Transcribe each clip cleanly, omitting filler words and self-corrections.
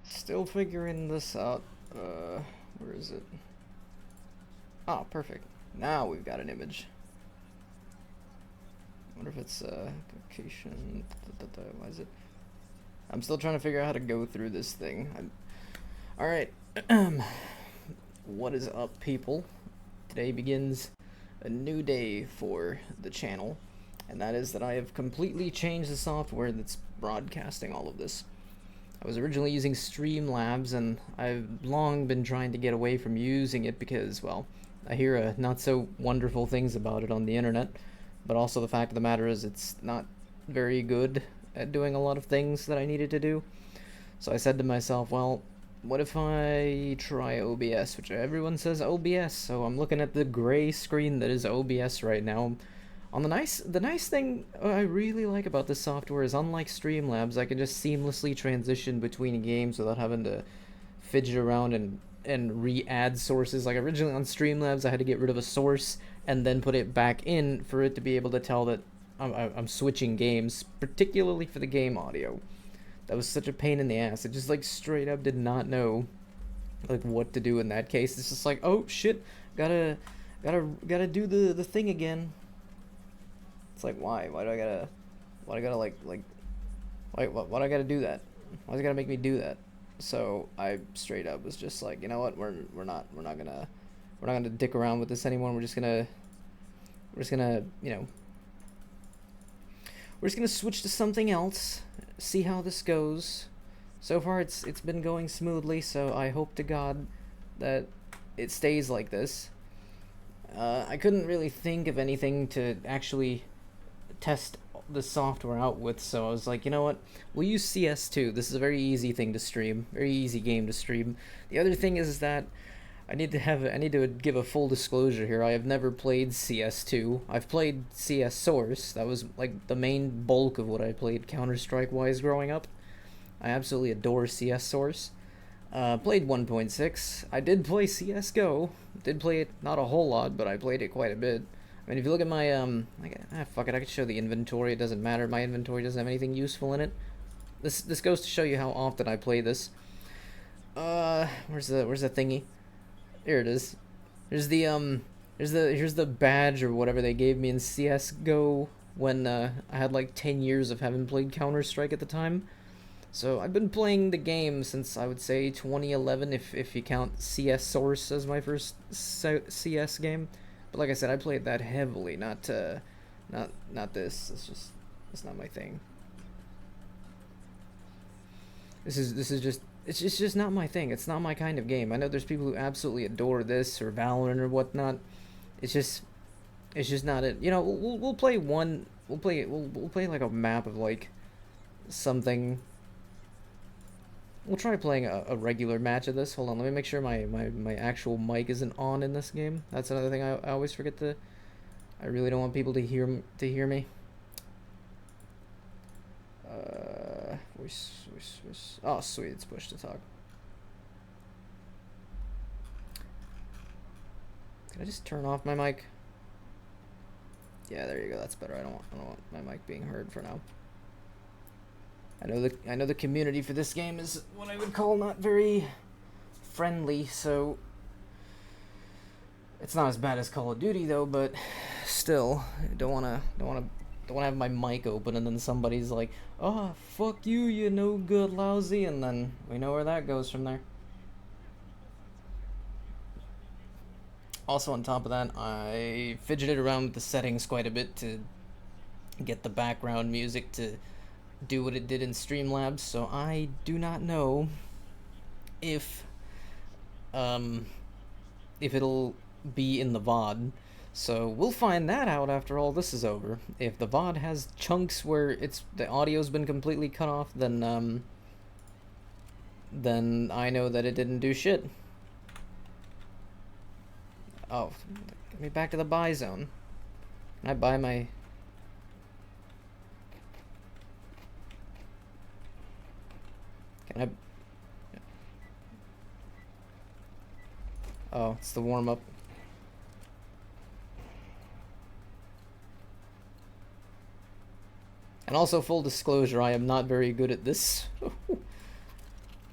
Still figuring this out. Where is it? Oh, perfect. Now we've got an image. I wonder if it's application. Why is it? I'm still trying to figure out how to go through this thing. All right. What is up, people? Today begins a new day for the channel, and that is that I have completely changed the software that's broadcasting all of this. I was originally using Streamlabs, and I've long been trying to get away from using it because, well, I hear not so wonderful things about it on the internet, but also the fact of the matter is it's not very good at doing a lot of things that I needed to do. So I said to myself, well, what if I try OBS, which everyone says OBS, so I'm looking at the gray screen that is OBS right now. The nice thing I really like about this software is, unlike Streamlabs, I can just seamlessly transition between games without having to fidget around and re-add sources. Like originally on Streamlabs, I had to get rid of a source and then put it back in for it to be able to tell that I'm switching games, particularly for the game audio. That was such a pain in the ass. It just like straight up did not know like what to do in that case. It's just like, oh shit, gotta do the thing again. It's like, why do I gotta why do I gotta do that? Why's it gotta make me do that? So I straight up was just like, you know what, we're not gonna dick around with this anymore. We're just gonna you know, we're just gonna switch to something else, see how this goes. So far it's been going smoothly, so I hope to God that it stays like this. I couldn't really think of anything to actually test the software out with, so I was like, you know what, we'll use CS2. This is a very easy thing to stream, very easy game to stream. The other thing is that I need to give a full disclosure here. I have never played CS2. I've played CS Source. That was like the main bulk of what I played Counter-Strike wise growing up. I absolutely adore CS Source. Played 1.6. I did play CSGO. Did play it not a whole lot, but I played it quite a bit. I mean, if you look at my fuck it, I could show the inventory. It doesn't matter. My inventory doesn't have anything useful in it. This goes to show you how often I play this. Where's the thingy? Here it is. Here's the badge or whatever they gave me in CS:GO when I had like 10 years of having played Counter-Strike at the time. So I've been playing the game since, I would say, 2011, if you count CS Source as my first CS game. But like I said, I played that heavily, not this. It's not my thing. This is just it's just not my thing. It's not my kind of game. I know there's people who absolutely adore this or Valorant or whatnot. It's just not it. You know, we'll play one. We'll play like a map of like something. We'll try playing a regular match of this. Hold on, let me make sure my actual mic isn't on in this game. That's another thing I always forget to. I really don't want people to hear me. Voice. Oh, sweet, it's push to talk. Can I just turn off my mic? Yeah, there you go. That's better. I don't want my mic being heard for now. I know the community for this game is what I would call not very friendly, so it's not as bad as Call of Duty though, but still, I don't wanna have my mic open and then somebody's like, oh, fuck you, you no good lousy, and then we know where that goes from there. Also, on top of that, I fidgeted around with the settings quite a bit to get the background music to do what it did in Streamlabs, so I do not know if it'll be in the VOD. So we'll find that out after all this is over. If the VOD has chunks where the audio's been completely cut off, then I know that it didn't do shit. Oh, get me back to the buy zone. Can I buy my... Can I... Oh, it's the warm-up. And also, full disclosure, I am not very good at this.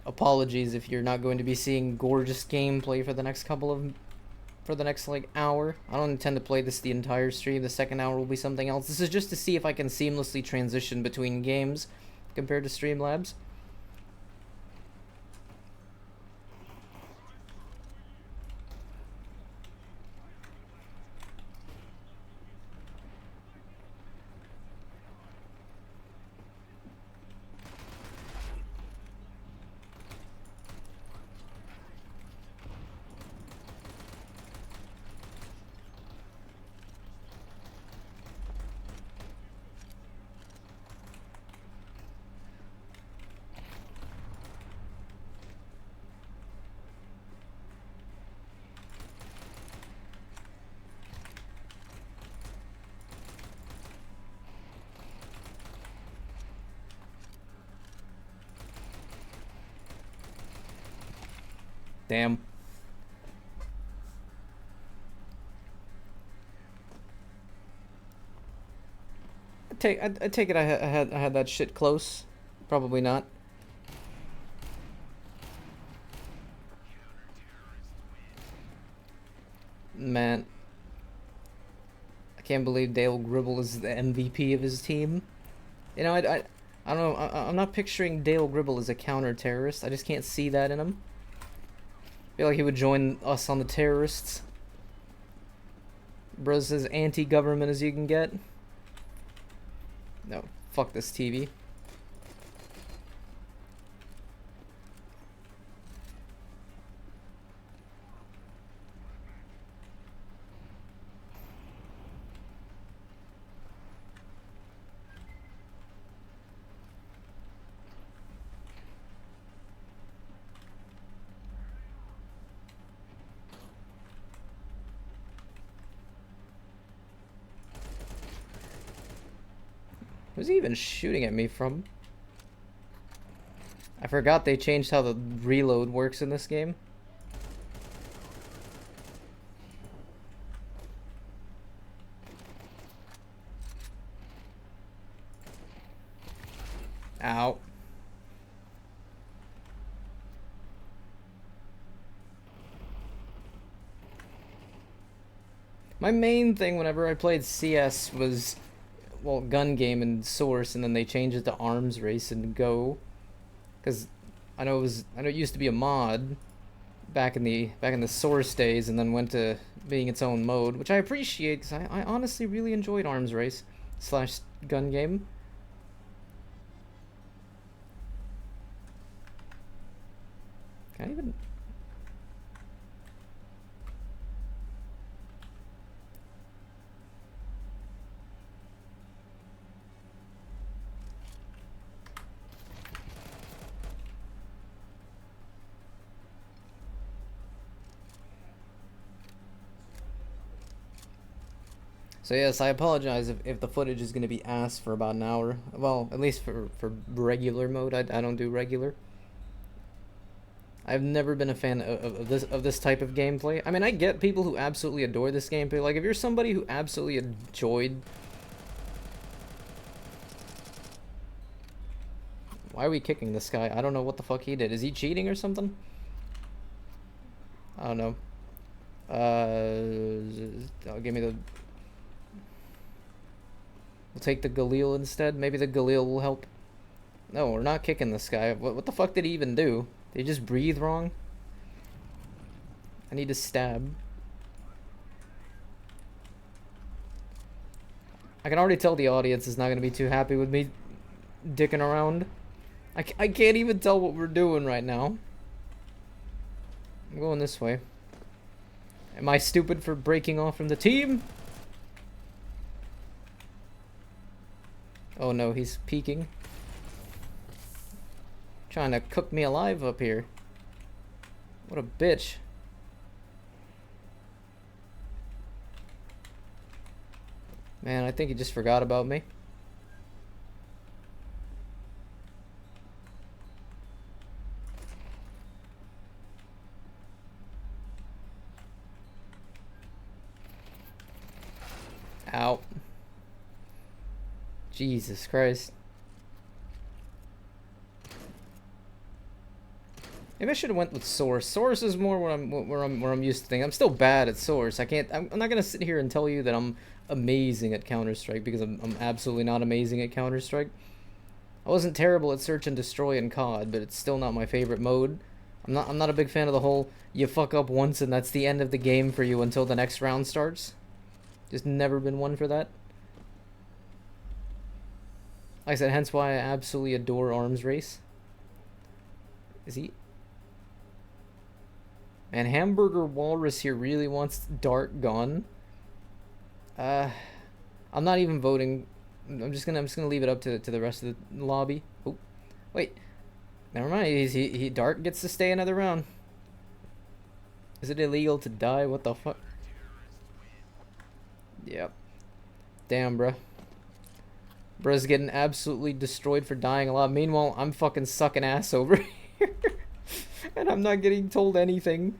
Apologies if you're not going to be seeing gorgeous gameplay for the next like hour. I don't intend to play this the entire stream. The second hour will be something else. This is just to see if I can seamlessly transition between games compared to Streamlabs. Damn. I take it I had that shit close. Probably not. Man, I can't believe Dale Gribble is the MVP of his team. You know, I don't know. I'm not picturing Dale Gribble as a counter-terrorist. I just can't see that in him. I feel like he would join us on the terrorists. Bro's as anti-government as you can get. No, fuck this TV. Who's he even shooting at me from? I forgot they changed how the reload works in this game. Ow. My main thing whenever I played CS was, well, gun game and Source, and then they changed it to Arms Race and Go. Because I know it used to be a mod back in the Source days, and then went to being its own mode, which I appreciate because I honestly really enjoyed Arms Race / gun game. Can I even? So yes, I apologize if the footage is going to be ass for about an hour. Well, at least for regular mode. I don't do regular. I've never been a fan of this type of gameplay. I mean, I get people who absolutely adore this gameplay. Like, if you're somebody who absolutely enjoyed... Why are we kicking this guy? I don't know what the fuck he did. Is he cheating or something? I don't know. Give me the... We'll take the Galil instead. Maybe the Galil will help. No, we're not kicking this guy. What the fuck did he even do? Did he just breathe wrong? I need to stab. I can already tell the audience is not going to be too happy with me dicking around. I can't even tell what we're doing right now. I'm going this way. Am I stupid for breaking off from the team? Oh no, he's peeking. Trying to cook me alive up here. What a bitch. Man, I think he just forgot about me. Ow. Jesus Christ. Maybe I should have went with Source. Source is more where I'm used to things. I'm still bad at Source. I'm not gonna sit here and tell you that I'm amazing at Counter-Strike, because I'm absolutely not amazing at Counter-Strike. I wasn't terrible at Search and Destroy in COD, but it's still not my favorite mode. I'm not a big fan of the whole you fuck up once and that's the end of the game for you until the next round starts. Just never been one for that. Like I said, hence why I absolutely adore Arms Race. Is he? Man, Hamburger Walrus here really wants Dart gone. I'm not even voting. I'm just gonna leave it up to the rest of the lobby. Oh, wait. Never mind. He Dart gets to stay another round. Is it illegal to die? What the fuck? Yep. Damn, bruh. Bruh's getting absolutely destroyed for dying a lot. Meanwhile, I'm fucking sucking ass over here. And I'm not getting told anything.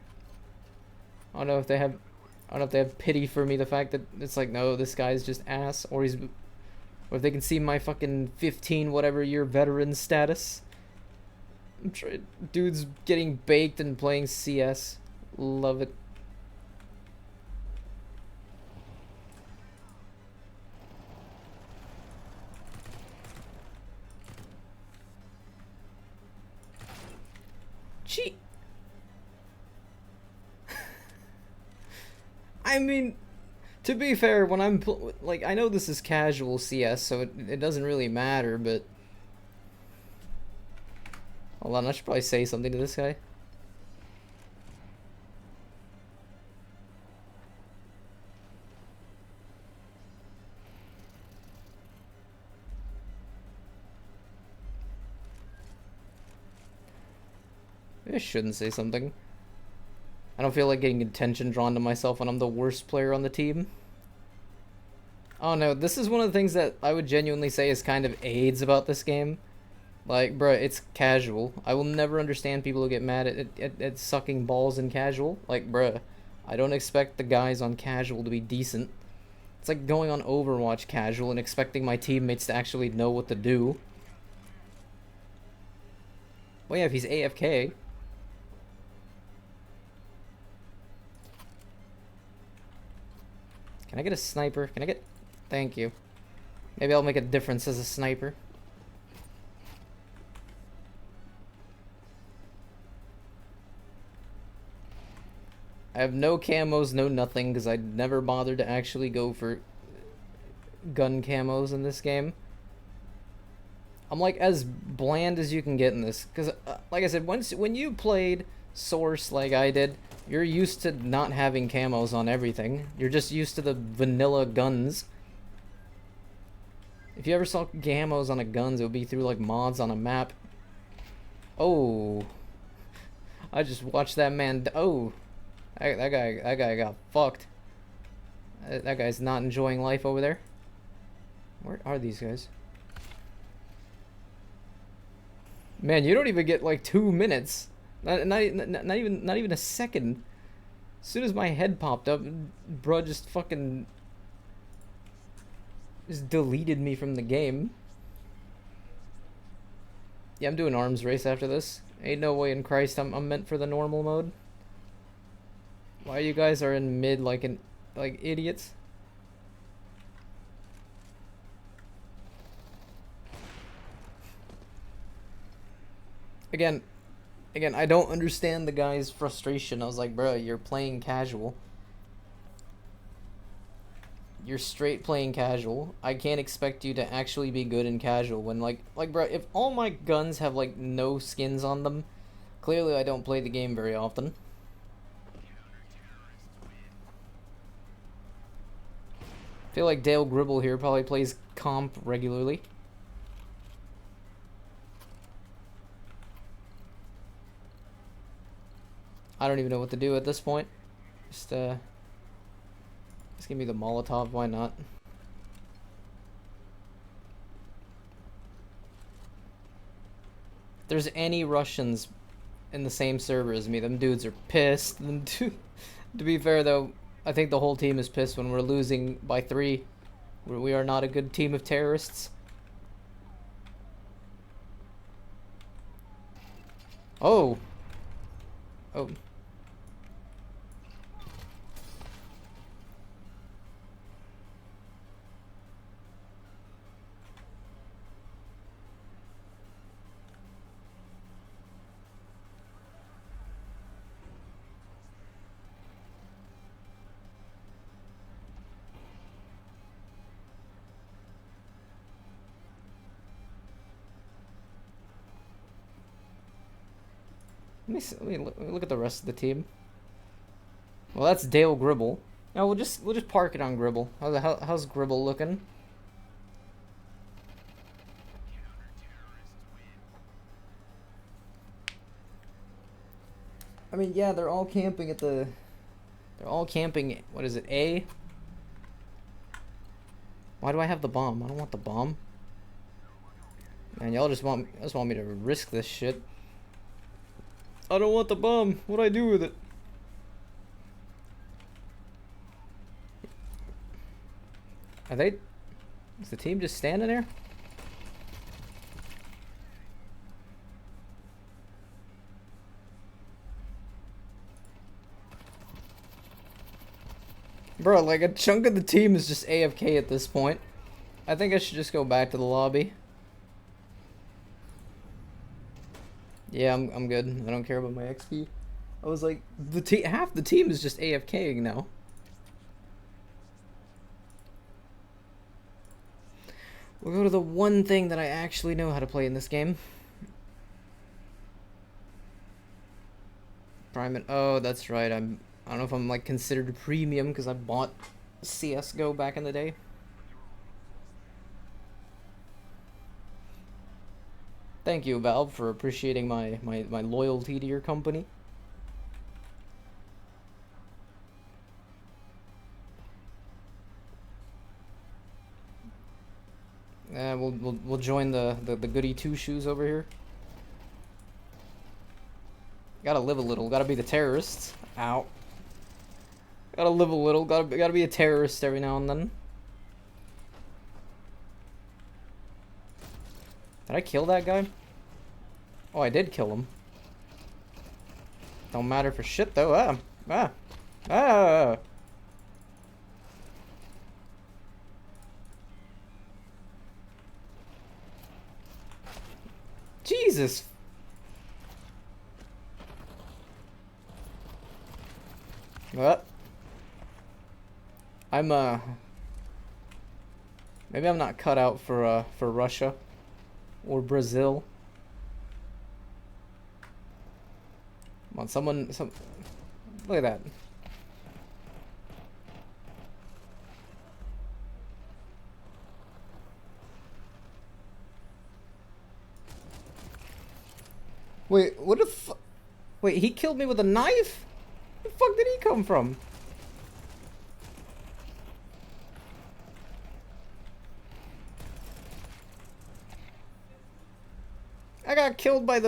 I don't know if they have pity for me, the fact that it's like, no, this guy's just ass, or if they can see my fucking 15 whatever year veteran status. Dude's getting baked and playing CS. Love it. Gee. I mean, to be fair, when I'm like, I know this is casual CS, so it doesn't really matter, but hold on, I should probably say something to this guy. Maybe I shouldn't say something. I don't feel like getting attention drawn to myself when I'm the worst player on the team. Oh no, this is one of the things that I would genuinely say is kind of AIDS about this game. Like, bruh, it's casual. I will never understand people who get mad at sucking balls in casual. Like, bruh, I don't expect the guys on casual to be decent. It's like going on Overwatch casual and expecting my teammates to actually know what to do. Well, yeah, if he's AFK. Can I get a sniper? Can I get... Thank you. Maybe I'll make a difference as a sniper. I have no camos, no nothing, because I never bothered to actually go for gun camos in this game. I'm like as bland as you can get in this, because like I said, when you played Source like I did, you're used to not having camos on everything. You're just used to the vanilla guns. If you ever saw camos on a guns, it would be through like mods on a map. Oh, I just watched that man. Oh, that guy got fucked. That guy's not enjoying life over there. Where are these guys? Man, you don't even get like 2 minutes. Not even a second. As soon as my head popped up, bro just fucking just deleted me from the game. Yeah, I'm doing Arms Race after this. Ain't no way in Christ I'm meant for the normal mode. Why you guys are in mid like idiots? Again, I don't understand the guy's frustration. I was like, bro, you're playing casual. You're straight playing casual. I can't expect you to actually be good in casual when like bro, if all my guns have like no skins on them, clearly I don't play the game very often. I feel like Dale Gribble here probably plays comp regularly. I don't even know what to do at this point. Just give me the Molotov, why not? If there's any Russians in the same server as me, them dudes are pissed. To be fair though, I think the whole team is pissed when we're losing by 3. We are not a good team of terrorists. Oh. Oh. Let me see, let me look at the rest of the team. Well, that's Dale Gribble. No, we'll just park it on Gribble. How's Gribble looking? I mean, yeah, they're all camping at the. They're all camping. What is it? A. Why do I have the bomb? I don't want the bomb. Man, y'all just want me to risk this shit. I don't want the bomb. What do I do with it? Are they? Is the team just standing there? Bro, like a chunk of the team is just AFK at this point. I think I should just go back to the lobby. Yeah, I'm good. I don't care about my XP. I was like, half the team is just AFKing now. We'll go to the one thing that I actually know how to play in this game. Prime. Oh, that's right. I don't know if I'm like considered premium because I bought CS:GO back in the day. Thank you, Valve, for appreciating my loyalty to your company. We'll join the goody two shoes over here. Gotta live a little. Gotta be the terrorists. Ow. Gotta live a little. Gotta be a terrorist every now and then. Did I kill that guy? Oh, I did kill him. Don't matter for shit though. Ah. Jesus. What? Maybe I'm not cut out for Russia or Brazil. Come on, look at that. Wait, what the fu- Wait, he killed me with a knife? Where the fuck did he come from? I got killed by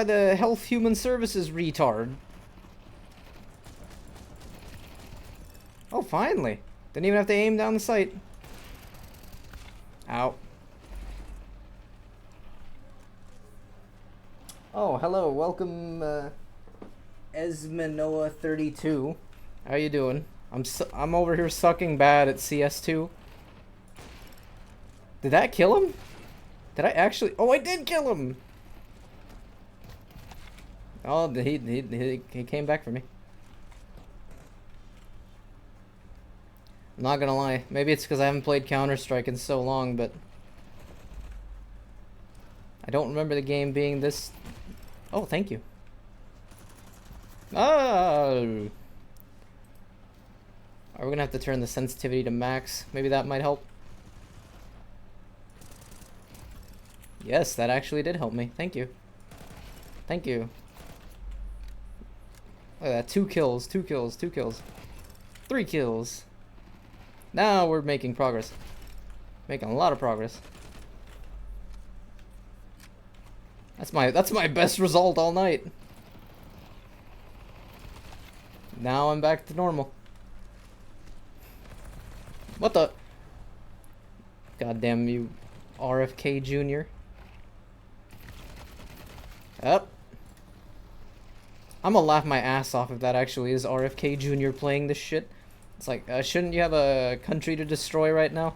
the Health Human Services retard. Oh, finally. Didn't even have to aim down the sight. Ow. Oh, hello. Welcome, Esmanoa32. How you doing? I'm over here sucking bad at CS2. Did that kill him? Did I actually? Oh, I did kill him! Oh, he came back for me. I'm not gonna lie. Maybe it's because I haven't played Counter-Strike in so long, but I don't remember the game being this. Oh, thank you. Oh. Are we gonna have to turn the sensitivity to max? Maybe that might help. Yes, that actually did help me. Thank you. Thank you. Look at that. 2 kills, 2 kills, 2 kills. 3 kills. Now we're making progress. Making a lot of progress. That's my best result all night. Now I'm back to normal. What the? Goddamn you, RFK Jr. Up. I'm gonna laugh my ass off if that actually is RFK Jr. playing this shit. It's like, shouldn't you have a country to destroy right now?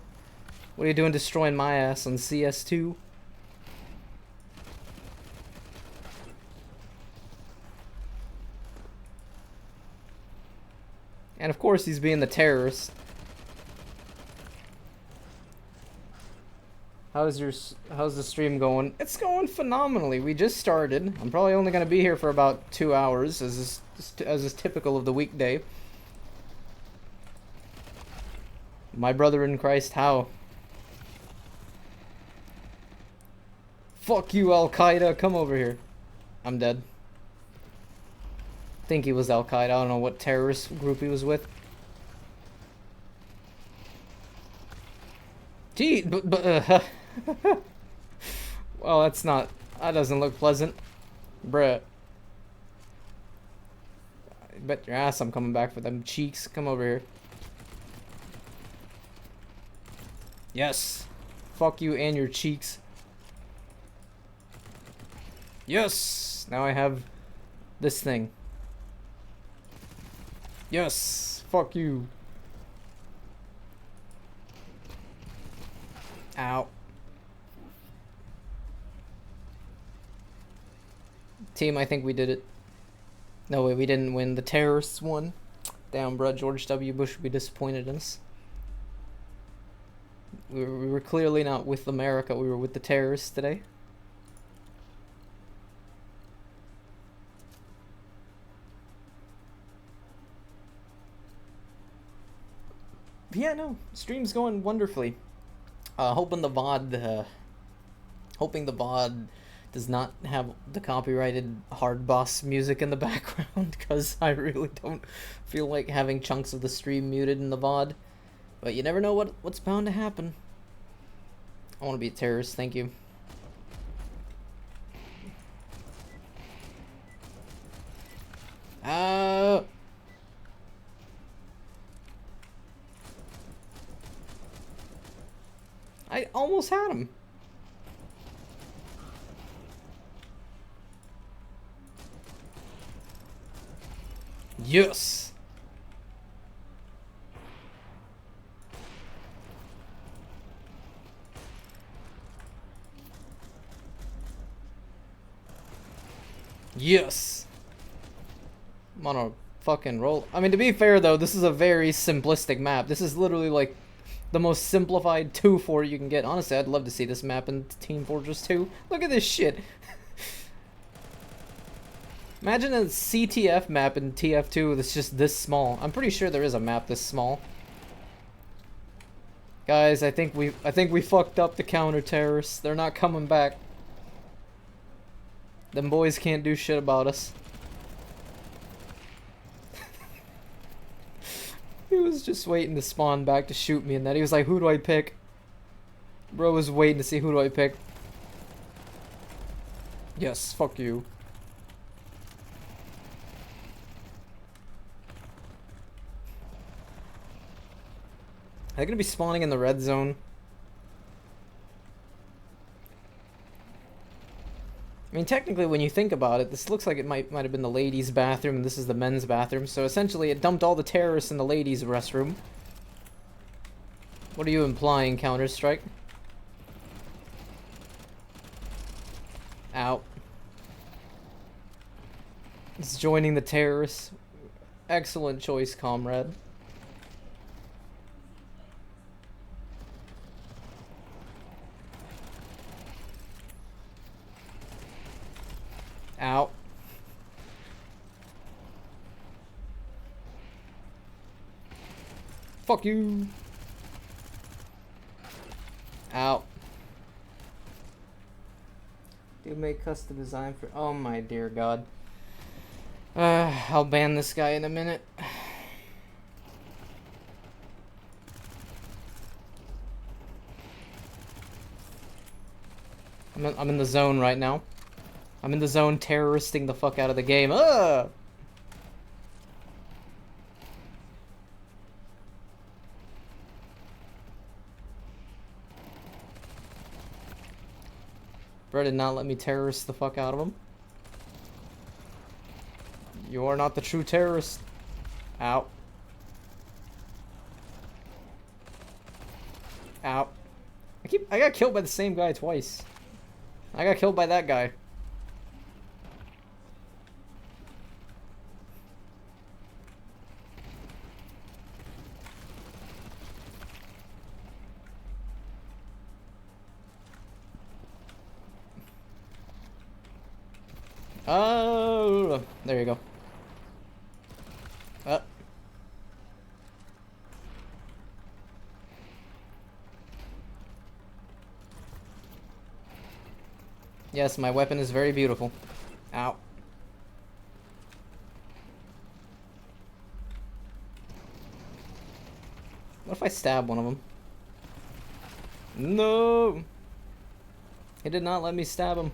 What are you doing destroying my ass on CS2? And of course he's being the terrorist. How's the stream going? It's going phenomenally. We just started. I'm probably only going to be here for about 2 hours, as is typical of the weekday. My brother in Christ, how? Fuck you, Al Qaeda. Come over here. I'm dead. I think he was Al Qaeda. I don't know what terrorist group he was with. Gee, but well, that doesn't look pleasant. Bruh. I bet your ass I'm coming back for them cheeks. Come over here. Yes. Fuck you and your cheeks. Yes. Now I have this thing. Yes. Fuck you. Ow. Team, I think we did it. No way, we didn't win. The terrorists won. Damn, bruh, George W. Bush would be disappointed in us. We were clearly not with America, we were with the terrorists today. Yeah, no, stream's going wonderfully. Hoping the VOD does not have the copyrighted hard boss music in the background, because I really don't feel like having chunks of the stream muted in the VOD. But you never know what's bound to happen. I want to be a terrorist, thank you. I almost had him. Yes. Yes. I'm on a fucking roll. I mean, to be fair though, this is a very simplistic map. This is literally like the most simplified 2-4 you can get. Honestly, I'd love to see this map in Team Fortress 2. Look at this shit. Imagine a CTF map in TF2 that's just this small. I'm pretty sure there is a map this small. Guys, I think we fucked up the counter-terrorists. They're not coming back. Them boys can't do shit about us. He was just waiting to spawn back to shoot me, and then he was like, who do I pick? Bro was waiting to see who do I pick. Yes, fuck you. Are they gonna be spawning in the red zone? I mean, technically, when you think about it, this looks like it might have been the ladies' bathroom, and this is the men's bathroom. So essentially, it dumped all the terrorists in the ladies' restroom. What are you implying, Counter-Strike? Ow. It's joining the terrorists. Excellent choice, comrade. Ow. Fuck you. Ow. Do make custom design for... Oh my dear god. I'll ban this guy in a minute. I'm in the zone right now. I'm in the zone terroristing the fuck out of the game. Ugh! Bro did not let me terrorist the fuck out of him. You are not the true terrorist. Ow. Ow. I got killed by the same guy twice. I got killed by that guy. Oh, there you go. Yes, my weapon is very beautiful. Ow. What if I stab one of them? No! He did not let me stab him.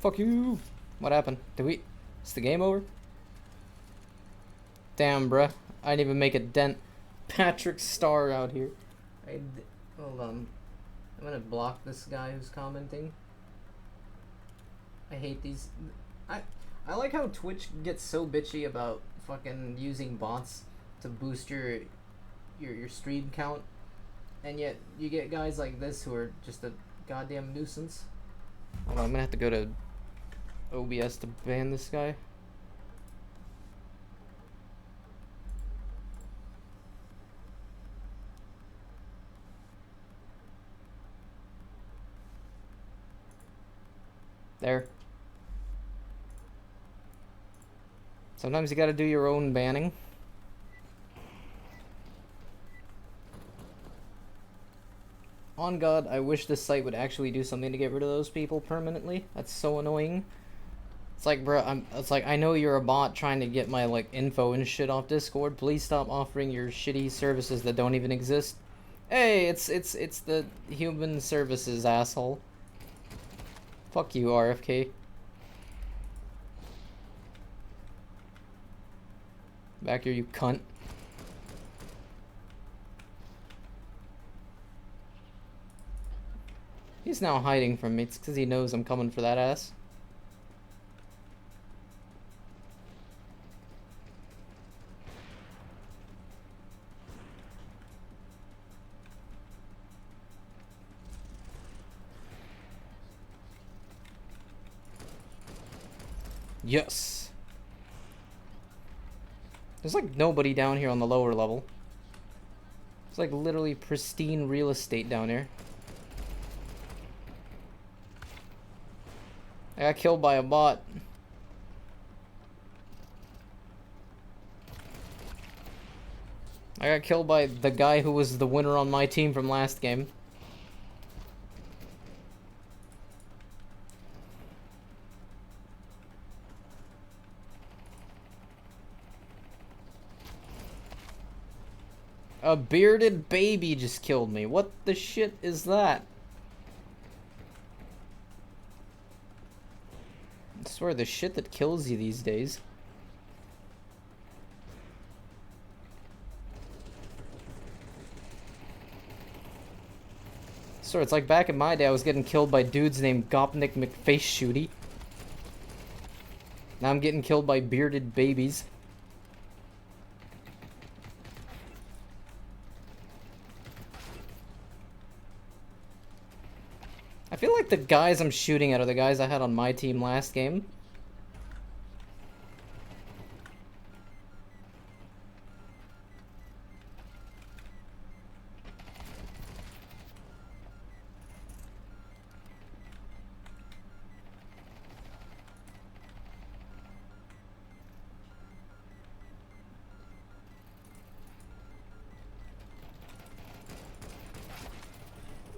Fuck you! What happened? Is the game over? Damn, bruh. I didn't even make a dent. Patrick Star out here. Hold on. I'm gonna block this guy who's commenting. I hate these. I like how Twitch gets so bitchy about fucking using bots to boost your stream count, and yet you get guys like this who are just a goddamn nuisance. Hold on, I'm gonna have to go to OBS to ban this guy. There. Sometimes you gotta do your own banning. On God, I wish this site would actually do something to get rid of those people permanently. That's so annoying. It's like, bro, it's like, I know you're a bot trying to get my, like, info and shit off Discord. Please stop offering your shitty services that don't even exist. Hey, it's the human services, asshole. Fuck you, RFK. Back here, you cunt. He's now hiding from me. It's because he knows I'm coming for that ass. Yes. There's like nobody down here on the lower level. It's like literally pristine real estate down here. I got killed by a bot. I got killed by the guy who was the winner on my team from last game. A bearded baby just killed me. What the shit is that? I swear, the shit that kills you these days. I swear, it's like back in my day, I was getting killed by dudes named Gopnik McFace-Shooty. Now I'm getting killed by bearded babies. I feel like the guys I'm shooting at are the guys I had on my team last game.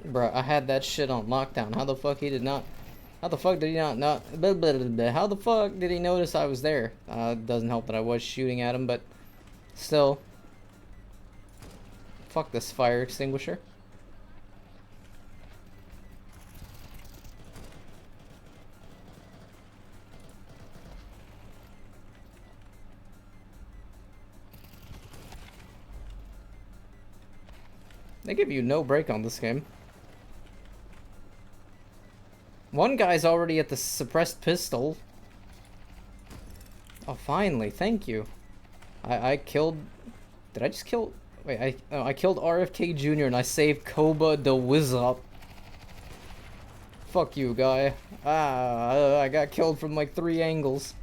Bruh, I had that shit on lockdown. How the fuck he did not... How the fuck did he not... Blah, blah, blah, blah. How the fuck did he notice I was there? It doesn't help that I was shooting at him, but... Still. Fuck this fire extinguisher. They give you no break on this game. One guy's already at the suppressed pistol. Oh, finally, thank you. I killed... Did I just kill... Wait, I killed RFK Jr. and I saved Koba the Wizop. Fuck you, guy. I got killed from like 3 angles.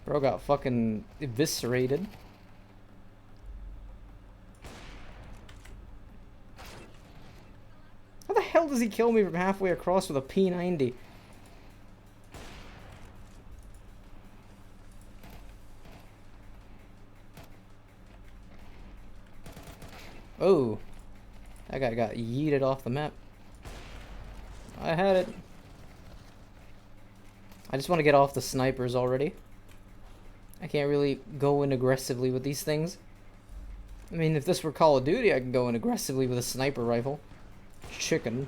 Bro got fucking eviscerated. How the hell does he kill me from halfway across with a P90? Oh. That guy got yeeted off the map. I had it. I just want to get off the snipers already. I can't really go in aggressively with these things. I mean, if this were Call of Duty, I could go in aggressively with a sniper rifle. Chicken.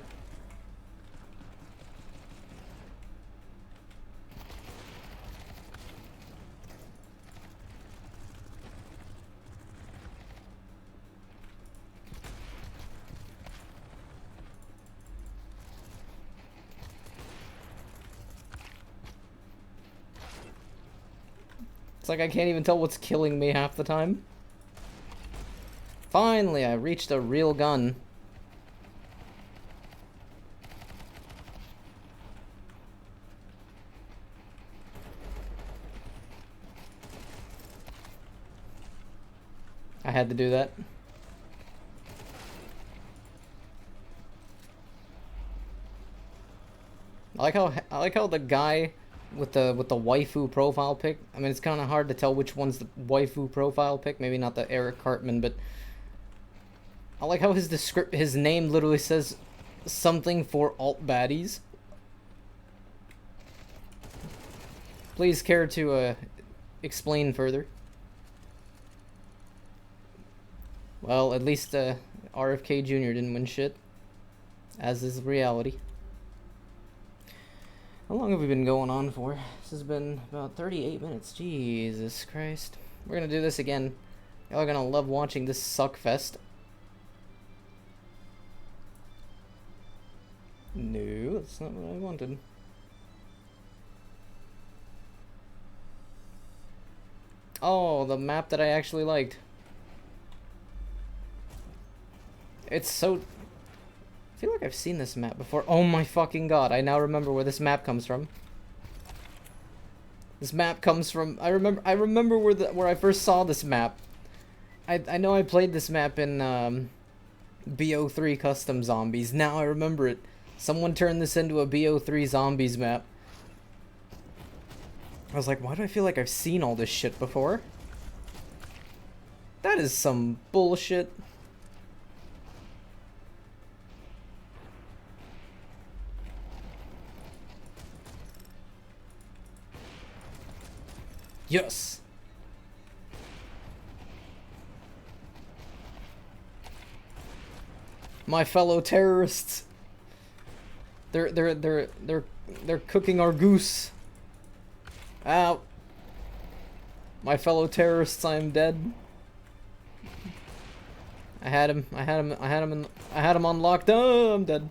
It's like I can't even tell what's killing me half the time. Finally, I reached a real gun. I had to do that. I like how the guy with the waifu profile pic. I mean, it's kind of hard to tell which one's the waifu profile pic. Maybe not the Eric Cartman, but I like how his name literally says something for alt baddies. Please care to explain further. Well, at least RFK Jr. didn't win shit, as is reality. How long have we been going on for? This has been about 38 minutes. Jesus Christ. We're gonna do this again. Y'all are gonna love watching this suckfest. No, that's not what I wanted. Oh, the map that I actually liked. It's so... I feel like I've seen this map before. Oh my fucking god, I now remember where this map comes from. This map comes from... I remember where I first saw this map. I know I played this map in BO3 Custom Zombies. Now I remember it. Someone turned this into a BO3 Zombies map. I was like, why do I feel like I've seen all this shit before? That is some bullshit. Yes. My fellow terrorists. They're cooking our goose. Ow. My fellow terrorists, I am dead. I had him on lockdown. I'm dead.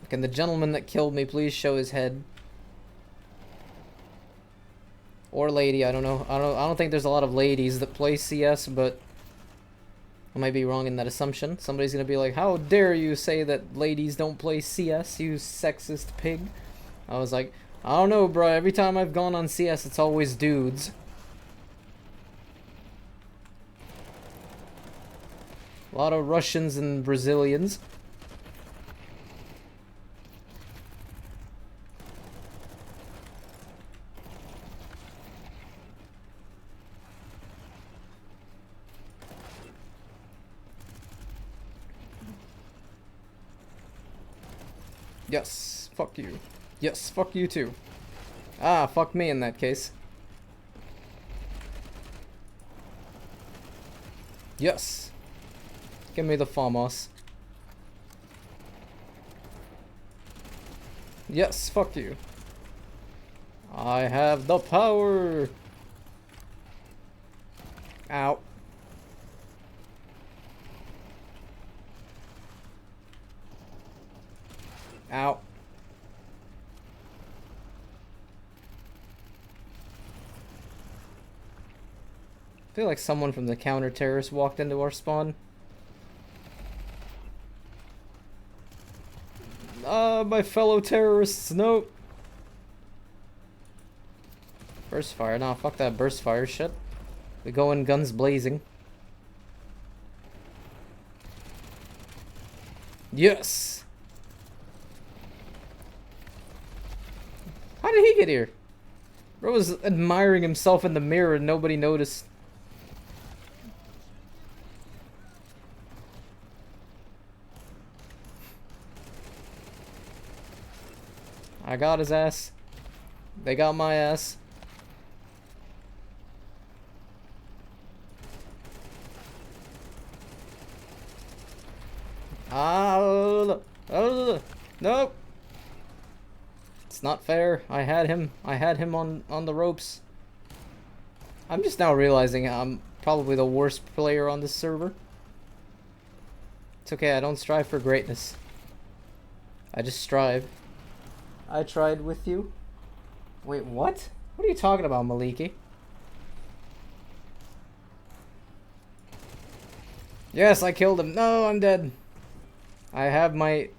Can the gentleman that killed me please show his head? Or lady, I don't know. I don't think there's a lot of ladies that play CS, but I might be wrong in that assumption. Somebody's gonna be like, how dare you say that ladies don't play CS, you sexist pig. I was like, I don't know, bro. Every time I've gone on CS, it's always dudes. A lot of Russians and Brazilians. Yes, fuck you. Yes, fuck you too. Ah, fuck me in that case. Yes. Give me the FAMAS. Yes, fuck you. I have the power. Ow. Ow. I feel like someone from the counter-terrorists walked into our spawn. My fellow terrorists, nope. Burst fire, nah, fuck that burst fire shit. We go in guns blazing. Yes! How did he get here? Bro was admiring himself in the mirror and nobody noticed. I got his ass. They got my ass. Nope. It's not fair. I had him on the ropes. I'm just now realizing I'm probably the worst player on this server. It's okay, I don't strive for greatness. I just strive. I tried with you. Wait, what? What are you talking about, Maliki? Yes, I killed him. No, I'm dead. I have my...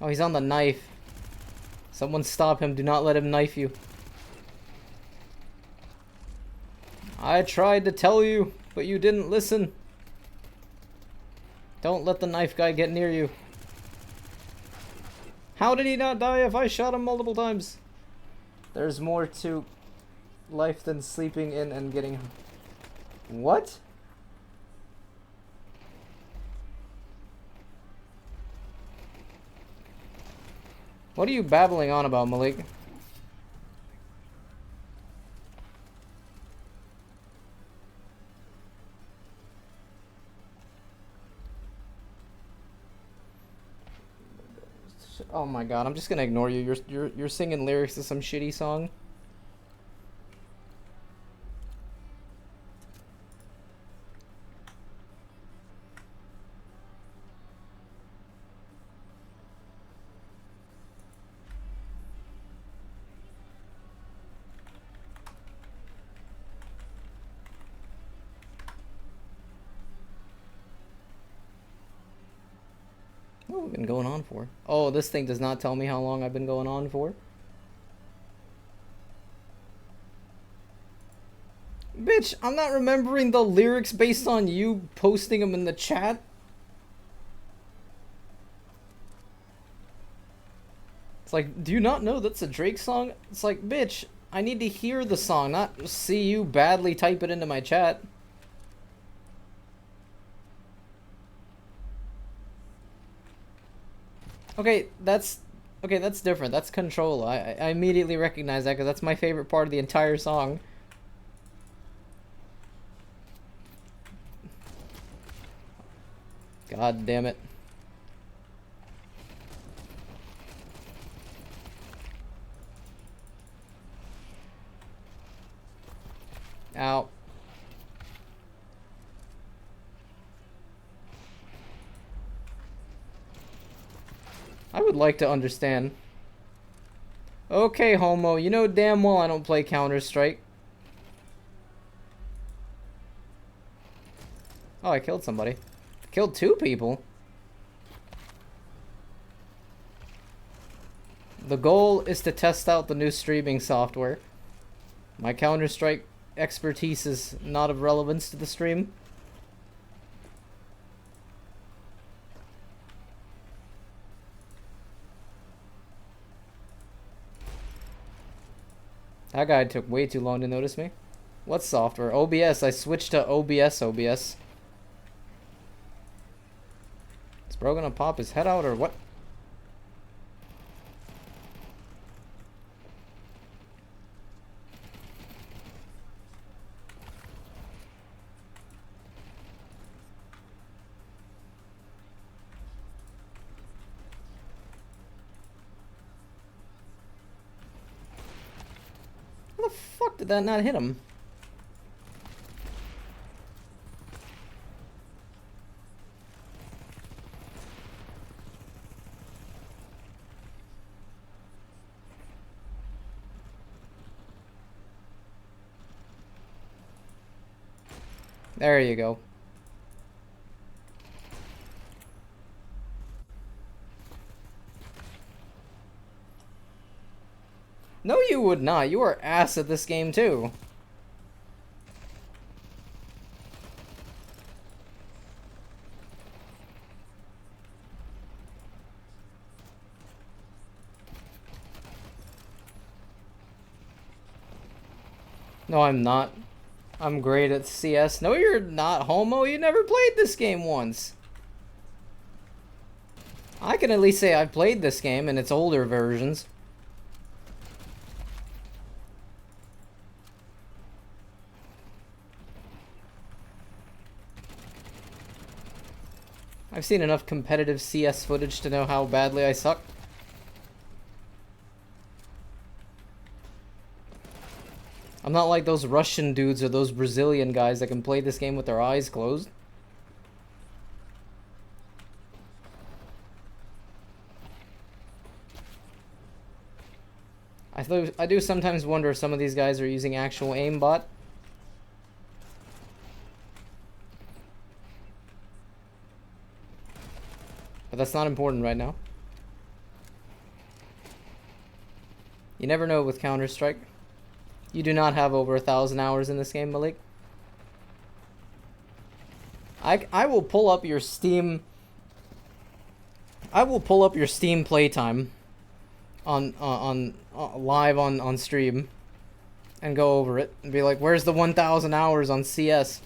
Oh, he's on the knife. Someone stop him. Do not let him knife you. I tried to tell you, but you didn't listen. Don't let the knife guy get near you. How did he not die if I shot him multiple times? There's more to life than sleeping in and getting... What? What are you babbling on about, Malik? Oh my god, I'm just gonna ignore you. You're singing lyrics to some shitty song. What have we been going on for? Oh, this thing does not tell me how long I've been going on for. Bitch, I'm not remembering the lyrics based on you posting them in the chat. It's like, do you not know that's a Drake song? It's like, bitch, I need to hear the song, not see you badly type it into my chat. Okay, that's different. That's Controlla. I immediately recognize that because that's my favorite part of the entire song. God damn it. Ow. I would like to understand. Okay, homo, you know damn well I don't play Counter-Strike. Oh, I killed somebody. Killed 2 people. The goal is to test out the new streaming software. My Counter-Strike expertise is not of relevance to the stream. That guy took way too long to notice me. What software? OBS. I switched to OBS. Is bro gonna pop his head out or what? How the fuck did that not hit him? There you go. No, you would not. You are ass at this game, too. No, I'm not. I'm great at CS. No, you're not, homo. You never played this game once. I can at least say I've played this game in its older versions. I've seen enough competitive CS footage to know how badly I suck. I'm not like those Russian dudes or those Brazilian guys that can play this game with their eyes closed. I do sometimes wonder if some of these guys are using actual aimbot. But that's not important right now. You never know with Counter-Strike. You do not have over 1,000 hours in this game, Malik. I will pull up your Steam. I will pull up your Steam playtime on live on stream and go over it and be like, "Where's the 1,000 hours on CS?"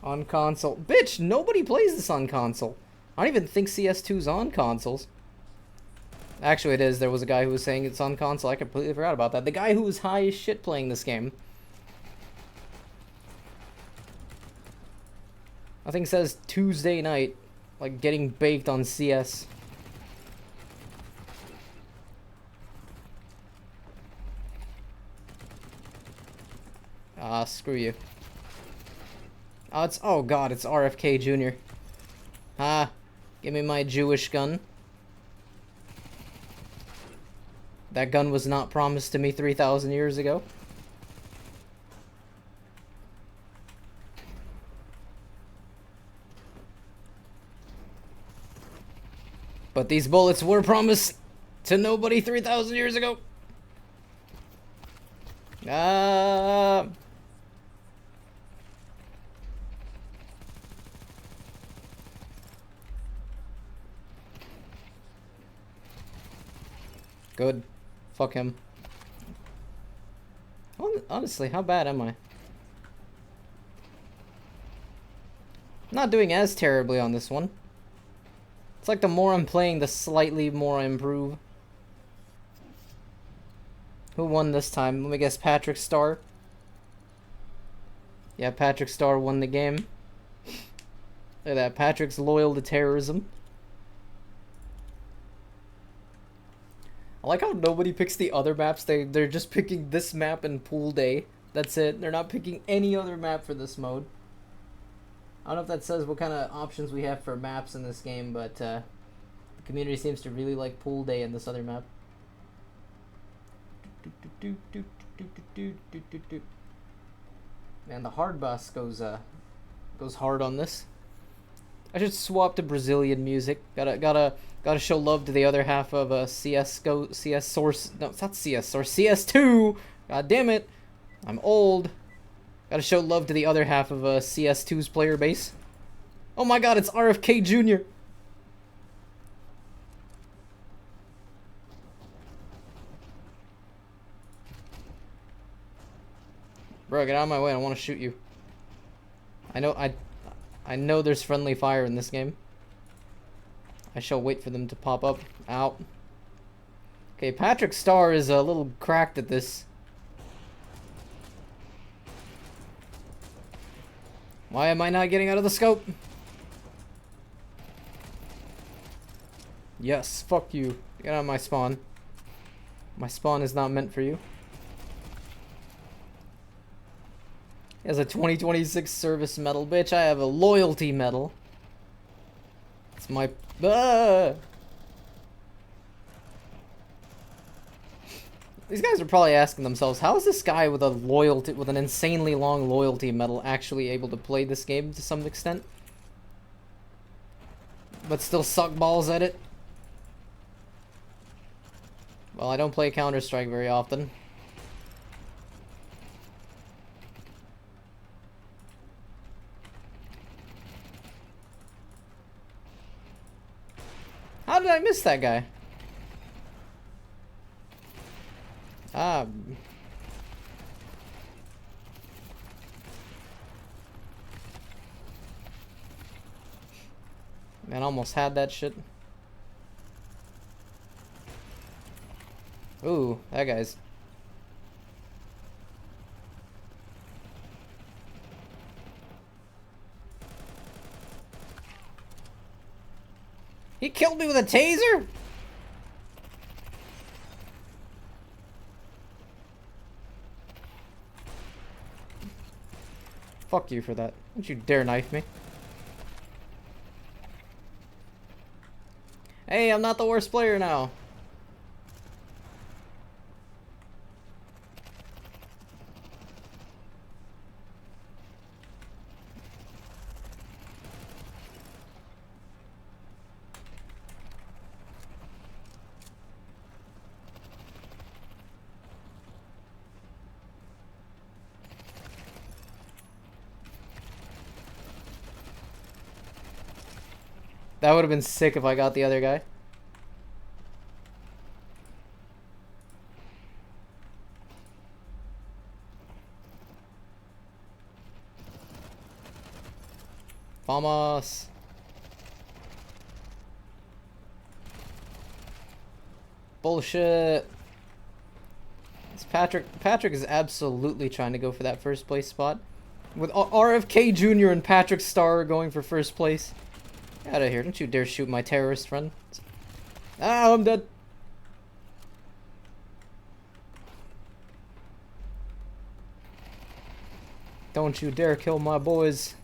On console. Bitch, nobody plays this on console. I don't even think CS2's on consoles. Actually, it is. There was a guy who was saying it's on console. I completely forgot about that. The guy who was high as shit playing this game. I think it says Tuesday night, like getting baked on CS. Ah, screw you. Oh god, it's RFK Jr. Ah, give me my Jewish gun. That gun was not promised to me 3,000 years ago. But these bullets were promised to nobody 3,000 years ago. Ah. Good. Fuck him. Honestly, how bad am I? I'm not doing as terribly on this one. It's like the more I'm playing, the slightly more I improve. Who won this time? Let me guess, Patrick Star. Yeah, Patrick Star won the game. Look at that, Patrick's loyal to terrorism. I like how nobody picks the other maps. They're just picking this map and Pool Day. That's it. They're not picking any other map for this mode. I don't know if that says what kind of options we have for maps in this game, but the community seems to really like Pool Day in this other map. Man, the hard boss goes hard on this. I should swap to Brazilian music. Gotta show love to the other half of CS Source. No, it's not CS Source. CS2. God damn it, I'm old. Gotta show love to the other half of CS2's player base. Oh my god, it's RFK Jr. Bro, get out of my way. I don't want to shoot you. I know there's friendly fire in this game. I shall wait for them to pop up. Ow. Okay, Patrick Star is a little cracked at this. Why am I not getting out of the scope? Yes, fuck you. Get out of my spawn. My spawn is not meant for you. He has a 2026 service medal. Bitch, I have a loyalty medal. It's my... These guys are probably asking themselves, how is this guy with an insanely long loyalty medal actually able to play this game to some extent? But still suck balls at it? Well, I don't play Counter-Strike very often. How did I miss that guy? Ah. Man, almost had that shit. Ooh, that guy's... He killed me with a taser? Fuck you for that. Don't you dare knife me. Hey, I'm not the worst player now. That would have been sick if I got the other guy. Vamos. Bullshit. It's Patrick is absolutely trying to go for that first place spot. With RFK Jr. and Patrick Star going for first place. Get out of here. Don't you dare shoot my terrorist friend. Ah, I'm dead. Don't you dare kill my boys.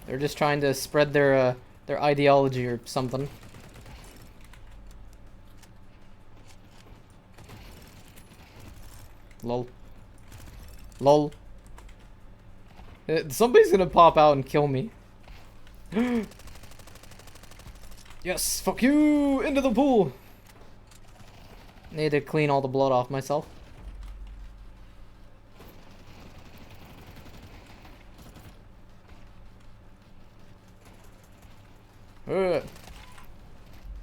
They're just trying to spread their ideology or something. Lol. Lol. Somebody's gonna pop out and kill me. Yes, fuck you! Into the pool! Need to clean all the blood off myself. What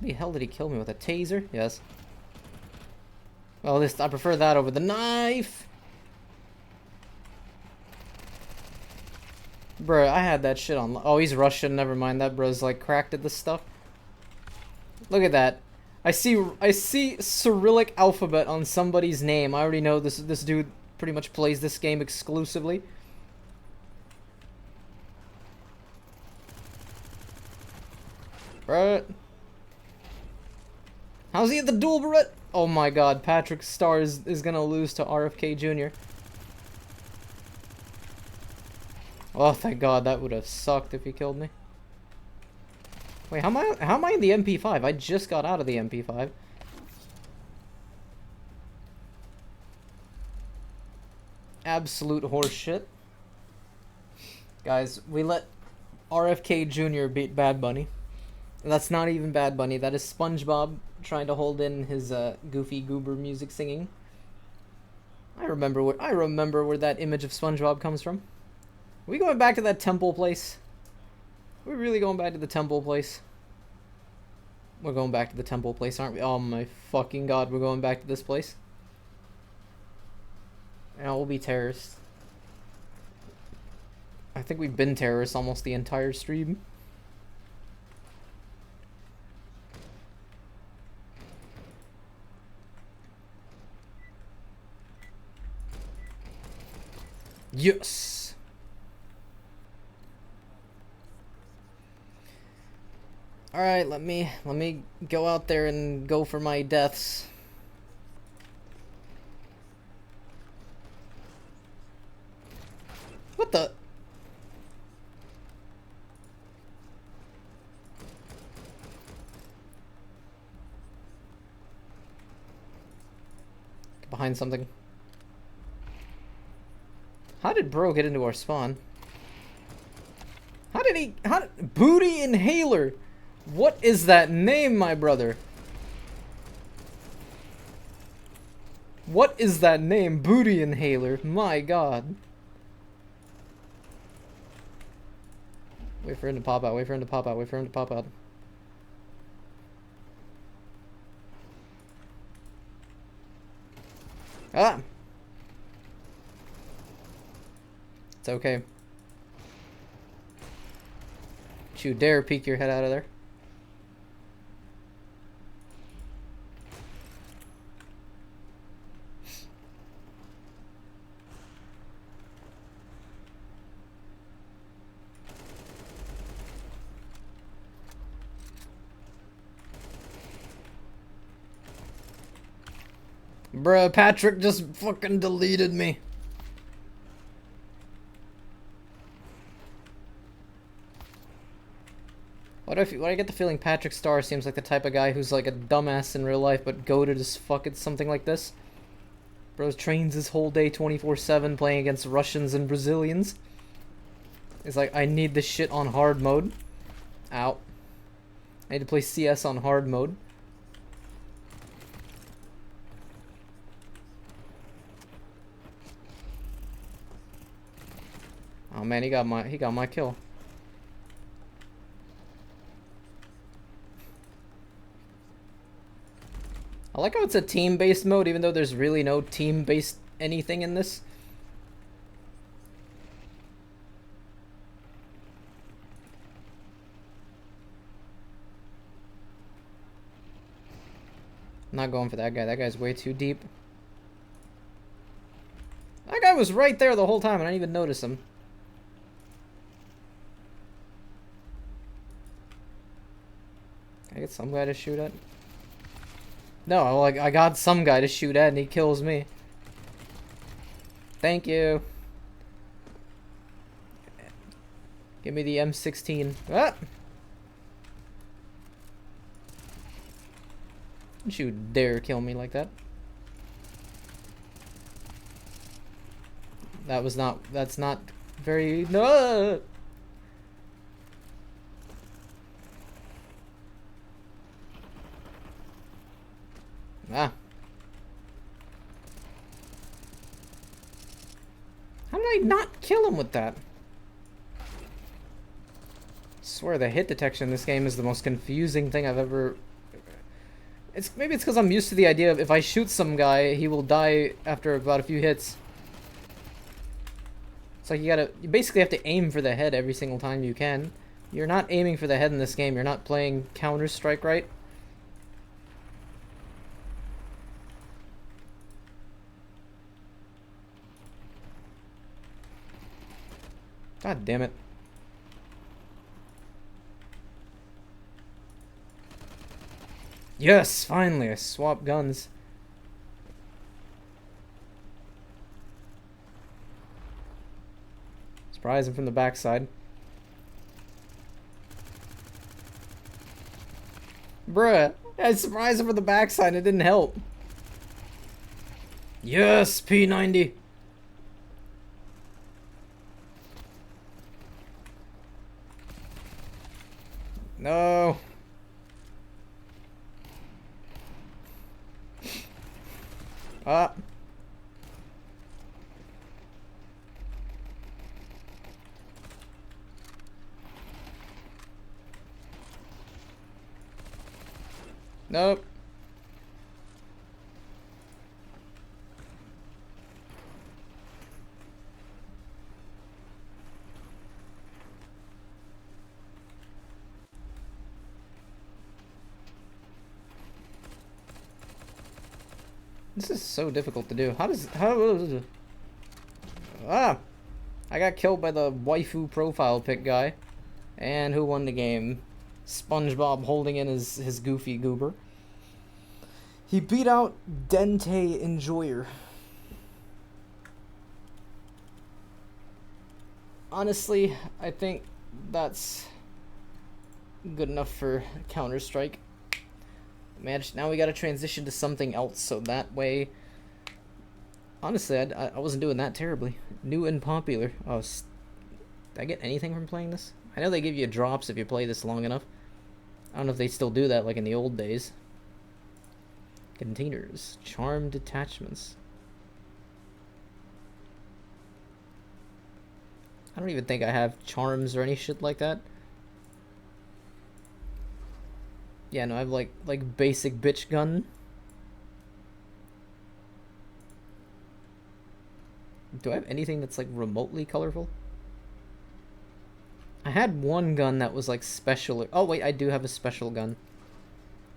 the hell did he kill me with? A taser? Yes. Well, I prefer that over the knife! Bruh, I had that shit on... Oh, he's Russian, never mind. That bro's like cracked at this stuff. Look at that. I see Cyrillic alphabet on somebody's name. I already know this dude pretty much plays this game exclusively. Bruh. How's he at the duel, Barrett? Oh my god, Patrick Star is gonna lose to RFK Jr. Oh, thank god, that would have sucked if he killed me. Wait, how am I in the MP5? I just got out of the MP5. Absolute horseshit. Guys, we let RFK Jr. beat Bad Bunny. That's not even Bad Bunny, that is SpongeBob trying to hold in his goofy goober music singing. I remember where that image of SpongeBob comes from. Are we going back to that temple place? Are we really going back to the temple place? We're going back to the temple place, aren't we? Oh my fucking god, we're going back to this place. Now we'll be terrorists. I think we've been terrorists almost the entire stream. Yes. All right, let me go out there and go for my deaths. What the? Get behind something. How did bro get into our spawn? How did Booty Inhaler? What is that name, my brother? What is that name? Booty Inhaler. My god. Wait for him to pop out, wait for him to pop out, wait for him to pop out. Ah! It's okay. Don't you dare peek your head out of there. Bruh, Patrick just fucking deleted me. Why do I get the feeling Patrick Star seems like the type of guy who's like a dumbass in real life but goated as fuck at something like this? Bro trains his whole day 24/7 playing against Russians and Brazilians. It's like, I need this shit on hard mode. Ow. I need to play CS on hard mode. Oh man, he got my kill. I like how it's a team-based mode, even though there's really no team-based anything in this. I'm not going for that guy. That guy's way too deep. That guy was right there the whole time, and I didn't even notice him. Can I get some guy to shoot at? No, like I got some guy to shoot at and he kills me. Thank you. Give me the M16. Ah! Don't you dare kill me like that. That's not very, no! Ah. How did I not kill him with that? I swear the hit detection in this game is the most confusing thing I've ever... Maybe it's because I'm used to the idea of if I shoot some guy, he will die after about a few hits. It's like you basically have to aim for the head every single time you can. You're not aiming for the head in this game, you're not playing Counter-Strike right. God damn it. Yes, finally, I swapped guns. Surprise him from the backside. Bruh, I surprised him from the backside and it didn't help. Yes, P90. No. Ah. Nope. This is so difficult to do. Ah! I got killed by the waifu profile pic guy. And who won the game? SpongeBob holding in his goofy goober. He beat out Dente Enjoyer. Honestly, I think that's good enough for Counter-Strike. Man, now we gotta transition to something else, so that way... Honestly, I wasn't doing that terribly. New and popular. Oh, did I get anything from playing this? I know they give you drops if you play this long enough. I don't know if they still do that like in the old days. Containers. Charmed attachments. I don't even think I have charms or any shit like that. Yeah, no, I have like basic bitch gun. Do I have anything that's like remotely colorful? I had one gun that was like special. Oh wait, I do have a special gun.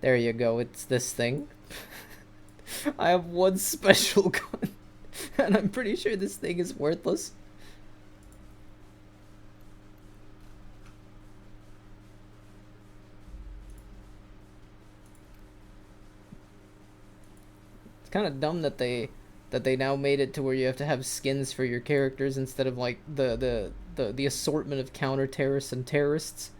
There you go, it's this thing. I have one special gun. And I'm pretty sure this thing is worthless. It's kind of dumb that they now made it to where you have to have skins for your characters instead of like the assortment of counter terrorists and terrorists.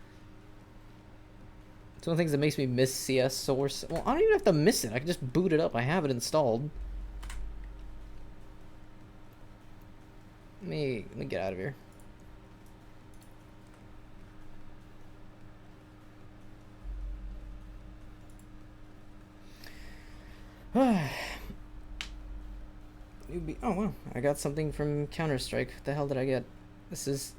It's one of the things that makes me miss CS Source. Well, I don't even have to miss it. I can just boot it up. I have it installed. Let me get out of here. Oh wow, I got something from Counter-Strike. What the hell did I get? This is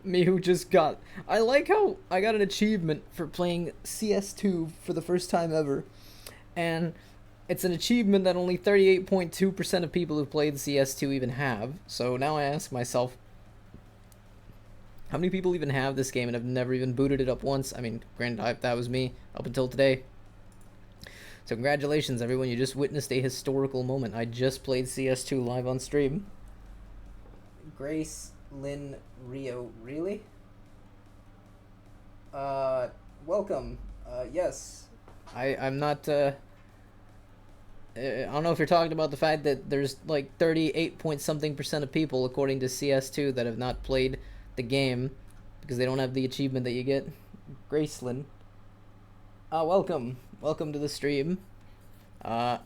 me who just got... I like how I got an achievement for playing CS2 for the first time ever. And it's an achievement that only 38.2% of people who played CS2 even have. So now I ask myself, how many people even have this game and have never even booted it up once? I mean, granted, that was me up until today. So congratulations, everyone. You just witnessed a historical moment. I just played CS2 live on stream. Grace Lynn Rio. Really? Welcome. Yes. I'm not, I don't know if you're talking about the fact that there's like 38 point something% of people, according to CS2, that have not played the game because they don't have the achievement that you get. Gracelyn. Welcome. Welcome to the stream. I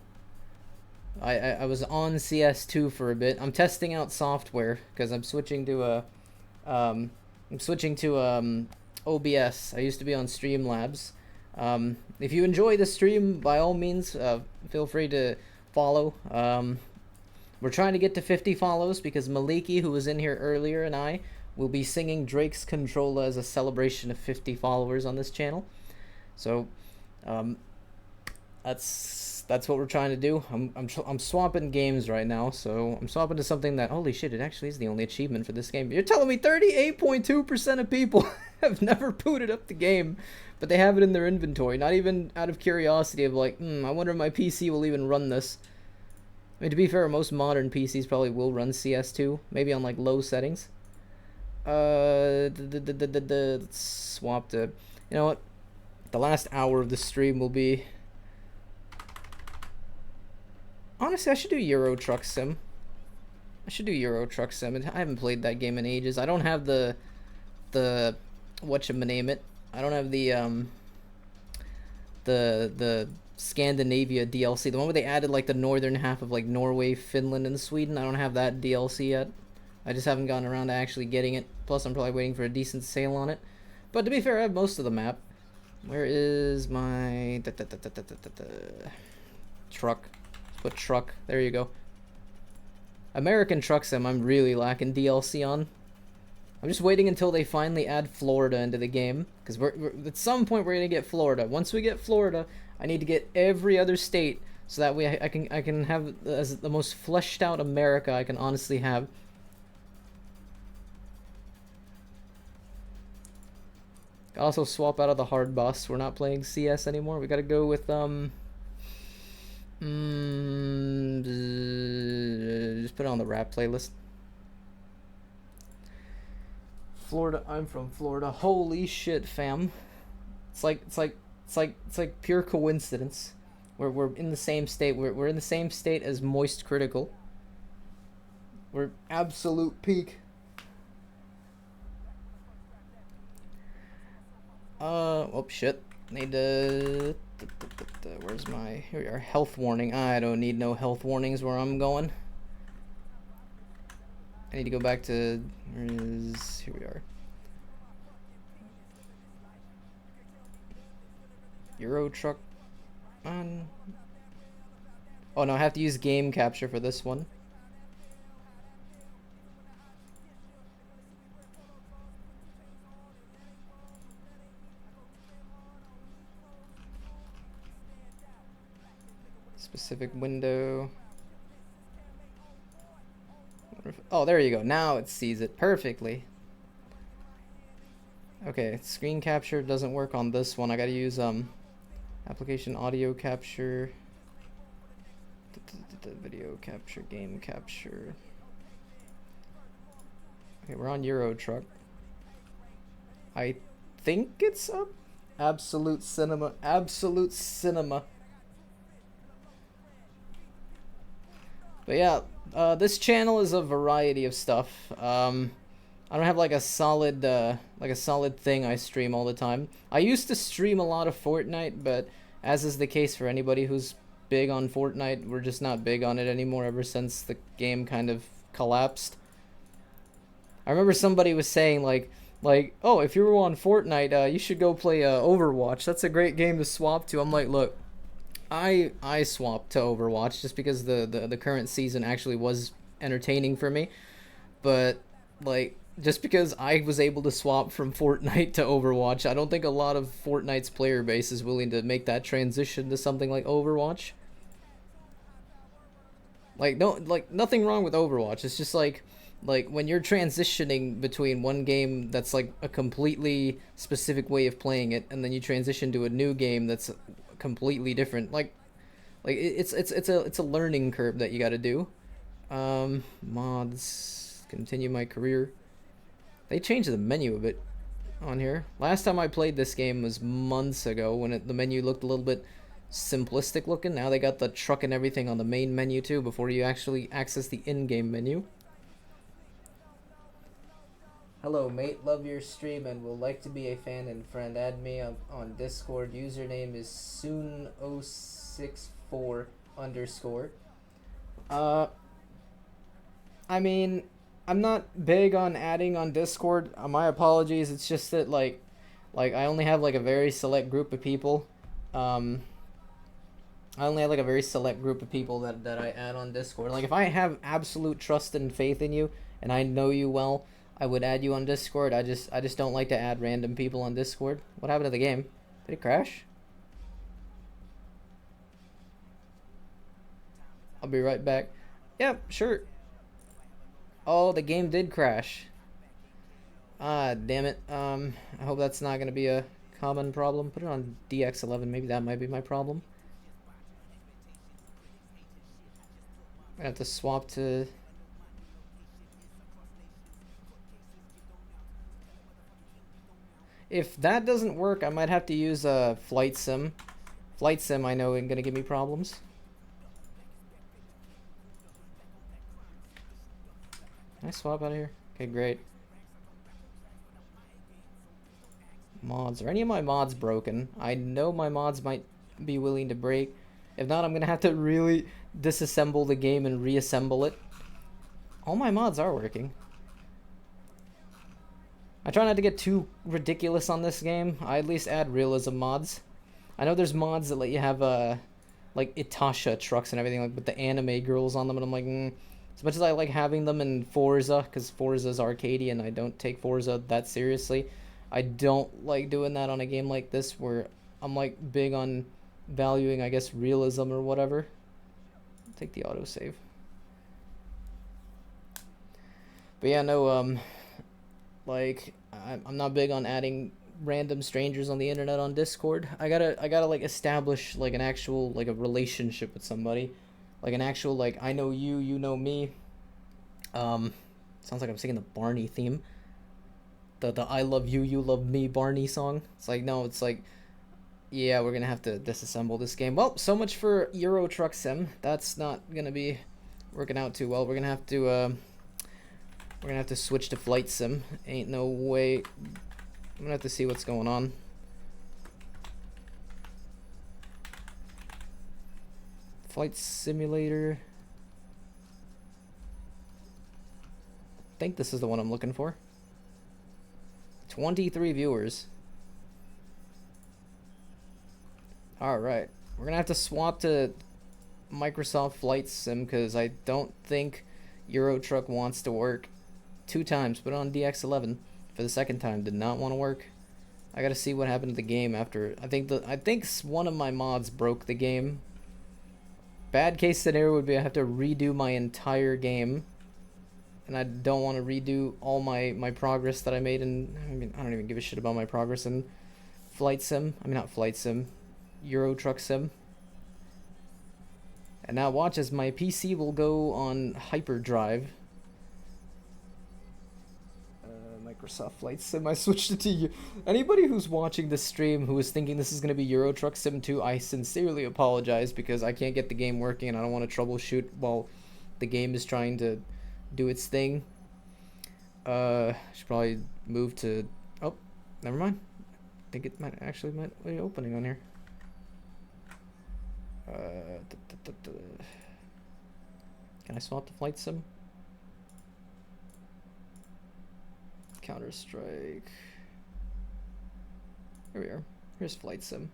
was on CS2 for a bit. I'm testing out software because I'm switching to OBS. I used to be on Streamlabs. If you enjoy the stream, by all means, feel free to follow. We're trying to get to 50 follows because Maliki, who was in here earlier, and I will be singing Drake's Controlla as a celebration of 50 followers on this channel. So, that's what we're trying to do. I'm swapping games right now, so I'm swapping to something that, holy shit, it actually is the only achievement for this game. You're telling me 38.2% of people have never booted up the game, but they have it in their inventory, not even out of curiosity of like, I wonder if my PC will even run this. I mean, to be fair, most modern PCs probably will run CS2, maybe on like low settings. Let's swap to, you know what? The last hour of the stream will be... Honestly, I should do Euro Truck Sim. I haven't played that game in ages. I don't have the whatchamaname-it. I don't have the Scandinavia DLC. The one where they added like the northern half of like Norway, Finland, and Sweden. I don't have that DLC yet. I just haven't gotten around to actually getting it. Plus, I'm probably waiting for a decent sale on it. But to be fair, I have most of the map. Where is my truck? Put truck. There you go. American Truck Sim, I'm really lacking DLC on. I'm just waiting until they finally add Florida into the game, because we're at some point we're gonna get Florida. Once we get Florida, I need to get every other state, so that way I can have as the most fleshed out America I can honestly have. Also swap out of the hard boss. We're not playing CS anymore. We gotta go with Just put it on the rap playlist. Florida. I'm from Florida. Holy shit, fam! It's like pure coincidence. We're in the same state. We're in the same state as Moist Critical. We're absolute peak. Oh shit. Need to. Where's my? Here we are. Health warning. I don't need no health warnings where I'm going. I need to go back to. Here we are. Euro truck. On. Oh no, I have to use game capture for this one. Specific window. Oh, there you go. Now it sees it perfectly. Okay, screen capture doesn't work on this one. I gotta use application audio capture, video capture, game capture. Okay, we're on Euro Truck. I think it's up. Absolute cinema. Absolute cinema. But yeah, this channel is a variety of stuff. I don't have like a solid thing I stream all the time. I used to stream a lot of Fortnite, but as is the case for anybody who's big on Fortnite, we're just not big on it anymore ever since the game kind of collapsed. I remember somebody was saying like, oh, if you were on Fortnite, you should go play Overwatch. That's a great game to swap to. I'm like, look, I swapped to Overwatch just because the current season actually was entertaining for me, but like just because I was able to swap from Fortnite to Overwatch, I don't think a lot of Fortnite's player base is willing to make that transition to something like Overwatch. Like no, like nothing wrong with Overwatch. It's just like when you're transitioning between one game that's like a completely specific way of playing it, and then you transition to a new game that's completely different. Like it's a learning curve that you got to do. Mods, continue my career. They changed the menu a bit on here. Last time I played this game was months ago when the menu looked a little bit simplistic looking. Now they got the truck and everything on the main menu too before you actually access the in-game menu. Hello mate, love your stream and will like to be a fan and friend. Add me on Discord. Username is soon064 underscore. I mean, I'm not big on adding on Discord. My apologies. It's just that like I only have like a very select group of people. I only have like a very select group of people that I add on Discord. Like if I have absolute trust and faith in you and I know you well, I would add you on Discord. I just don't like to add random people on Discord. What happened to the game? Did it crash? I'll be right back. Yep, sure. Oh, the game did crash. Ah, damn it. I hope that's not gonna be a common problem. Put it on DX11. Maybe that might be my problem. I have to swap to. If that doesn't work, I might have to use a Flight Sim. Flight Sim, I know, ain't gonna give me problems. Can I swap out of here? Okay, great. Mods. Are any of my mods broken? I know my mods might be willing to break. If not, I'm gonna have to really disassemble the game and reassemble it. All my mods are working. I try not to get too ridiculous on this game. I at least add realism mods. I know there's mods that let you have like Itasha trucks and everything, like with the anime girls on them, and I'm like, as much as I like having them in Forza, because Forza's arcadey and I don't take Forza that seriously, I don't like doing that on a game like this where I'm like big on valuing, I guess, realism or whatever. Take the autosave. But yeah, no, like I'm not big on adding random strangers on the internet on Discord. I gotta like establish like an actual like a relationship with somebody, like an actual like I know you, you know me. Sounds like I'm singing the Barney theme. The I love you, you love me Barney song. It's like no, it's like yeah, we're gonna have to disassemble this game. Well, so much for Euro Truck Sim. That's not gonna be working out too well. We're gonna have to switch to Flight Sim. Ain't no way. I'm gonna have to see what's going on. Flight Simulator. I think this is the one I'm looking for. 23 viewers. Alright. We're gonna have to swap to Microsoft Flight Sim because I don't think Euro Truck wants to work. 2 times, put it on DX11 for the second time, did not want to work. I gotta see what happened to the game after. I think one of my mods broke the game. Bad case scenario would be I have to redo my entire game, and I don't want to redo all my progress that I made in. I mean, I don't even give a shit about my progress in Flight Sim. I mean, not Flight Sim, Euro Truck Sim. And now watch as my PC will go on hyperdrive. Microsoft Flight Sim. I switched it to you. Anybody who's watching this stream who is thinking this is going to be Euro Truck Sim 2, I sincerely apologize because I can't get the game working and I don't want to troubleshoot while the game is trying to do its thing. Should probably move to... Oh, never mind. I think it might be opening on here. Can I swap to Flight Sim? Counter-Strike. Here we are. Here's Flight Sim.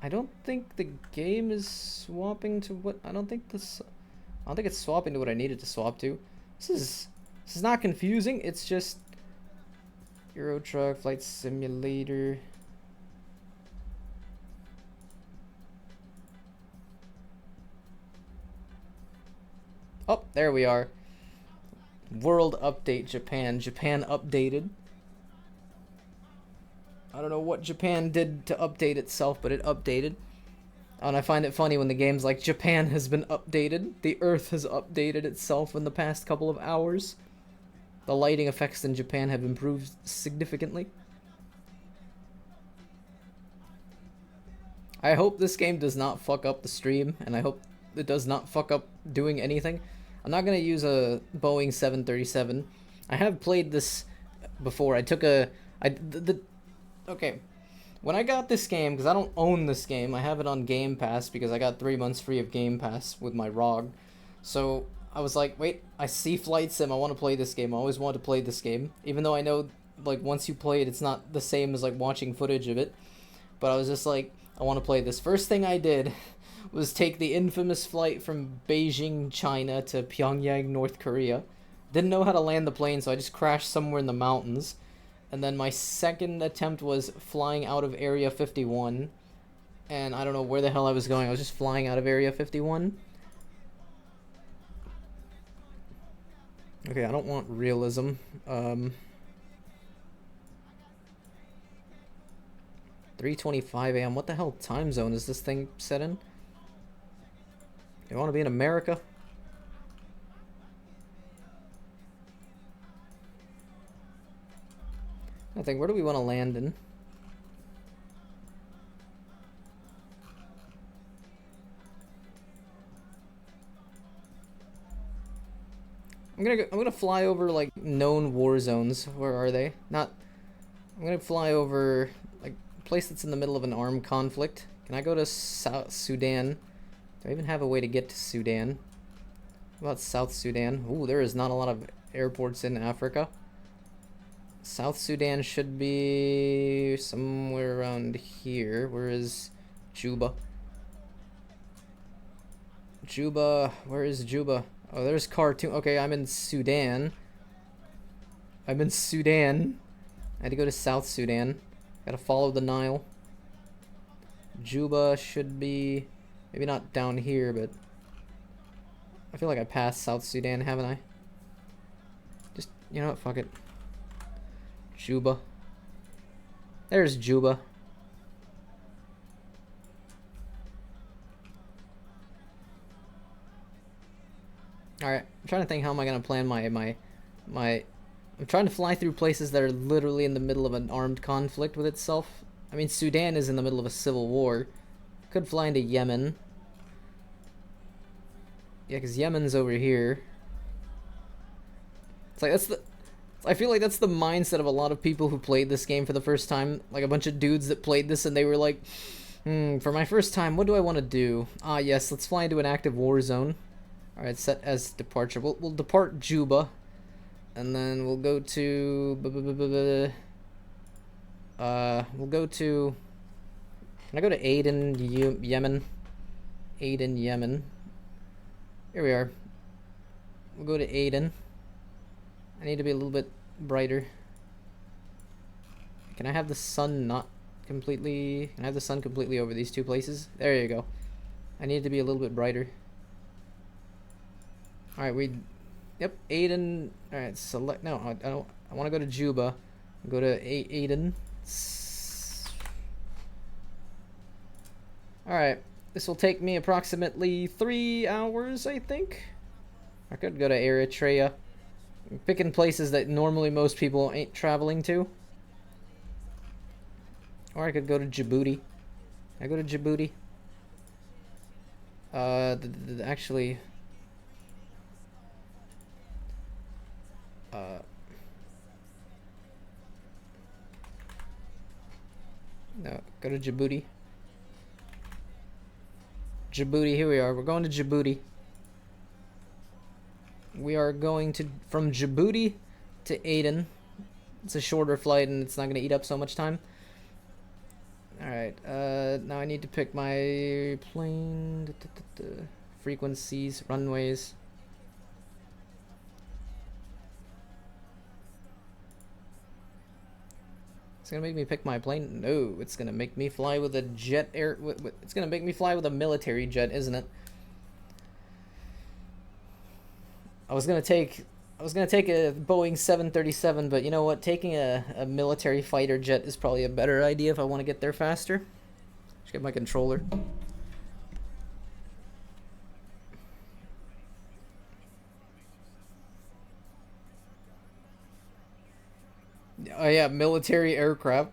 I don't think the game is swapping to what I don't think it's swapping to what I needed to swap to. This is not confusing, it's just Euro Truck Flight Simulator. Oh, there we are. World update Japan. Japan updated. I don't know what Japan did to update itself, but it updated. And I find it funny when the game's like, Japan has been updated. The Earth has updated itself in the past couple of hours. The lighting effects in Japan have improved significantly. I hope this game does not fuck up the stream, and I hope it does not fuck up doing anything. I'm not gonna use a Boeing 737. I have played this before. Okay. When I got this game, because I don't own this game, I have it on Game Pass because I got 3 months free of Game Pass with my ROG. So I was like, wait, I see Flight Sim, I want to play this game. I always wanted to play this game. Even though I know, like, once you play it, it's not the same as, like, watching footage of it. But I was just like, I want to play this. First thing I did was take the infamous flight from Beijing, China to Pyongyang, North Korea. Didn't know how to land the plane, so I just crashed somewhere in the mountains. And then my second attempt was flying out of Area 51. And I don't know where the hell I was going. I was just flying out of Area 51. Okay, I don't want realism. 3:25 a.m. What the hell time zone is this thing set in? You want to be in America? I think, where do we want to land in? I'm gonna fly over like known war zones. Where are they? I'm gonna fly over like a place that's in the middle of an armed conflict. Can I go to South Sudan? Do I even have a way to get to Sudan? What about South Sudan? Ooh, there is not a lot of airports in Africa. South Sudan should be somewhere around here. Where is Juba? Juba, where is Juba? Oh, there's Khartoum. Okay, I'm in Sudan. I had to go to South Sudan. Gotta follow the Nile. Juba should be maybe not down here, but I feel like I passed South Sudan, haven't I? Just, you know what, fuck it. Juba. There's Juba. Alright, I'm trying to think how am I gonna plan my I'm trying to fly through places that are literally in the middle of an armed conflict with itself. I mean, Sudan is in the middle of a civil war. Could fly into Yemen. Yeah, because Yemen's over here. It's like, I feel like that's the mindset of a lot of people who played this game for the first time. Like a bunch of dudes that played this and they were like, for my first time, what do I want to do? Ah, yes, let's fly into an active war zone. Alright, set as departure. We'll depart Juba. And then we'll go to... we'll go to... Can I go to Aden, Yemen? Aden, Yemen. Here we are. We'll go to Aden. I need to be a little bit brighter. Can I have the sun not completely... Can I have the sun completely over these two places? There you go. I need to be a little bit brighter. Alright, Yep, Aden... Alright, select... No, I don't... I want to go to Juba. Go to Aden. Alright, this will take me approximately 3 hours, I think. I could go to Eritrea. I'm picking places that normally most people ain't traveling to. Or I could go to Djibouti. I go to Djibouti. Actually... No, go to Djibouti. Djibouti, here we are. We're going to Djibouti. We are going to from Djibouti to Aden. It's a shorter flight and it's not going to eat up so much time. Alright, now I need to pick my plane. Frequencies, runways. It's gonna make me pick my plane? No, it's gonna make me fly with a jet air. It's gonna make me fly with a military jet, isn't it? I was gonna take a Boeing 737, but you know what? Taking a military fighter jet is probably a better idea if I want to get there faster. Just get my controller. Oh yeah, military aircraft.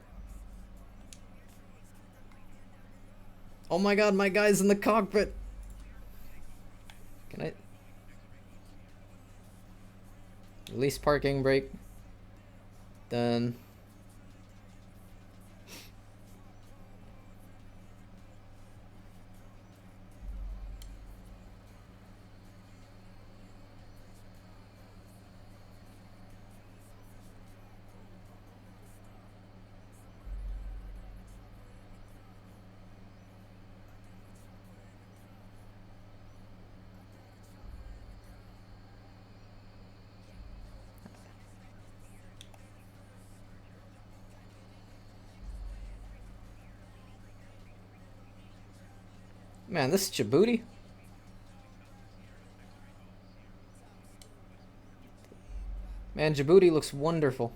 Oh my god, my guy's in the cockpit. Can I... Release parking brake. Done. Man, this is Djibouti. Man, Djibouti looks wonderful.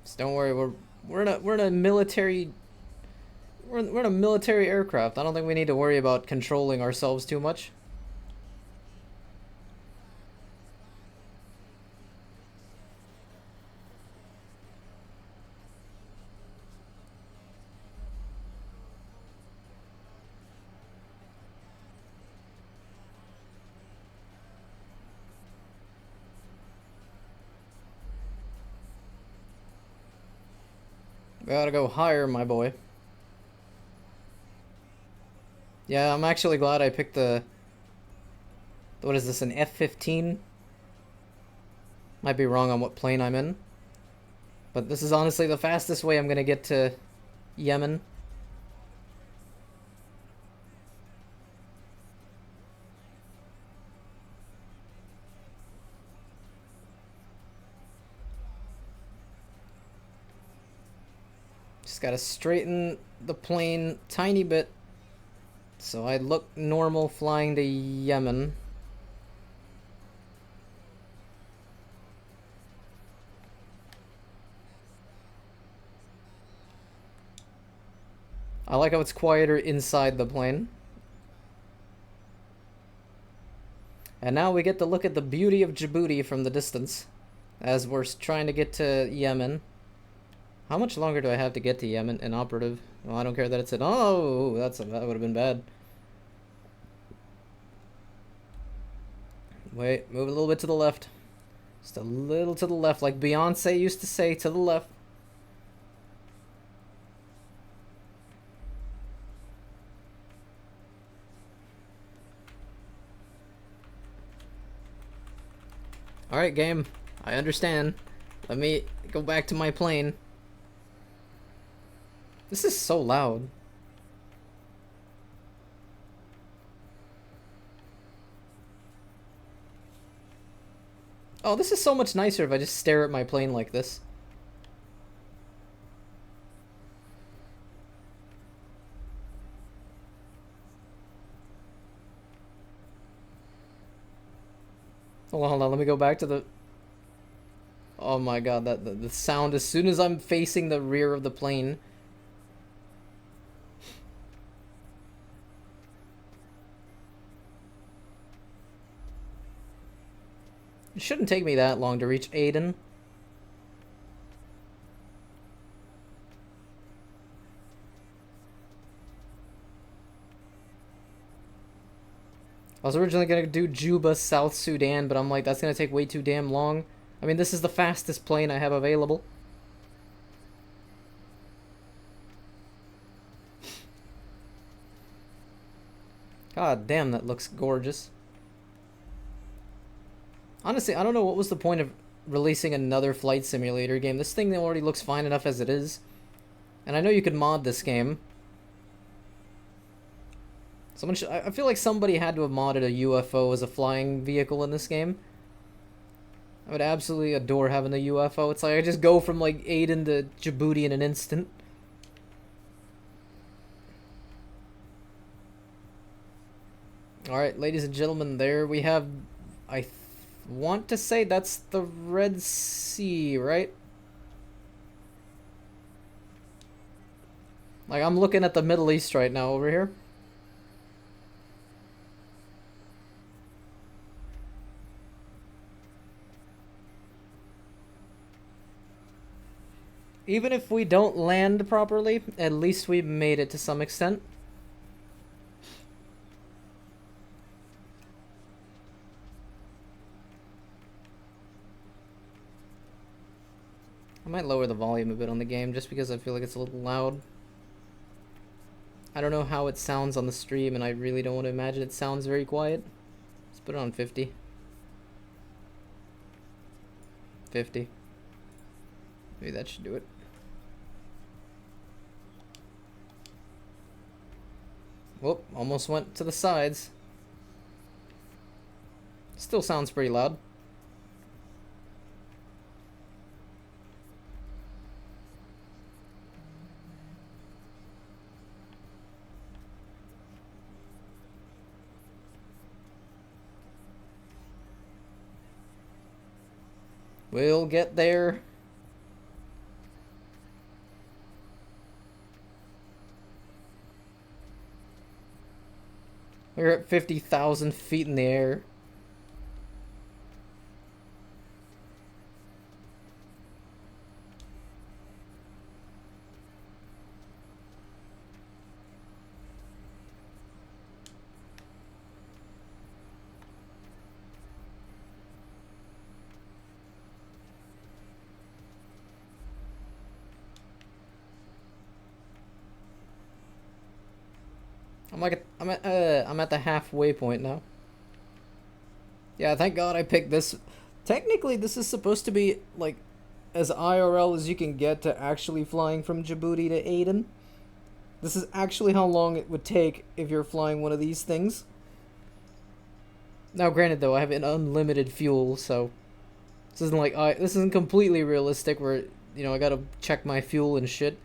Just don't worry, we're in a military we're in a military aircraft. I don't think we need to worry about controlling ourselves too much. We gotta go higher, my boy. Yeah, I'm actually glad I picked the... What is this, an F-15? Might be wrong on what plane I'm in. But this is honestly the fastest way I'm gonna get to Yemen. Just gotta straighten the plane tiny bit so I look normal flying to Yemen. I like how it's quieter inside the plane. And now we get to look at the beauty of Djibouti from the distance as we're trying to get to Yemen. How much longer do I have to get to Yemen inoperative? Well, I don't care that it's in. Oh, that would have been bad. Wait, move a little bit to the left. Just a little to the left, like Beyonce used to say, to the left. Alright, game. I understand. Let me go back to my plane. This is so loud. Oh, this is so much nicer if I just stare at my plane like this. Hold on, let me go back to the... Oh my god, the sound as soon as I'm facing the rear of the plane. It shouldn't take me that long to reach Aden. I was originally gonna do Juba, South Sudan, but I'm like, that's gonna take way too damn long. I mean, this is the fastest plane I have available. God damn, that looks gorgeous. Honestly, I don't know what was the point of releasing another flight simulator game. This thing already looks fine enough as it is. And I know you could mod this game. I feel like somebody had to have modded a UFO as a flying vehicle in this game. I would absolutely adore having the UFO. It's like I just go from like Aden to Djibouti in an instant. Alright, ladies and gentlemen, there we have... I want to say that's the Red Sea, right? Like, I'm looking at the Middle East right now over here. Even if we don't land properly, at least we made it to some extent. I might lower the volume a bit on the game just because I feel like it's a little loud. I don't know how it sounds on the stream, and I really don't want to imagine it sounds very quiet. Let's put it on 50. 50. Maybe that should do it. Whoop, almost went to the sides. Still sounds pretty loud. We'll get there. We're at 50,000 feet in the air. I'm at the halfway point now. Yeah, thank God I picked this. Technically, this is supposed to be like as IRL as you can get to actually flying from Djibouti to Aden. This is actually how long it would take if you're flying one of these things. Now, granted, though, I have an unlimited fuel, so this isn't completely realistic. Where I gotta check my fuel and shit.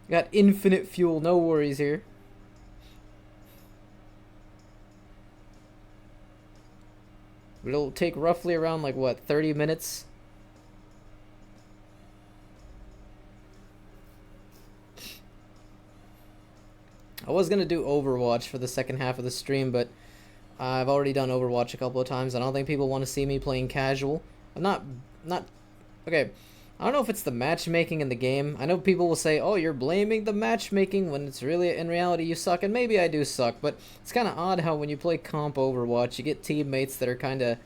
Got infinite fuel, no worries here. But it'll take roughly around 30 minutes. I was gonna do Overwatch for the second half of the stream, but I've already done Overwatch a couple of times. I don't think people want to see me playing casual. I'm not okay. I don't know if it's the matchmaking in the game. I know people will say, "Oh, you're blaming the matchmaking," when it's really, in reality, you suck, and maybe I do suck. But it's kind of odd how when you play comp Overwatch, you get teammates that are kind of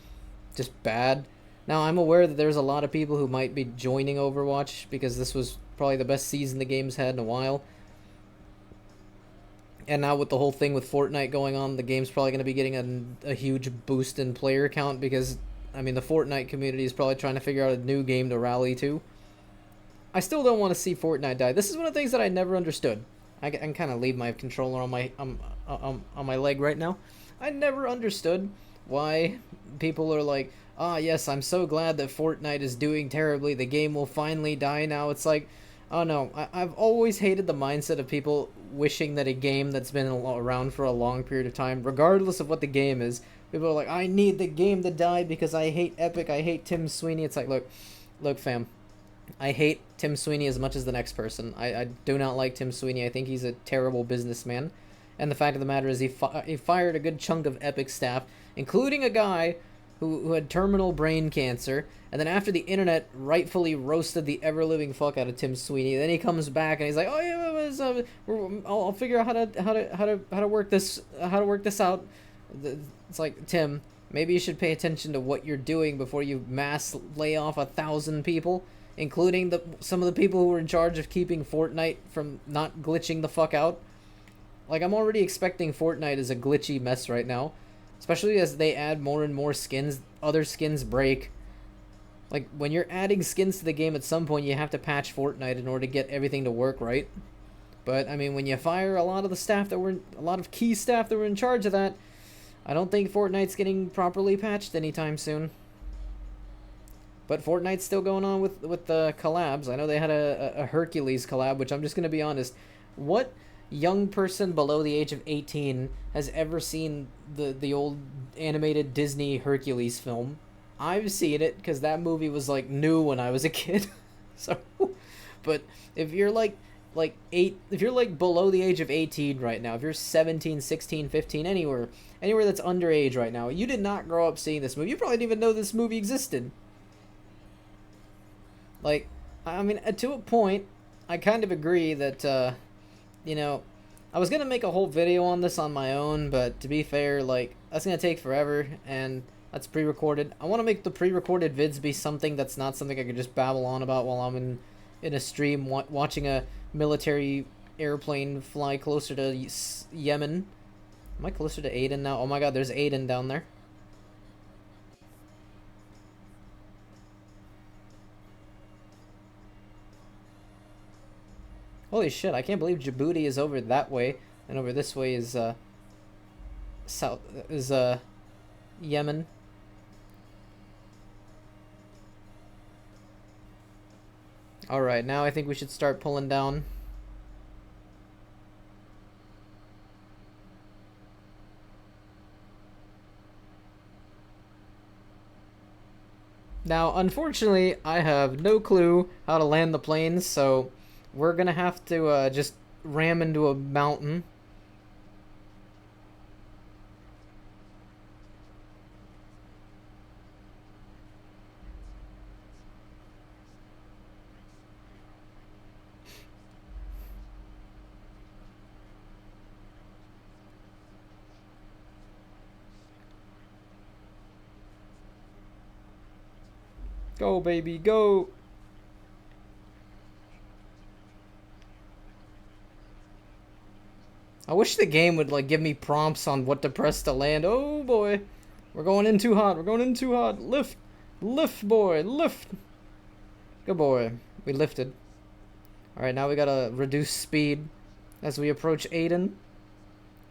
just bad. Now, I'm aware that there's a lot of people who might be joining Overwatch because this was probably the best season the game's had in a while. And now with the whole thing with Fortnite going on, the game's probably going to be getting a huge boost in player count because, I mean, the Fortnite community is probably trying to figure out a new game to rally to. I still don't want to see Fortnite die. This is one of the things that I never understood. I can kind of leave my controller on my leg right now. I never understood why people are like, "Ah, yes, I'm so glad that Fortnite is doing terribly. The game will finally die now." It's like, oh no, I've always hated the mindset of people wishing that a game that's been around for a long period of time, regardless of what the game is, people are like, "I need the game to die because I hate Epic, I hate Tim Sweeney." It's like, look fam, I hate Tim Sweeney as much as the next person. I do not like Tim Sweeney. I think he's a terrible businessman. And the fact of the matter is he fired a good chunk of Epic staff, including a guy who had terminal brain cancer, and then after the internet rightfully roasted the ever-living fuck out of Tim Sweeney, then he comes back and he's like, "Oh yeah, I'll figure out how to work this out." It's like, Tim, maybe you should pay attention to what you're doing before you mass lay off 1,000 people, including some of the people who were in charge of keeping Fortnite from not glitching the fuck out. Like, I'm already expecting Fortnite is a glitchy mess right now. Especially as they add more and more skins, other skins break. Like, when you're adding skins to the game, at some point you have to patch Fortnite in order to get everything to work right. But, I mean, when you fire a lot of key staff that were in charge of that, I don't think Fortnite's getting properly patched anytime soon. But Fortnite's still going on with the collabs. I know they had a Hercules collab, which I'm just going to be honest. What young person below the age of 18 has ever seen the old animated Disney Hercules film? I've seen it because that movie was new when I was a kid. So, but if you're if you're below the age of 18 right now, if you're 17, 16, 15, anywhere that's underage right now, you did not grow up seeing this movie. You probably didn't even know this movie existed. I mean, to a point, I kind of agree that I was gonna make a whole video on this on my own, but to be fair, that's gonna take forever, and that's pre-recorded. I want to make the pre-recorded vids be something that's not something I could just babble on about while I'm in a stream watching a military airplane fly closer to Yemen. Am I closer to Aden now? Oh my god, there's Aden down there. Holy shit, I can't believe Djibouti is over that way, and over this way is Yemen. Alright, now I think we should start pulling down. Now, unfortunately, I have no clue how to land the planes, so we're gonna have to just ram into a mountain. Go, baby, go! I wish the game would give me prompts on what to press to land. Oh boy, we're going in too hot. We're going in too hot. Lift, lift, boy, lift. Good boy. We lifted. Alright, now we gotta reduce speed as we approach Aiden.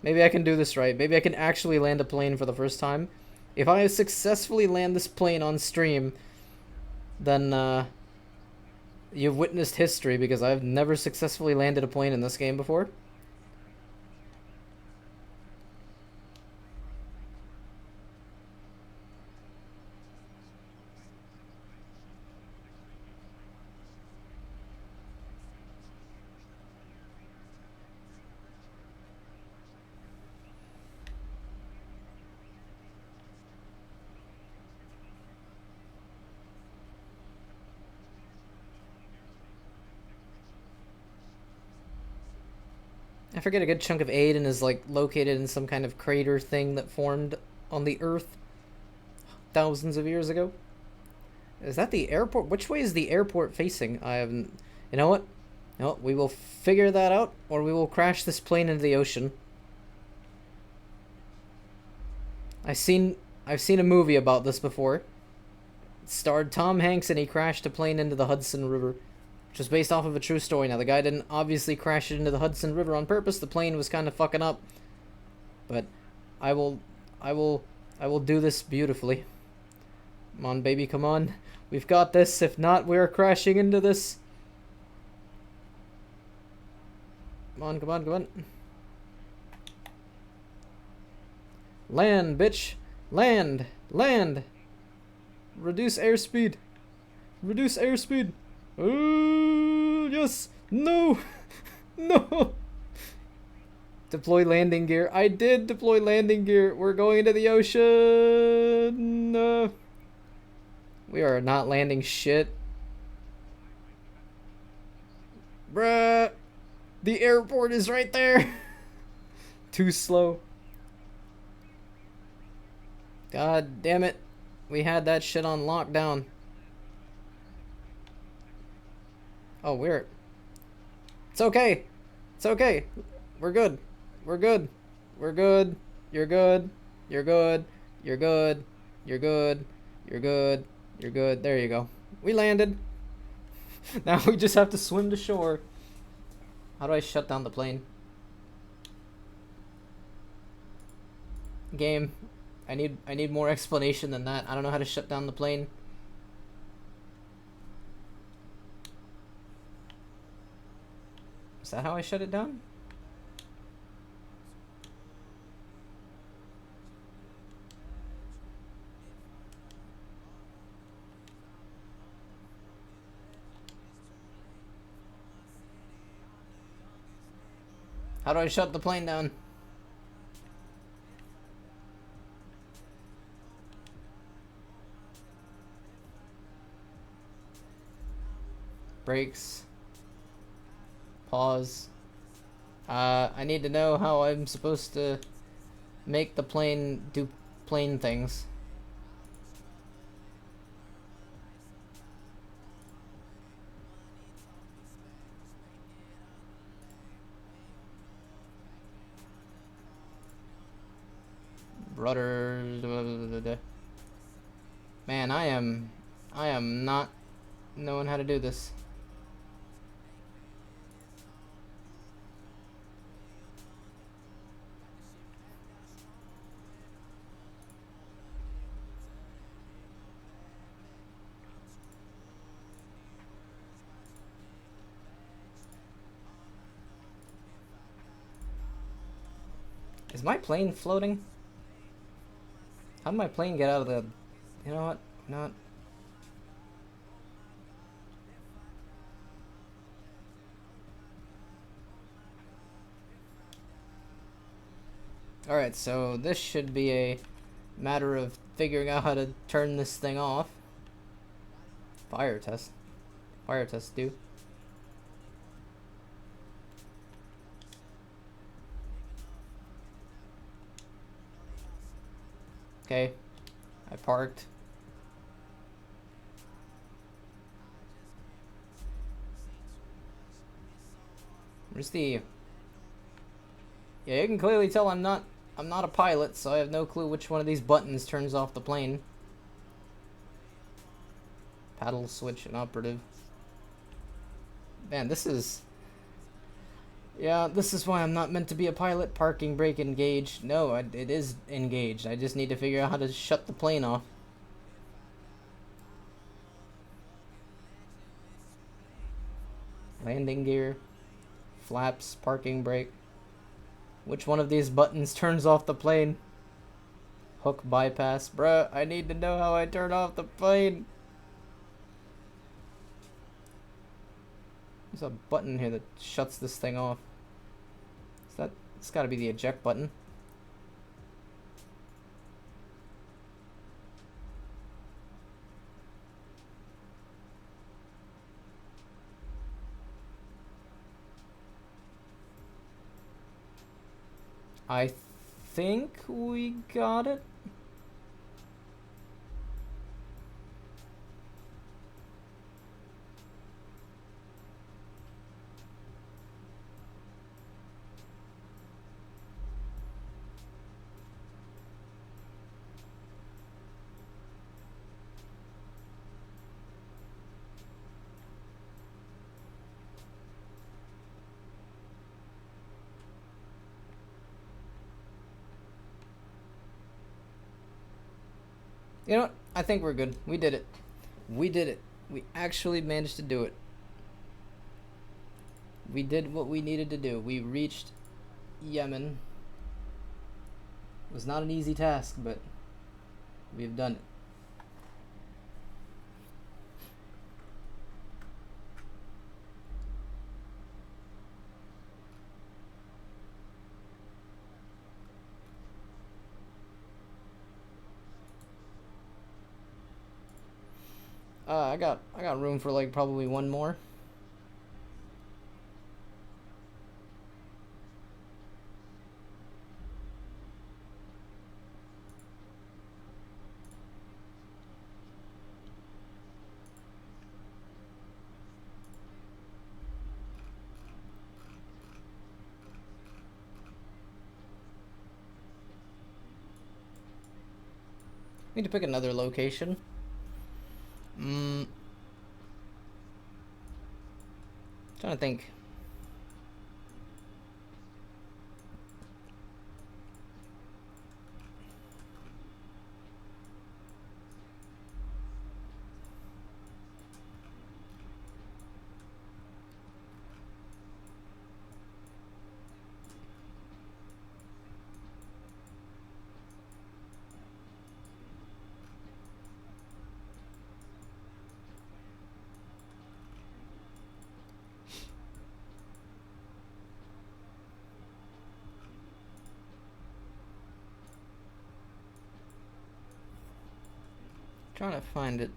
Maybe I can do this right. Maybe I can actually land a plane for the first time. If I successfully land this plane on stream, then you've witnessed history, because I've never successfully landed a plane in this game before. I forget, a good chunk of Aiden is like located in some kind of crater thing that formed on the Earth thousands of years ago. Is that the airport? Which way is the airport facing? I haven't... You know what? No, we will figure that out, or we will crash this plane into the ocean. I've seen a movie about this before. It starred Tom Hanks, and he crashed a plane into the Hudson River, which was based off of a true story. Now, the guy didn't obviously crash it into the Hudson River on purpose. The plane was kind of fucking up. But I will do this beautifully. Come on, baby, come on. We've got this. If not, we're crashing into this. Come on, come on, come on. Land, bitch. Land. Land. Reduce airspeed. Reduce airspeed. Oh, yes. No. No. Deploy landing gear. I did deploy landing gear. We're going into the ocean. We are not landing shit. Bruh. The airport is right there. Too slow. God damn it. We had that shit on lockdown. Oh, we're... It's okay. It's okay. We're good. We're good. We're good. You're good. You're good. You're good. You're good. You're good. You're good. There you go. We landed. Now we just have to swim to shore. How do I shut down the plane? Game. I need more explanation than that. I don't know how to shut down the plane. Is that how I shut it down? How do I shut the plane down? Brakes. Pause. I need to know how I'm supposed to make the plane do plane things. Rudder. Man, I am not knowing how to do this. Is my plane floating? How did my plane get out of the... You know what? Not... Alright, so this should be a matter of figuring out how to turn this thing off. Fire test. Fire test, do. Okay, I parked. Where's the... Yeah, you can clearly tell I'm not a pilot, so I have no clue which one of these buttons turns off the plane. Paddle switch inoperative. Man, this is... Yeah, this is why I'm not meant to be a pilot. Parking brake engaged. No, it is engaged. I just need to figure out how to shut the plane off. Landing gear. Flaps. Parking brake. Which one of these buttons turns off the plane? Hook bypass. Bruh, I need to know how I turn off the plane. There's a button here that shuts this thing off. Is that... It's gotta be the eject button. I think we got it. You know what? I think we're good. We did it. We did it. We actually managed to do it. We did what we needed to do. We reached Yemen. It was not an easy task, but we've done it. I got room for like probably one more. Need to pick another location. Trying to think. Trying to find it.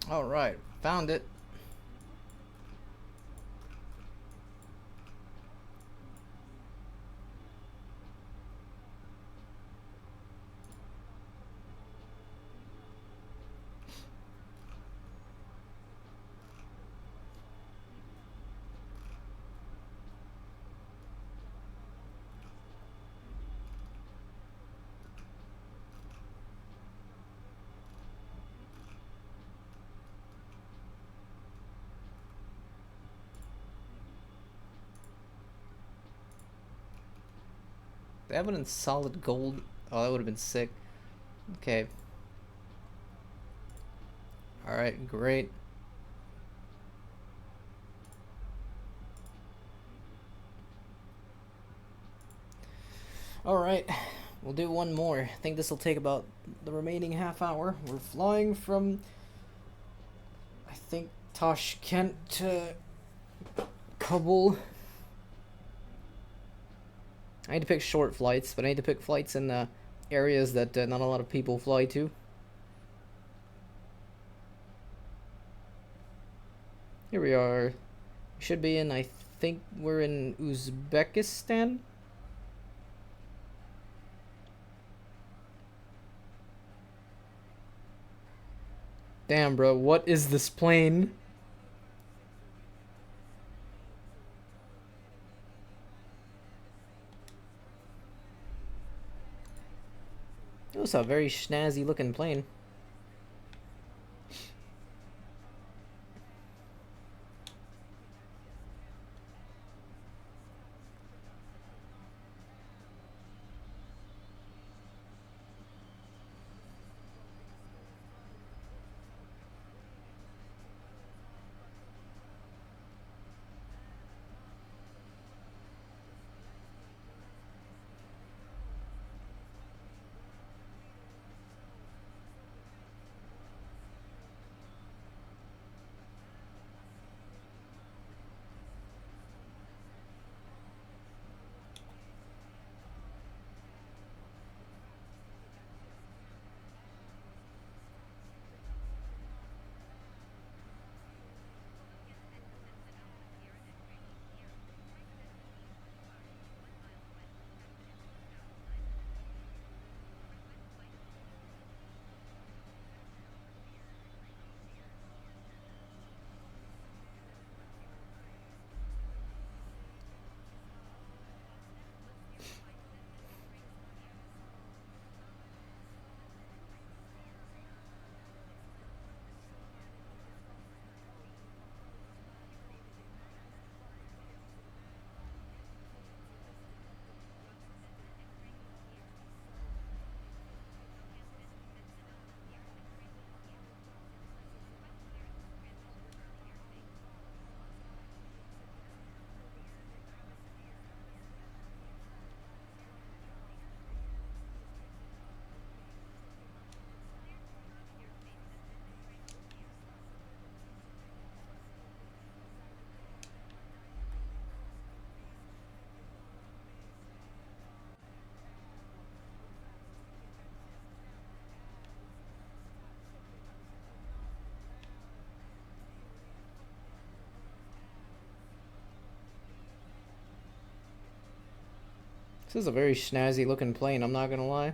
All right, found it. They have it in solid gold. Oh, that would have been sick. Okay. Alright, great. Alright, we'll do one more. I think this will take about the remaining half hour. We're flying from, I think, Tashkent to Kabul. I need to pick short flights, but I need to pick flights in areas that not a lot of people fly to. Here we are. We should be in, I think we're in Uzbekistan? Damn, bro, what is this plane? It was a very snazzy looking plane. This is a very snazzy looking plane, I'm not gonna lie.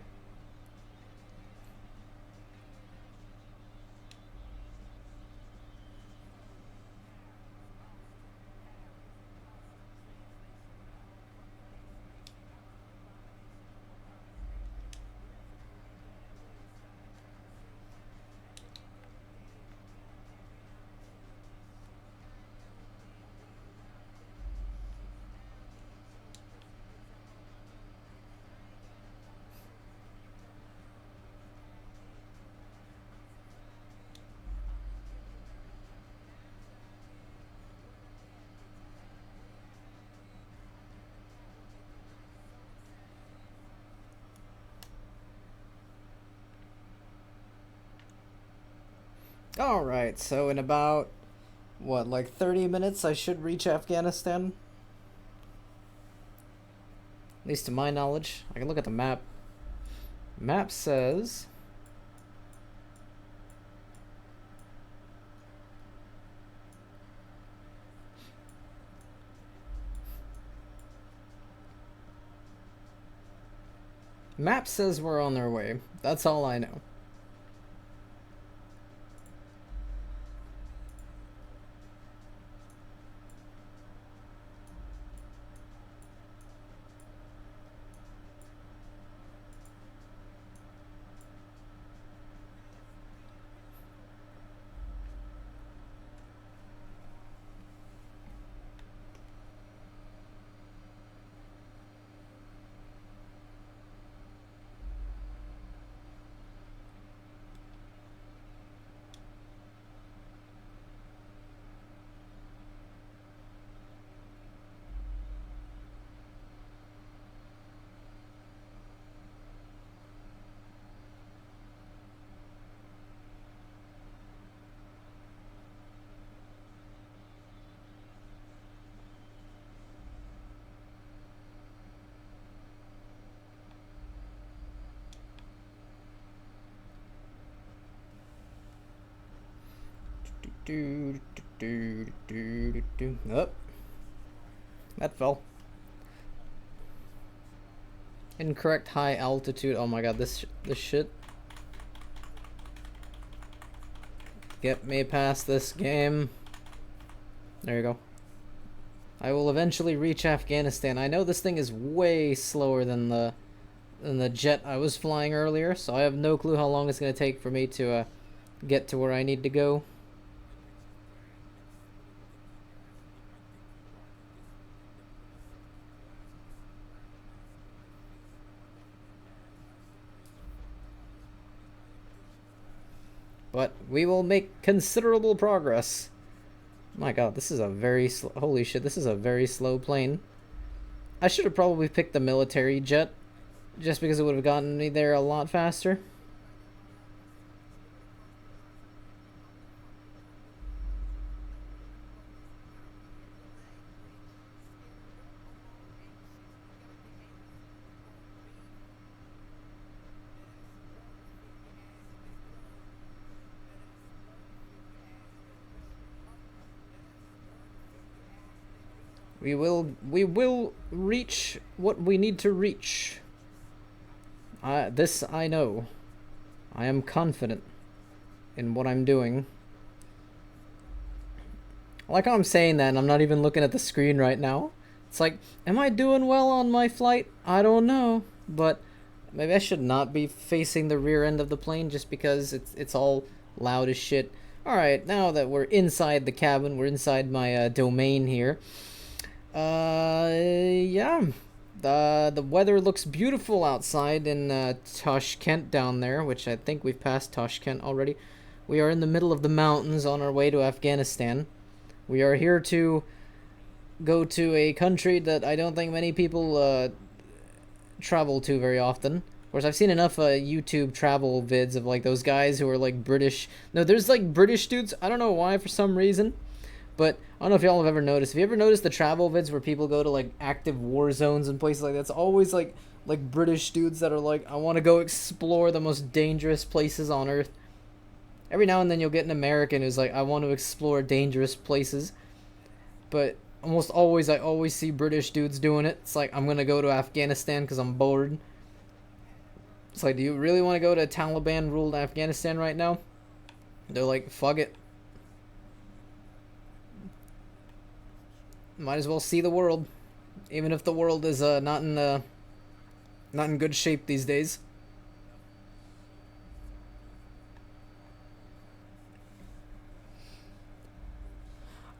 Alright, so in about, what, like 30 minutes I should reach Afghanistan? At least to my knowledge. I can look at the map. Map says... Map says we're on our way. That's all I know. Oh, that fell. Incorrect high altitude. Oh my god, this shit. Get me past this game. There you go. I will eventually reach Afghanistan. I know this thing is way slower than the jet I was flying earlier, so I have no clue how long it's going to take for me to get to where I need to go. But we will make considerable progress. My god, this is a very holy shit, this is a very slow plane. I should have probably picked the military jet, just because it would have gotten me there a lot faster. We will reach what we need to reach. This I know. I am confident in what I'm doing. I like how I'm saying that and I'm not even looking at the screen right now. It's like, am I doing well on my flight? I don't know, but maybe I should not be facing the rear end of the plane just because it's all loud as shit. Alright, now that we're inside the cabin, we're inside my domain here. Yeah. The weather looks beautiful outside in Tashkent down there, which I think we've passed Tashkent already. We are in the middle of the mountains on our way to Afghanistan. We are here to go to a country that I don't think many people travel to very often. Of course, I've seen enough YouTube travel vids of like those guys who are like British. No, there's like British dudes. I don't know why for some reason. But I don't know if y'all have ever noticed. Have you ever noticed the travel vids where people go to like active war zones and places like that? It's always like British dudes that are like, I want to go explore the most dangerous places on Earth. Every now and then you'll get an American who's like, I want to explore dangerous places. But almost always, I always see British dudes doing it. It's like, I'm going to go to Afghanistan because I'm bored. It's like, do you really want to go to Taliban-ruled Afghanistan right now? They're like, fuck it. Might as well see the world, even if the world is not in good shape these days.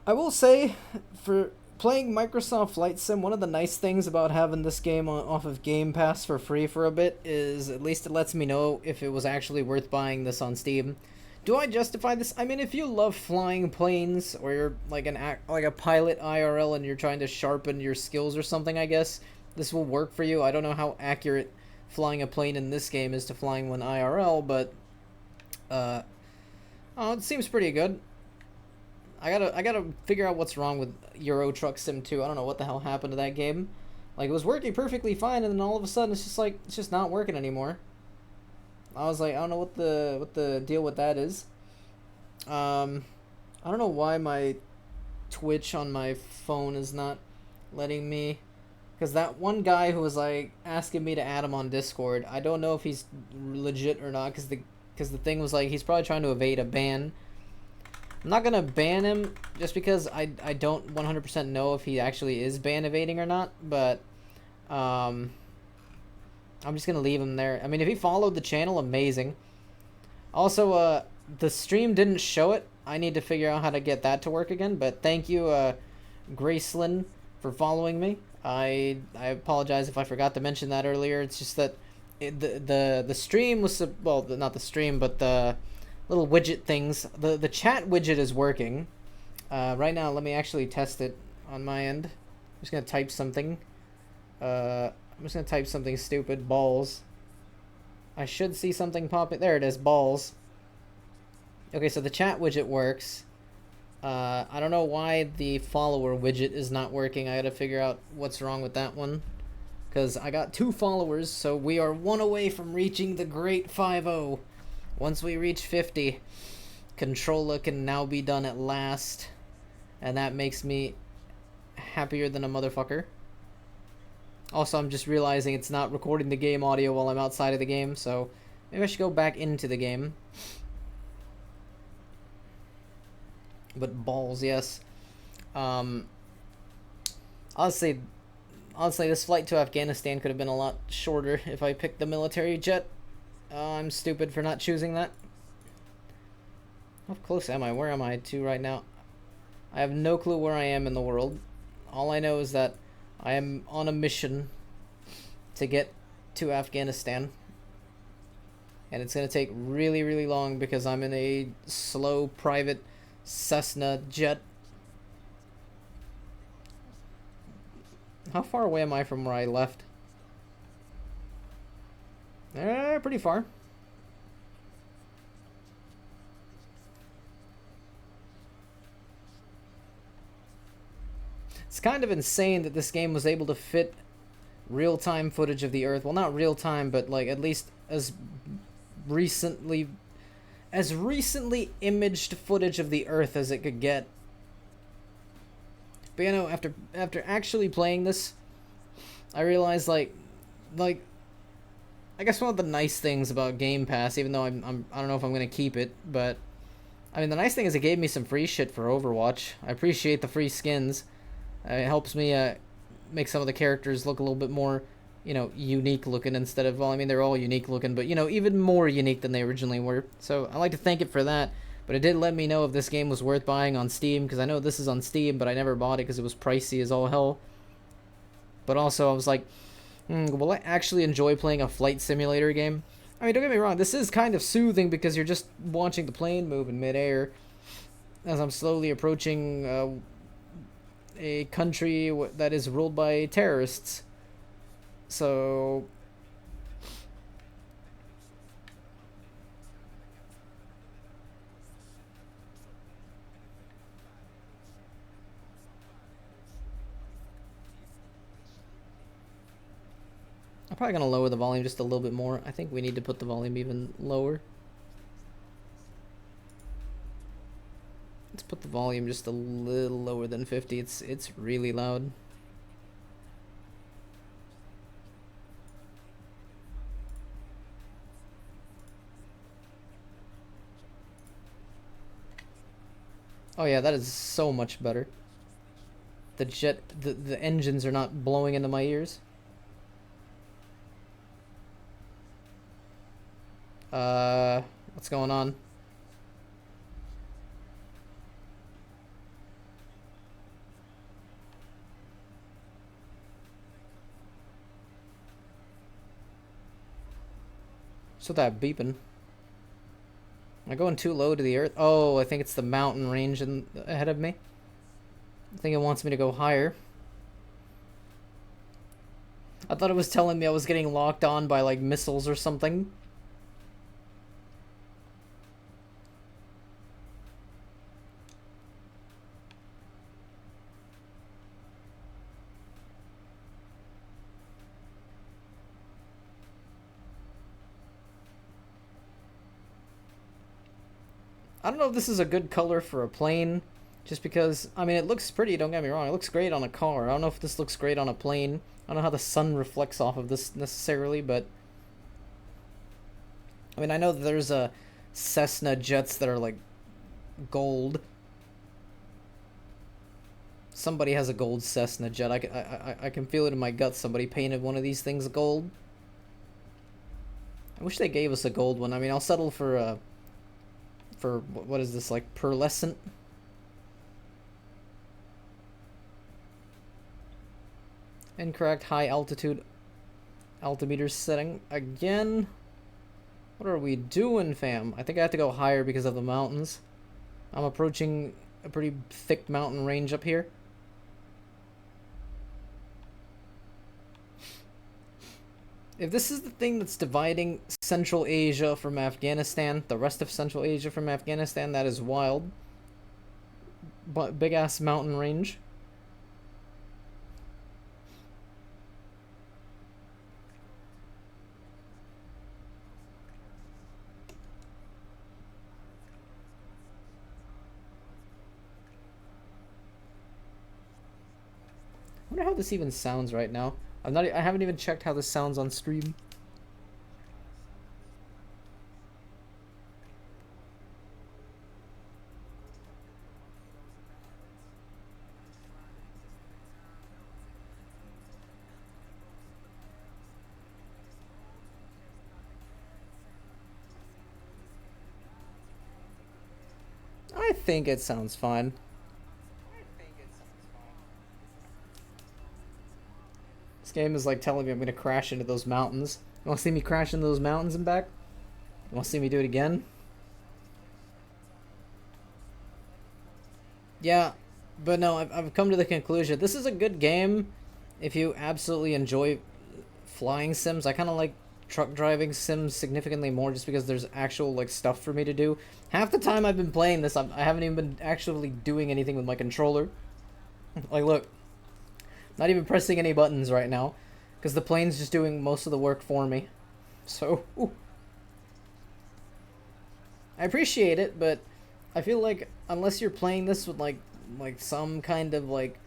I will say, for playing Microsoft Flight Sim, one of the nice things about having this game off of Game Pass for free for a bit is at least it lets me know if it was actually worth buying this on Steam. Do I justify this? I mean, if you love flying planes, or you're like a pilot IRL and you're trying to sharpen your skills or something, I guess this will work for you. I don't know how accurate flying a plane in this game is to flying one IRL, but oh, it seems pretty good. I gotta figure out what's wrong with Euro Truck Sim 2. I don't know what the hell happened to that game. Like, it was working perfectly fine, and then all of a sudden it's just not working anymore. I was like, I don't know what the deal with that is. I don't know why my Twitch on my phone is not letting me, because that one guy who was like asking me to add him on Discord, I don't know if he's legit or not, because the thing was like, he's probably trying to evade a ban. I'm not gonna ban him just because I don't 100% know if he actually is ban evading or not, but I'm just gonna leave him there. I mean, if he followed the channel, amazing. Also, the stream didn't show it. I need to figure out how to get that to work again. But thank you, Gracelyn, for following me. I apologize if I forgot to mention that earlier. It's just that the stream was well, not the stream, but the little widget things. The chat widget is working. Right now, let me actually test it on my end. I'm just gonna type something. I'm just gonna type something stupid. Balls. I should see something popping. There it is. Balls. Okay, so the chat widget works. I don't know why the follower widget is not working. I gotta figure out what's wrong with that one. Because I got 2 followers, so we are 1 away from reaching the great 5-0. Once we reach 50, controller can now be done at last, and that makes me happier than a motherfucker. Also, I'm just realizing it's not recording the game audio while I'm outside of the game, so maybe I should go back into the game. But balls, yes. Honestly, this flight to Afghanistan could have been a lot shorter if I picked the military jet. I'm stupid for not choosing that. How close am I? Where am I to right now? I have no clue where I am in the world. All I know is that I am on a mission to get to Afghanistan. And it's going to take really, really long because I'm in a slow private Cessna jet. How far away am I from where I left? Pretty far. It's kind of insane that this game was able to fit real-time footage of the Earth. Well, not real-time, but like at least as recently imaged footage of the Earth as it could get. But you know, after actually playing this, I realized like I guess one of the nice things about Game Pass, even though I don't know if I'm gonna keep it, but I mean the nice thing is it gave me some free shit for Overwatch. I appreciate the free skins. It helps me make some of the characters look a little bit more, you know, unique looking instead of, well, I mean they're all unique looking, but you know, even more unique than they originally were. So I like to thank it for that. But it did let me know if this game was worth buying on Steam, because I know this is on Steam, but I never bought it because it was pricey as all hell. But also I was like, will I actually enjoy playing a flight simulator game? I mean, don't get me wrong, this is kind of soothing because you're just watching the plane move in midair as I'm slowly approaching a country that is ruled by terrorists. So I'm probably going to lower the volume just a little bit more. I think we need to put the volume even lower. Let's put the volume just a little lower than 50. It's really loud. Oh yeah, that is so much better. The engines are not blowing into my ears. What's going on? So that beeping. Am I going too low to the earth? Oh, I think it's the mountain range ahead of me. I think it wants me to go higher. I thought it was telling me I was getting locked on by like missiles or something. I don't know if this is a good color for a plane, just because, I mean, it looks pretty, don't get me wrong, it looks great on a car. I don't know if this looks great on a plane. I don't know how the sun reflects off of this necessarily, but I mean, I know that there's Cessna jets that are like gold. Somebody has a gold Cessna jet. I can feel it in my guts. Somebody painted one of these things gold. I wish they gave us a gold one. I mean, I'll settle for what is this, like pearlescent? Incorrect high altitude altimeter setting again. What are we doing, fam? I think I have to go higher because of the mountains. I'm approaching a pretty thick mountain range up here. If this is the thing that's dividing Central Asia from Afghanistan, the rest of Central Asia from Afghanistan, that is wild. But big ass mountain range. wonder how this even sounds right now. I haven't even checked how this sounds on stream. I think it sounds fine. This game is like telling me I'm gonna crash into those mountains. You wanna see me crash into those mountains and back? You wanna see me do it again? Yeah, but no, I've come to the conclusion this is a good game if you absolutely enjoy flying sims. I kind of like truck driving sims significantly more just because there's actual like stuff for me to do. Half the time I've been playing this, I haven't even been actually doing anything with my controller. Like, look, not even pressing any buttons right now because the plane's just doing most of the work for me. So, ooh. I appreciate it, but I feel like unless you're playing this with like some kind of like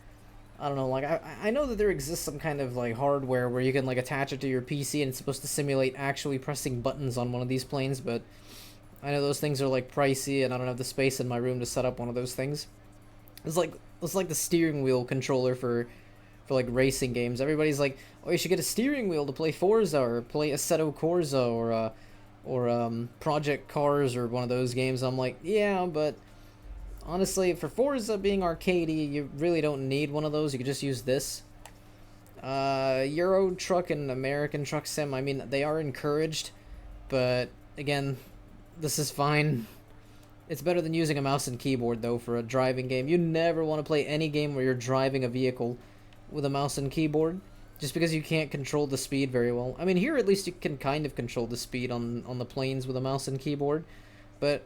I don't know, like I know that there exists some kind of like hardware where you can like attach it to your PC and it's supposed to simulate actually pressing buttons on one of these planes, but I know those things are like pricey and I don't have the space in my room to set up one of those things. It's like the steering wheel controller for like racing games. Everybody's like, "Oh, you should get a steering wheel to play Forza or play Assetto Corsa or Project Cars or one of those games." I'm like, "Yeah, but honestly, for Forza being arcadey, you really don't need one of those. You could just use this." Euro Truck and American Truck Sim, I mean, they are encouraged, but again, this is fine. It's better than using a mouse and keyboard, though, for a driving game. You never want to play any game where you're driving a vehicle with a mouse and keyboard, just because you can't control the speed very well. I mean, here at least you can kind of control the speed on the planes with a mouse and keyboard, but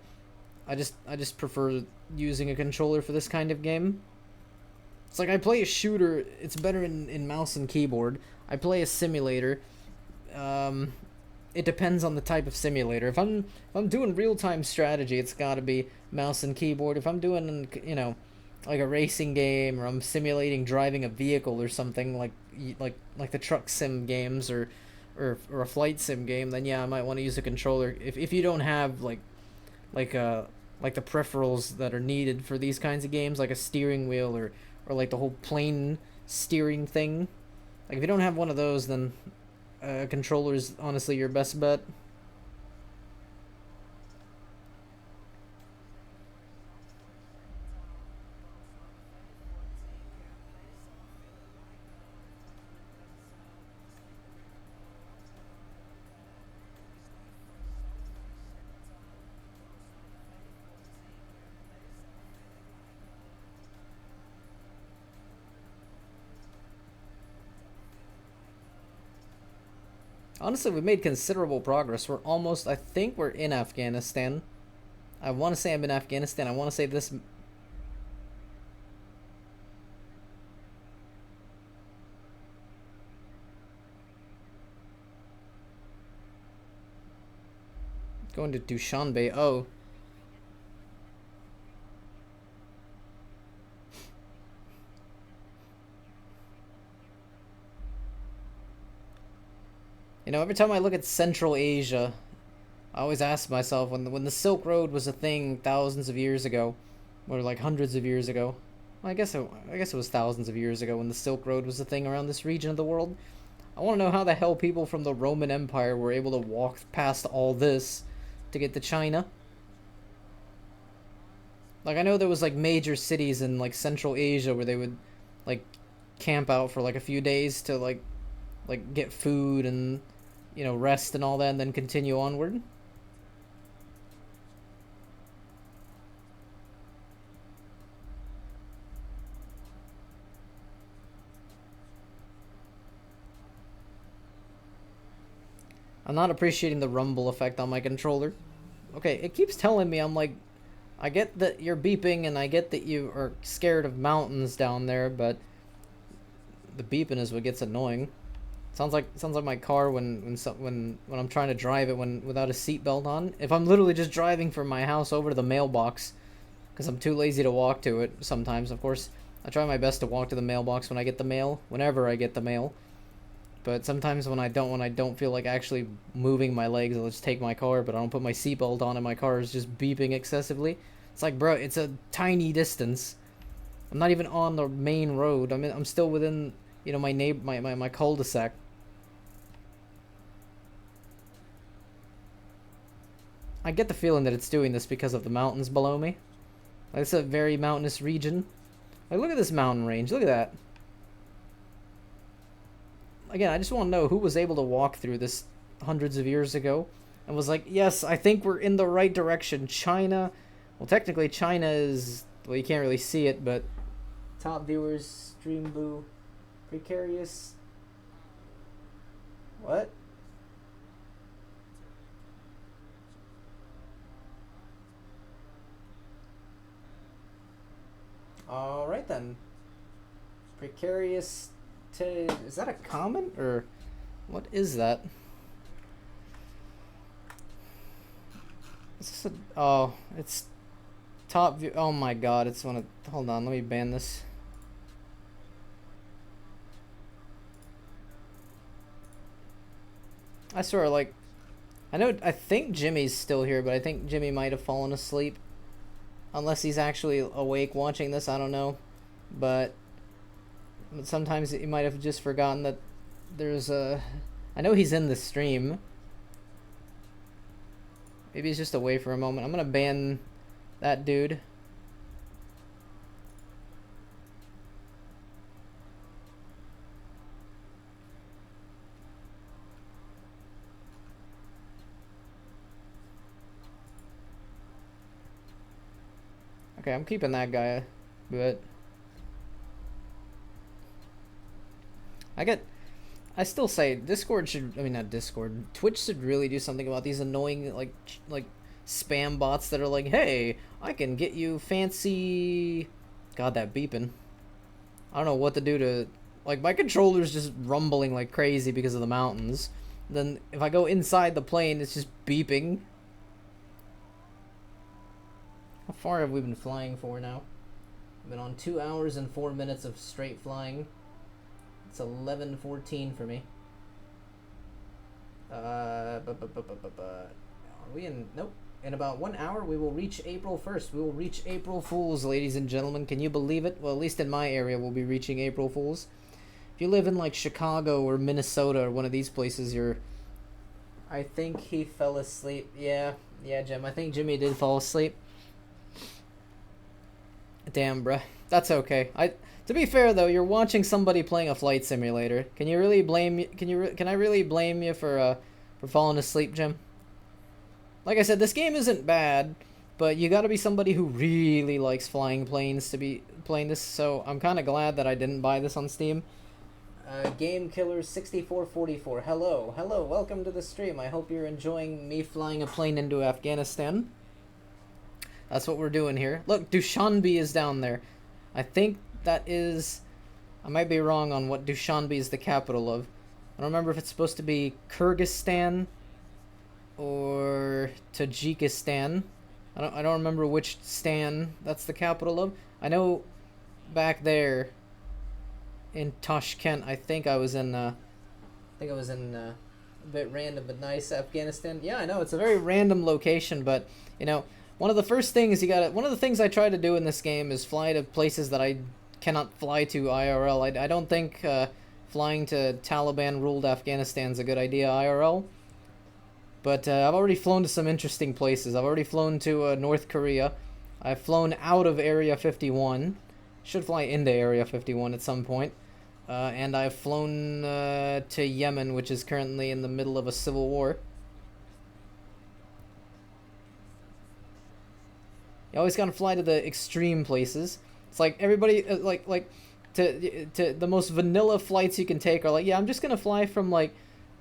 I just prefer using a controller for this kind of game. It's like I play a shooter, it's better in mouse and keyboard. I play a simulator. Um, it depends on the type of simulator. If I'm doing real time strategy, it's got to be mouse and keyboard. If I'm doing like a racing game or I'm simulating driving a vehicle or something like the truck sim games or a flight sim game, then yeah, I might want to use a controller. If you don't have like uh like the peripherals that are needed for these kinds of games, like a steering wheel or like the whole plane steering thing. Like if you don't have one of those, then a controller is honestly your best bet. Honestly, we've made considerable progress. We're almost, I think we're in Afghanistan. I want to say I'm in Afghanistan. I want to say this. Going to Dushanbe. Oh. You know, every time I look at Central Asia, I always ask myself when the Silk Road was a thing thousands of years ago, or like hundreds of years ago. Well, I guess it was thousands of years ago when the Silk Road was a thing around this region of the world. I want to know how the hell people from the Roman Empire were able to walk past all this to get to China. Like I know there was like major cities in like Central Asia where they would like camp out for like a few days to like get food and rest and all that and then continue onward. I'm not appreciating the rumble effect on my controller. Okay, it keeps telling me, I'm like, I get that you're beeping and I get that you are scared of mountains down there, but the beeping is what gets annoying. Sounds like my car when I'm trying to drive it when without a seatbelt on. If I'm literally just driving from my house over to the mailbox because I'm too lazy to walk to it sometimes, of course, I try my best to walk to the mailbox when I get the mail, whenever I get the mail. But sometimes when I don't feel like actually moving my legs, I'll just take my car, but I don't put my seatbelt on and my car is just beeping excessively. It's like, bro, it's a tiny distance. I'm not even on the main road. I'm still within, you know, my cul-de-sac. I get the feeling that it's doing this because of the mountains below me. Like, it's a very mountainous region. Like, look at this mountain range. Look at that. Again, I just want to know who was able to walk through this hundreds of years ago and was like, yes, I think we're in the right direction. China, well, technically China is, well, you can't really see it, but top viewers, Stream Boo, Precarious. What? Alright then. Precarious. Is that a comment or what is that? Is this a, oh, it's top view. Oh my god, it's one of, hold on, let me ban this. I swear, like, I think Jimmy's still here, but I think Jimmy might have fallen asleep. Unless he's actually awake watching this, I don't know. But sometimes he might have just forgotten that there's a... I know he's in the stream. Maybe he's just away for a moment. I'm gonna ban that dude. Okay, I'm keeping that guy, but I still say Discord should, I mean not Discord, Twitch should really do something about these annoying like spam bots that are like, hey, I can get you fancy, god, that beeping. I don't know what to do to, like, my controller's just rumbling like crazy because of the mountains. Then if I go inside the plane, it's just beeping. How far have we been flying for now? I've been on 2 hours and 4 minutes of straight flying. It's 11:14 for me. Are we in? Nope. In about 1 hour, we will reach April 1st. We will reach April Fools, ladies and gentlemen. Can you believe it? Well, at least in my area, we'll be reaching April Fools. If you live in, like, Chicago or Minnesota or one of these places, you're... I think he fell asleep. Yeah, Jim. I think Jimmy did fall asleep. Damn, bruh. That's okay. To be fair though, you're watching somebody playing a flight simulator. Can you really blame me? Can I really blame you for falling asleep, Jim? Like I said, this game isn't bad, but you got to be somebody who really likes flying planes to be playing this. So I'm kind of glad that I didn't buy this on Steam. Game Killer 6444. Hello, welcome to the stream. I hope you're enjoying me flying a plane into Afghanistan. That's what we're doing here. Look, Dushanbe is down there. I think that is... I might be wrong on what Dushanbe is the capital of. I don't remember if it's supposed to be Kyrgyzstan or Tajikistan. I don't remember which stan that's the capital of. I know back there in Tashkent, I think I was in a bit random but nice Afghanistan. Yeah, I know it's a very random location, but you know, one of the things I try to do in this game is fly to places that I cannot fly to IRL. I don't think flying to Taliban-ruled Afghanistan is a good idea IRL. But I've already flown to some interesting places. I've already flown to North Korea. I've flown out of Area 51. Should fly into Area 51 at some point. And I've flown to Yemen, which is currently in the middle of a civil war. You always gotta fly to the extreme places. It's like everybody to the most vanilla flights you can take are like, yeah, I'm just gonna fly from I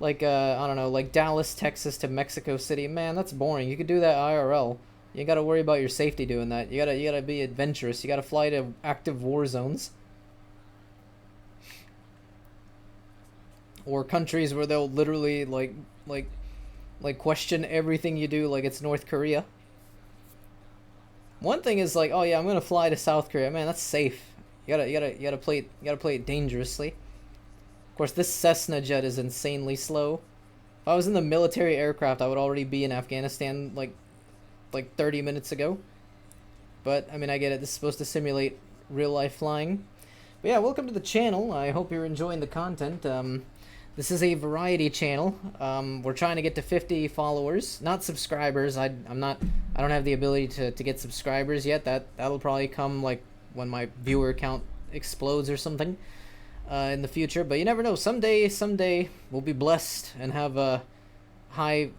don't know, like Dallas, Texas to Mexico City. Man, that's boring. You could do that IRL. You gotta worry about your safety doing that. You gotta be adventurous. You gotta fly to active war zones. Or countries where they'll literally like question everything you do like it's North Korea. One thing is like, oh yeah, I'm gonna fly to South Korea. Man, that's safe. You gotta play it dangerously. Of course, this Cessna jet is insanely slow. If I was in the military aircraft, I would already be in Afghanistan like 30 minutes ago. But I mean, I get it. This is supposed to simulate real life flying. But yeah, welcome to the channel. I hope you're enjoying the content. This is a variety channel. We're trying to get to 50 followers, not subscribers. I don't have the ability to get subscribers yet. That'll probably come like when my viewer count explodes or something in the future. But you never know. Someday we'll be blessed and have high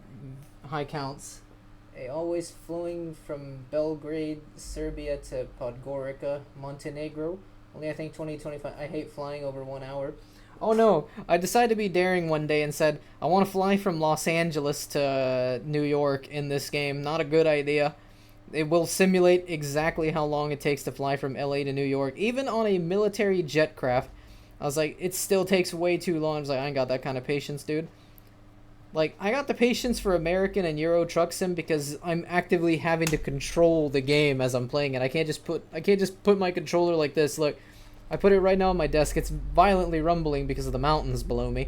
counts. Always flowing from Belgrade, Serbia to Podgorica, Montenegro. Only I think 2025. I hate flying over 1 hour. Oh no, I decided to be daring one day and said, I want to fly from Los Angeles to New York in this game. Not a good idea. It will simulate exactly how long it takes to fly from LA to New York. Even on a military jet craft, I was like, it still takes way too long. I was like, I ain't got that kind of patience, dude. Like, I got the patience for American and Euro Truck Sim because I'm actively having to control the game as I'm playing it. I can't just put my controller like this. Look, I put it right now on my desk. It's violently rumbling because of the mountains below me.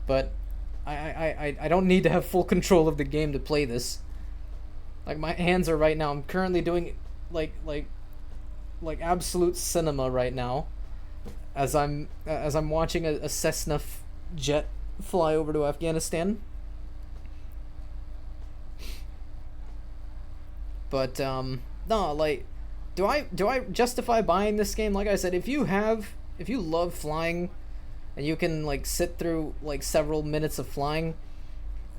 But I don't need to have full control of the game to play this. Like, my hands are right now. I'm currently doing like absolute cinema right now as I'm watching a Cessna jet fly over to Afghanistan. But no, like, do I justify buying this game? Like I said, if you love flying and you can like sit through like several minutes of flying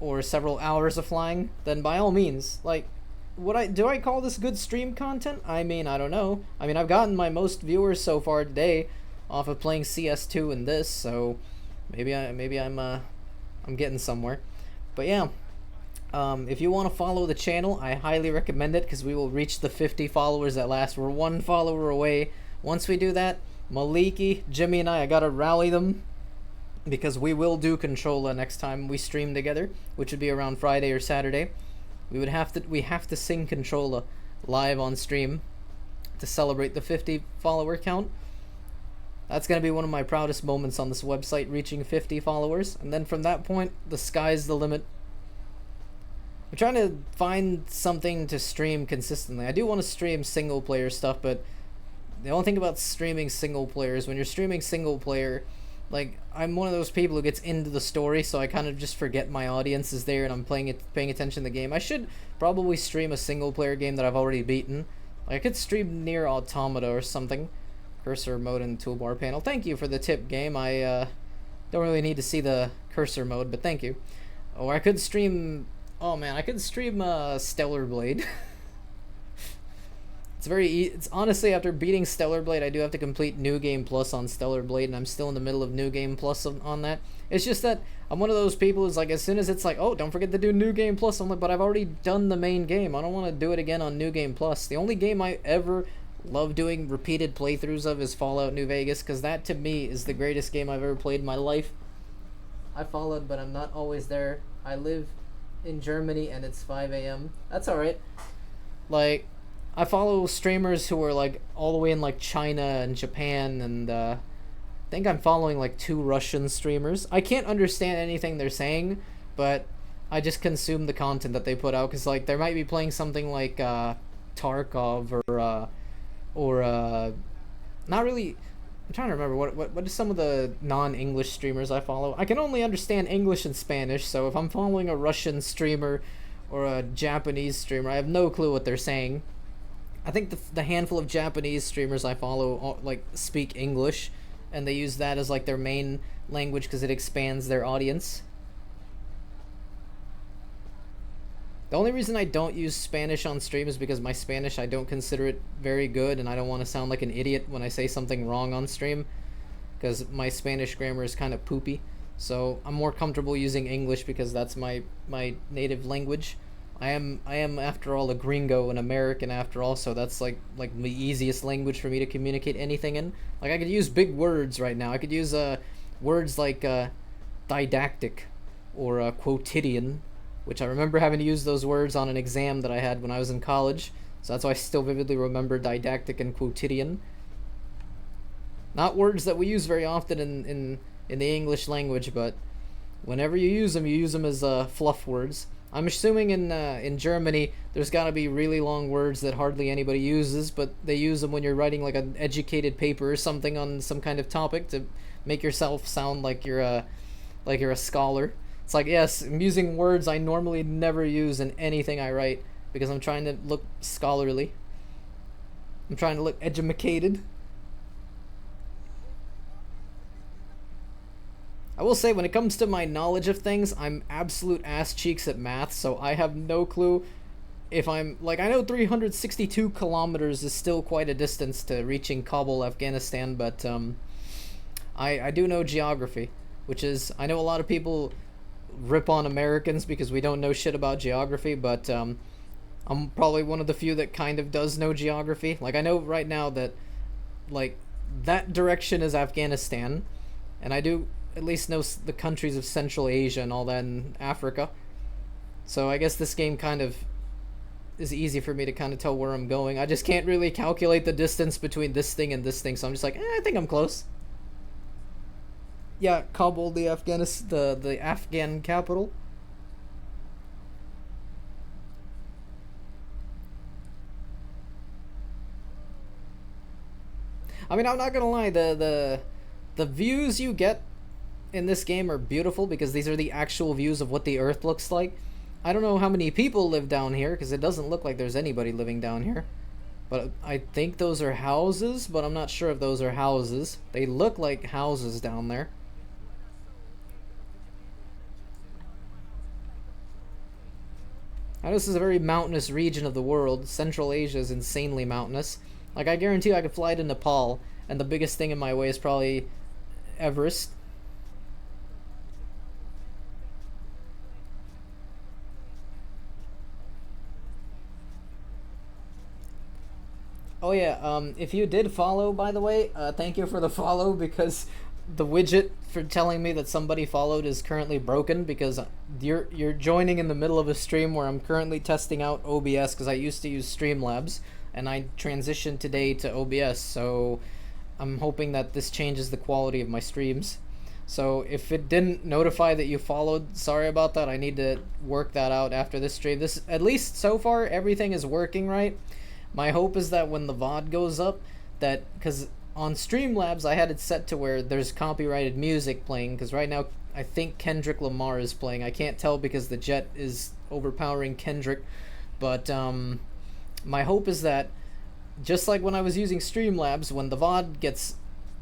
or several hours of flying, then by all means, like, do I call this good stream content? I mean, I don't know. I mean, I've gotten my most viewers so far today off of playing CS2 and this, so maybe I'm getting somewhere. But yeah, if you want to follow the channel, I highly recommend it because we will reach the 50 followers at last. We're 1 follower away. Once we do that, Maliki, Jimmy, and I gotta rally them because we will do Controlla next time we stream together, which would be around Friday or Saturday. We have to sing Controlla live on stream to celebrate the 50 follower count. That's going to be one of my proudest moments on this website, reaching 50 followers. And then from that point, the sky's the limit. I'm trying to find something to stream consistently. I do want to stream single player stuff, but the only thing about streaming single player is when you're streaming single player, like, I'm one of those people who gets into the story, so I kind of just forget my audience is there and I'm paying attention to the game. I should probably stream a single player game that I've already beaten. Like, I could stream Nier Automata or something. Cursor mode and toolbar panel. Thank you for the tip, game. I don't really need to see the cursor mode, but thank you. Or I could stream... Oh man, I could stream Stellar Blade. It's honestly, after beating Stellar Blade, I do have to complete New Game Plus on Stellar Blade, and I'm still in the middle of New Game Plus on that. It's just that I'm one of those people who's like, as soon as it's like, oh, don't forget to do New Game Plus, I'm like, but I've already done the main game. I don't want to do it again on New Game Plus. The only game I ever love doing repeated playthroughs of is Fallout New Vegas, because that to me is the greatest game I've ever played in my life. I followed, but I'm not always there. I live in Germany and it's 5 a.m. That's alright. Like, I follow streamers who are like all the way in like China and Japan, and I think I'm following like 2 Russian streamers. I can't understand anything they're saying, but I just consume the content that they put out, because like they might be playing something like Tarkov or not really. I'm trying to remember what are some of the non-English streamers I follow. I can only understand English and Spanish, so if I'm following a Russian streamer or a Japanese streamer, I have no clue what they're saying. I think the handful of Japanese streamers I follow like speak English, and they use that as like their main language because it expands their audience. The only reason I don't use Spanish on stream is because my Spanish, I don't consider it very good, and I don't want to sound like an idiot when I say something wrong on stream, because my Spanish grammar is kind of poopy. So I'm more comfortable using English because that's my native language. I am after all a gringo, an American after all, so that's like the easiest language for me to communicate anything in. Like, I could use big words right now. I could use words like didactic or quotidian, which I remember having to use those words on an exam that I had when I was in college. So that's why I still vividly remember didactic and quotidian. Not words that we use very often in the English language, but whenever you use them as fluff words. I'm assuming in Germany there's got to be really long words that hardly anybody uses, but they use them when you're writing like an educated paper or something on some kind of topic to make yourself sound like you're a scholar. It's like, yes, I'm using words I normally never use in anything I write because I'm trying to look scholarly. I'm trying to look educated. I will say, when it comes to my knowledge of things, I'm absolute ass cheeks at math, so I have no clue if I'm... Like, I know 362 kilometers is still quite a distance to reaching Kabul, Afghanistan, but I do know geography, which is... I know a lot of people rip on Americans because we don't know shit about geography, but I'm probably one of the few that kind of does know geography. Like, I know right now that, like, that direction is Afghanistan, and I do at least know the countries of Central Asia and all that in Africa. So I guess this game kind of is easy for me to kind of tell where I'm going. I just can't really calculate the distance between this thing and this thing, so I'm just like, I think I'm close. Yeah, Kabul, the Afghan capital. I mean, I'm not gonna lie, the views you get in this game are beautiful because these are the actual views of what the Earth looks like. I don't know how many people live down here because it doesn't look like there's anybody living down here. But I think those are houses, but I'm not sure if those are houses. They look like houses down there. I know this is a very mountainous region of the world. Central Asia is insanely mountainous. Like, I guarantee you I could fly to Nepal, and the biggest thing in my way is probably Everest. Oh yeah, if you did follow, by the way, thank you for the follow, because the widget for telling me that somebody followed is currently broken because you're joining in the middle of a stream where I'm currently testing out OBS because I used to use Streamlabs and I transitioned today to OBS, so I'm hoping that this changes the quality of my streams. So if it didn't notify that you followed, sorry about that. I need to work that out after this stream. This, at least so far, everything is working right. My hope is that when the VOD goes up, that, because on Streamlabs I had it set to where there's copyrighted music playing, because right now I think Kendrick Lamar is playing. I can't tell because the jet is overpowering Kendrick, but my hope is that, just like when I was using Streamlabs, when the VOD gets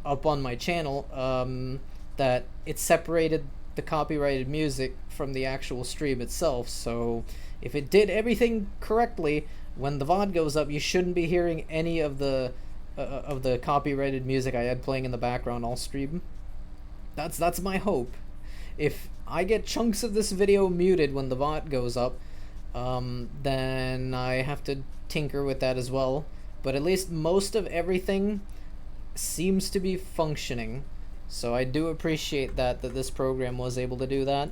up on my channel, that it separated the copyrighted music from the actual stream itself. So if it did everything correctly, when the VOD goes up, you shouldn't be hearing any of the copyrighted music I had playing in the background all stream. That's my hope. If I get chunks of this video muted when the VOD goes up, then I have to tinker with that as well. But at least most of everything seems to be functioning. So I do appreciate that this program was able to do that.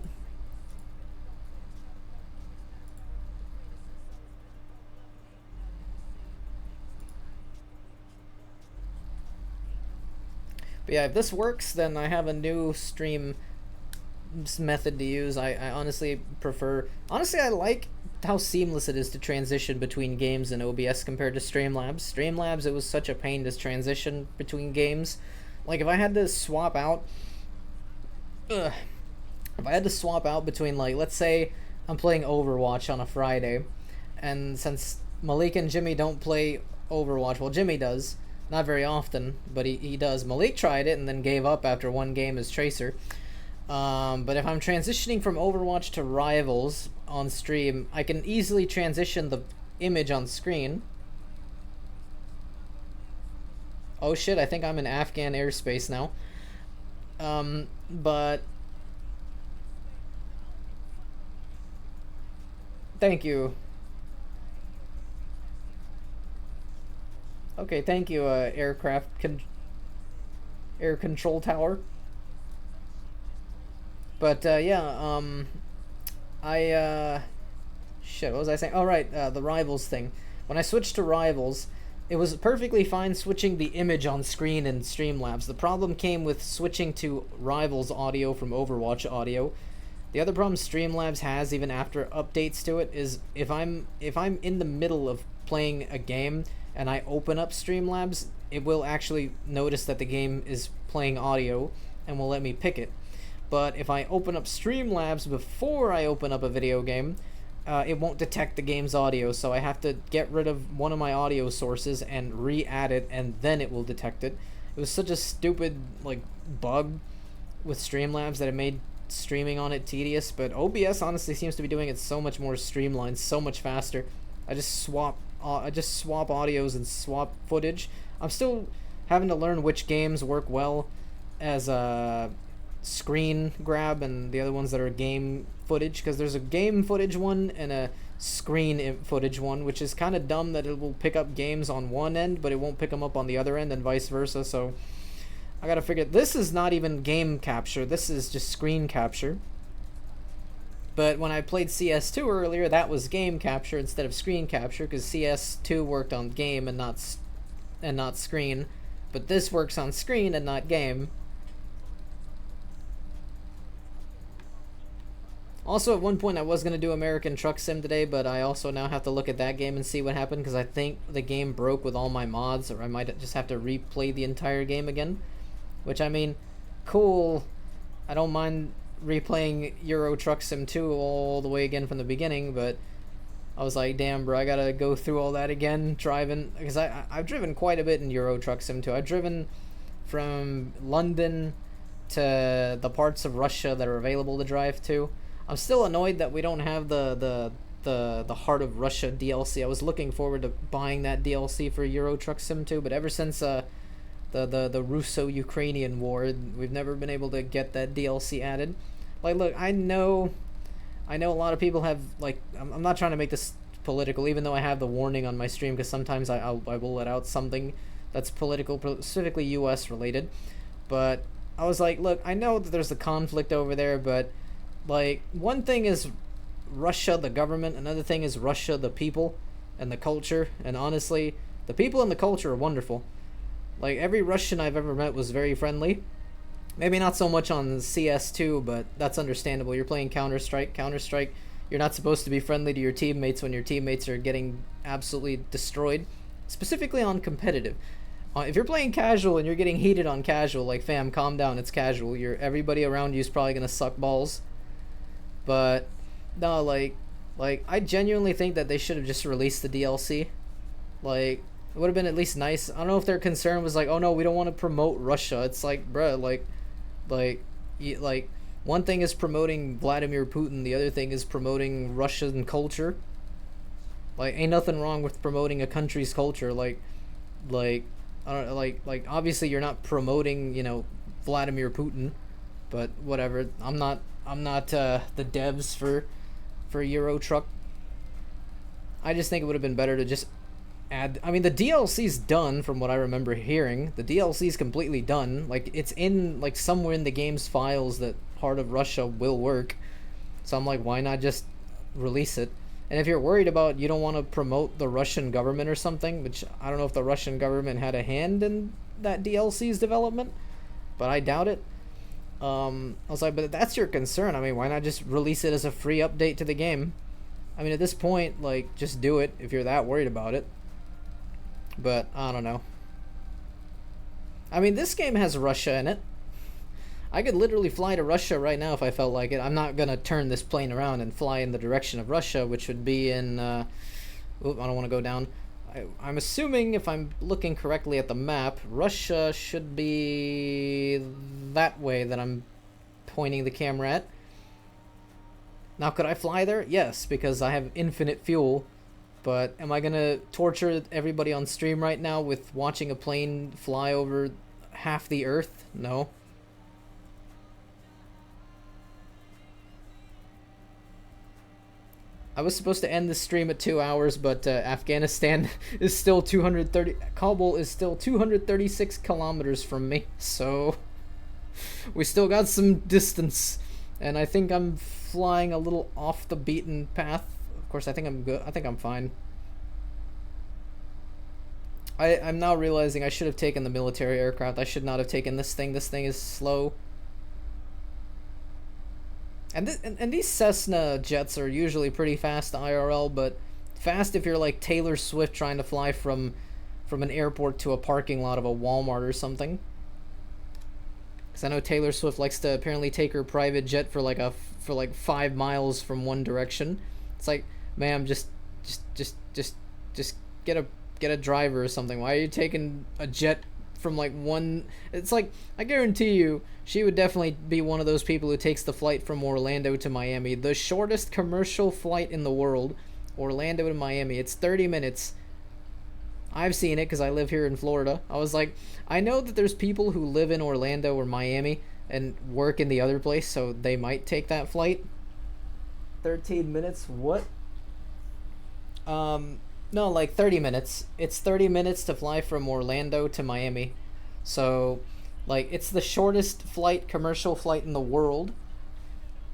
But yeah, if this works, then I have a new stream method to use. I honestly prefer... Honestly, I like how seamless it is to transition between games in OBS compared to Streamlabs. Streamlabs, it was such a pain to transition between games. Like, if I had to swap out... If I had to swap out between, like, let's say I'm playing Overwatch on a Friday, and since Malik and Jimmy don't play Overwatch, well, Jimmy does, not very often, but he does. Malik tried it and then gave up after one game as Tracer. But if I'm transitioning from Overwatch to Rivals on stream, I can easily transition the image on screen. Oh shit, I think I'm in Afghan airspace now. But... Thank you. Okay, thank you, air control tower. But, yeah, shit, what was I saying? Oh, right, the Rivals thing. When I switched to Rivals, it was perfectly fine switching the image on screen in Streamlabs. The problem came with switching to Rivals audio from Overwatch audio. The other problem Streamlabs has, even after updates to it, is if I'm in the middle of playing a game and I open up Streamlabs, it will actually notice that the game is playing audio and will let me pick it. But if I open up Streamlabs before I open up a video game, it won't detect the game's audio, so I have to get rid of one of my audio sources and re-add it, and then it will detect it. It was such a stupid like bug with Streamlabs that it made streaming on it tedious, but OBS honestly seems to be doing it so much more streamlined, so much faster. I just swap audios and swap footage. I'm still having to learn which games work well as a screen grab and the other ones that are game footage, because there's a game footage one and a screen footage one, which is kind of dumb that it will pick up games on one end but it won't pick them up on the other end and vice versa. So I gotta figure, this is not even game capture, this is just screen capture. But when I played CS2 earlier, that was game capture instead of screen capture, because CS2 worked on game and not screen, but this works on screen and not game. Also, at one point I was going to do American Truck Sim today, but I also now have to look at that game and see what happened, because I think the game broke with all my mods, or I might just have to replay the entire game again. Which, I mean, cool. I don't mind replaying Euro Truck Sim 2 all the way again from the beginning, but I was like, damn, bro, I gotta go through all that again, driving, because I've driven quite a bit in Euro Truck Sim 2. I've driven from London to the parts of Russia that are available to drive to. I'm still annoyed that we don't have the Heart of Russia DLC. I was looking forward to buying that DLC for Euro Truck Sim 2, but ever since the Russo-Ukrainian war, we've never been able to get that DLC added. Like, look, I know a lot of people have, like, I'm not trying to make this political, even though I have the warning on my stream, because sometimes I will let out something that's political, specifically US related. But I was like, look, I know that there's a conflict over there, but like, one thing is Russia, the government, another thing is Russia, the people, and the culture, and honestly, the people and the culture are wonderful. Like, every Russian I've ever met was very friendly. Maybe not so much on CS2, but that's understandable. You're playing Counter-Strike. Counter-Strike, you're not supposed to be friendly to your teammates when your teammates are getting absolutely destroyed. Specifically on competitive. If you're playing casual and you're getting heated on casual, like, fam, calm down, it's casual. Everybody around you is probably gonna suck balls. But no, like I genuinely think that they should have just released the DLC. Like, it would have been at least nice. I don't know if their concern was like, oh no, we don't want to promote Russia. It's like, bruh, like one thing is promoting Vladimir Putin, the other thing is promoting Russian culture. Like, ain't nothing wrong with promoting a country's culture. Like I don't know, like obviously you're not promoting, Vladimir Putin, but whatever. I'm not the devs for Euro Truck. I just think it would have been better to just add. I mean, the DLC's done from what I remember hearing. The DLC's completely done. Like, it's in, like, somewhere in the game's files that Heart of Russia will work. So I'm like, why not just release it? And if you're worried about, you don't want to promote the Russian government or something, which I don't know if the Russian government had a hand in that DLC's development, but I doubt it. I was like, but that's your concern. I mean, why not just release it as a free update to the game? I mean, at this point, like, just do it if you're that worried about it. But, I don't know. I mean, this game has Russia in it. I could literally fly to Russia right now if I felt like it. I'm not gonna turn this plane around and fly in the direction of Russia, which would be in, I don't want to go down. I'm assuming, if I'm looking correctly at the map, Russia should be that way that I'm pointing the camera at. Now, could I fly there? Yes, because I have infinite fuel. But am I gonna torture everybody on stream right now with watching a plane fly over half the Earth? No. I was supposed to end the stream at 2 hours, but Afghanistan is still 230... Kabul is still 236 kilometers from me, so... we still got some distance. And I think I'm flying a little off the beaten path. Of course, I think I'm good. I think I'm fine. I'm now realizing I should have taken the military aircraft. I should not have taken this thing. This thing is slow. And these Cessna jets are usually pretty fast IRL, but fast if you're like Taylor Swift trying to fly from an airport to a parking lot of a Walmart or something. Because I know Taylor Swift likes to apparently take her private jet for like 5 miles from one direction. It's like, ma'am, just get a driver or something. Why are you taking a jet from like one? It's like, I guarantee you she would definitely be one of those people who takes the flight from Orlando to Miami, the shortest commercial flight in the world. Orlando to Miami, it's 30 minutes. I've seen it because I live here in Florida. I was like, I know that there's people who live in Orlando or Miami and work in the other place, so they might take that flight. 13 minutes? What? No, like 30 minutes. It's 30 minutes to fly from Orlando to Miami. So, like, it's the shortest flight, commercial flight in the world.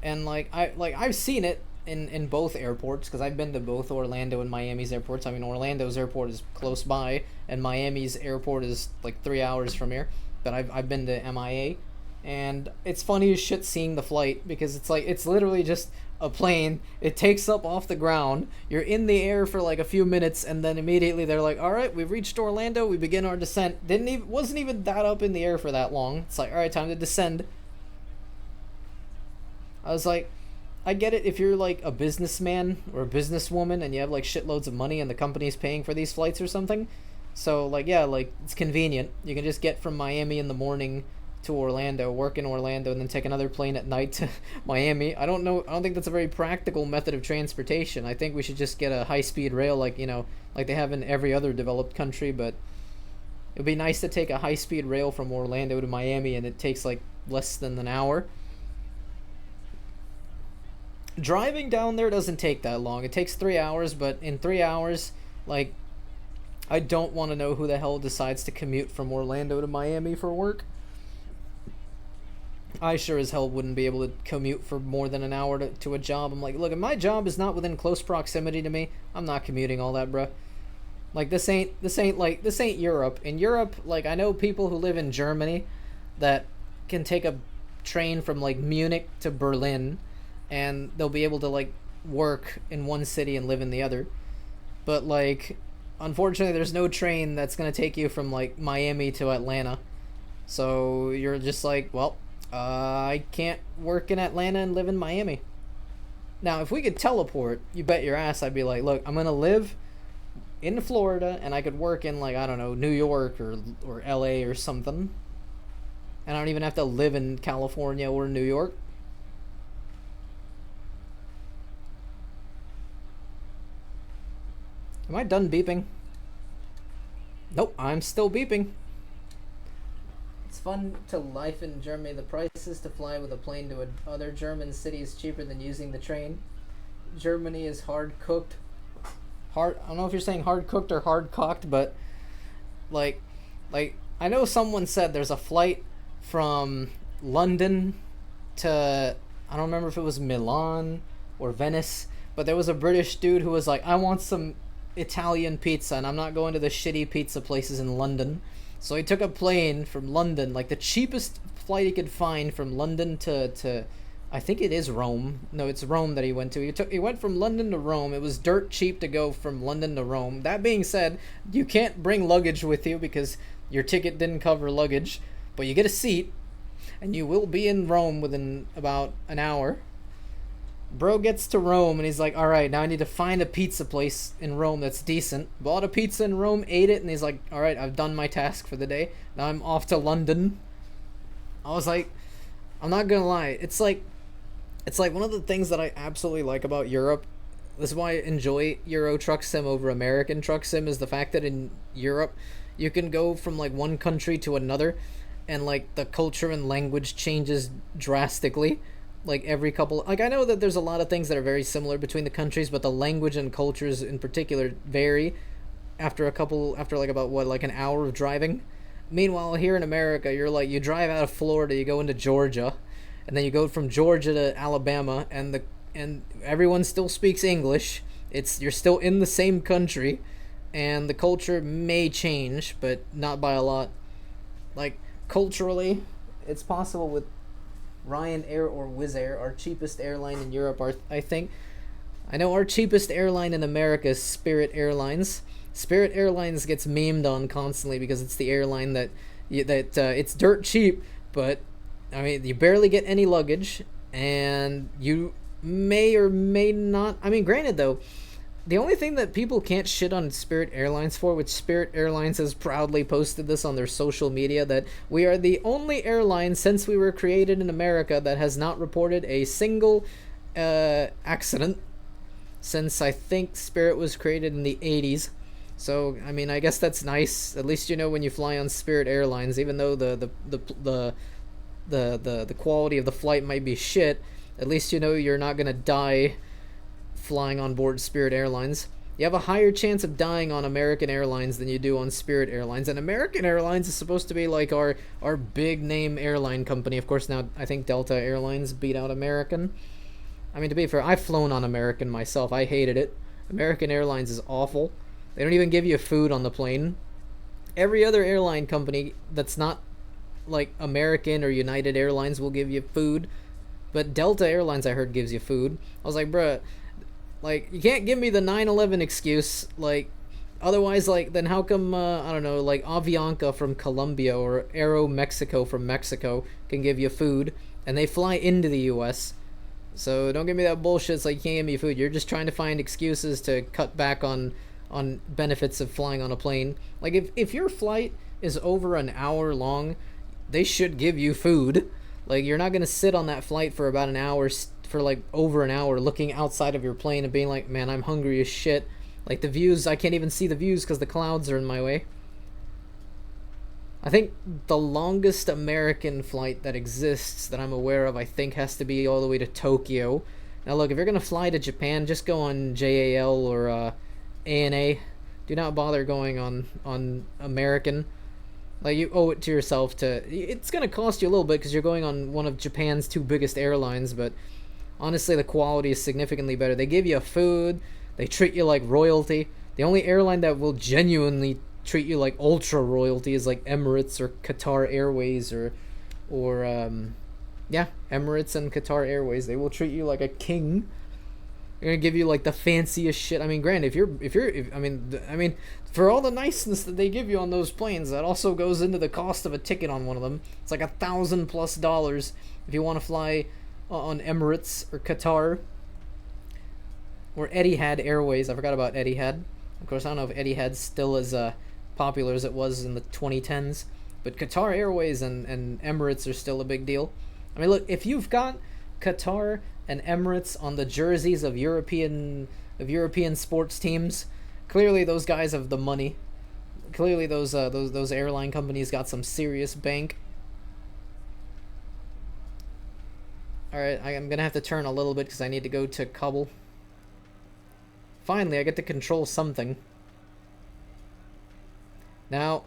And I've seen it in both airports because I've been to both Orlando and Miami's airports. I mean, Orlando's airport is close by, and Miami's airport is like 3 hours from here. But I've been to MIA, and it's funny as shit seeing the flight because it's like it's literally just a plane. It takes up off the ground. You're in the air for like a few minutes, and then immediately they're like, "All right, we've reached Orlando. We begin our descent." Wasn't even that up in the air for that long. It's like, all right, time to descend. I was like, I get it if you're like a businessman or a businesswoman and you have like shitloads of money and the company's paying for these flights or something. So like, yeah, like it's convenient. You can just get from Miami in the morning to Orlando, work in Orlando, and then take another plane at night to Miami. I don't know. I don't think that's a very practical method of transportation. I think we should just get a high-speed rail like, like they have in every other developed country, but it would be nice to take a high-speed rail from Orlando to Miami and it takes like less than an hour. Driving down there doesn't take that long. It takes 3 hours, but in 3 hours, like, I don't want to know who the hell decides to commute from Orlando to Miami for work. I sure as hell wouldn't be able to commute for more than an hour to a job. I'm like, look, if my job is not within close proximity to me, I'm not commuting all that, bruh. Like, this ain't Europe. In Europe, like, I know people who live in Germany that can take a train from like Munich to Berlin, and they'll be able to like work in one city and live in the other. But like, unfortunately, there's no train that's gonna take you from like Miami to Atlanta. So you're just like, well, I can't work in Atlanta and live in Miami. Now, if we could teleport, you bet your ass I'd be like, look, I'm gonna live in Florida and I could work in like, I don't know, New York or LA or something. And I don't even have to live in California or New York. Am I done beeping? Nope, I'm still beeping. It's fun to life in Germany. The prices to fly with a plane to other German cities cheaper than using the train. Germany is hard cooked. I don't know if you're saying hard cooked or hard cocked, but like I know someone said there's a flight from London to, I don't remember if it was Milan or Venice, but there was a British dude who was like, I want some Italian pizza and I'm not going to the shitty pizza places in London. So he took a plane from London, like the cheapest flight he could find from London to I think it is Rome. No, it's Rome that he went to. He went from London to Rome. It was dirt cheap to go from London to Rome. That being said, you can't bring luggage with you because your ticket didn't cover luggage, but you get a seat and you will be in Rome within about an hour. Bro gets to Rome and he's like, alright, now I need to find a pizza place in Rome that's decent. Bought a pizza in Rome, ate it, and he's like, alright, I've done my task for the day. Now I'm off to London. I was like, I'm not gonna lie, it's like one of the things that I absolutely like about Europe. This is why I enjoy Euro Truck Sim over American Truck Sim, is the fact that in Europe you can go from like one country to another and like the culture and language changes drastically. Like every couple, like I know that there's a lot of things that are very similar between the countries, but the language and cultures in particular vary after like about what, like an hour of driving. Meanwhile, here in America, you're like, you drive out of Florida, you go into Georgia, and then you go from Georgia to Alabama, and everyone still speaks English. You're still in the same country, and the culture may change, but not by a lot. Like, culturally, it's possible with Ryanair or Wizz Air, our cheapest airline in Europe, I think. I know our cheapest airline in America is Spirit Airlines. Spirit Airlines gets memed on constantly because it's the airline that it's dirt cheap, but I mean you barely get any luggage, and you may or may not. I mean, granted though, the only thing that people can't shit on Spirit Airlines for, which Spirit Airlines has proudly posted this on their social media, that we are the only airline since we were created in America that has not reported a single accident since I think Spirit was created in the 80s. So, I mean, I guess that's nice. At least you know when you fly on Spirit Airlines, even though the quality of the flight might be shit, at least you know you're not gonna die flying on board Spirit Airlines. You have a higher chance of dying on American Airlines than you do on Spirit Airlines. And American Airlines is supposed to be like our big name airline company. Of course, now I think Delta Airlines beat out American. I mean, to be fair, I've flown on American myself. I hated it. American Airlines is awful. They don't even give you food on the plane. Every other airline company that's not like American or United Airlines will give you food. But Delta Airlines, I heard, gives you food. I was like, bruh, like, you can't give me the 9/11 excuse. Like, otherwise, like, then how come, I don't know, like, Avianca from Colombia or Aero Mexico from Mexico can give you food, and they fly into the U.S., so don't give me that bullshit. It's like you can't give me food. You're just trying to find excuses to cut back on benefits of flying on a plane. Like if your flight is over an hour long, they should give you food. Like you're not gonna sit on that flight for about an hour, for like over an hour, looking outside of your plane and being like, man, I'm hungry as shit. Like the views, I can't even see the views because the clouds are in my way. I think the longest American flight that exists that I'm aware of, I think, has to be all the way to Tokyo. Now, look, if you're gonna fly to Japan, just go on JAL or ANA. Do not bother going on American. Like, you owe it to yourself to. It's gonna cost you a little bit because you're going on one of Japan's two biggest airlines, but honestly, the quality is significantly better. They give you food. They treat you like royalty. The only airline that will genuinely treat you like ultra royalty is like Emirates or Qatar Airways or yeah, Emirates and Qatar Airways. They will treat you like a king. They're gonna give you like the fanciest shit. I mean, granted, I mean, for all the niceness that they give you on those planes, that also goes into the cost of a ticket on one of them. It's like $1,000+ if you want to fly on Emirates or Qatar or Etihad Airways. I forgot about Etihad. Of course, I don't know if Etihad's still as popular as it was in the 2010s, but Qatar Airways and Emirates are still a big deal. I mean, look, if you've got Qatar and Emirates on the jerseys of European sports teams, clearly those guys have the money. Clearly those airline companies got some serious bank. All right, I'm gonna have to turn a little bit because I need to go to Kabul. Finally, I get to control something. Now,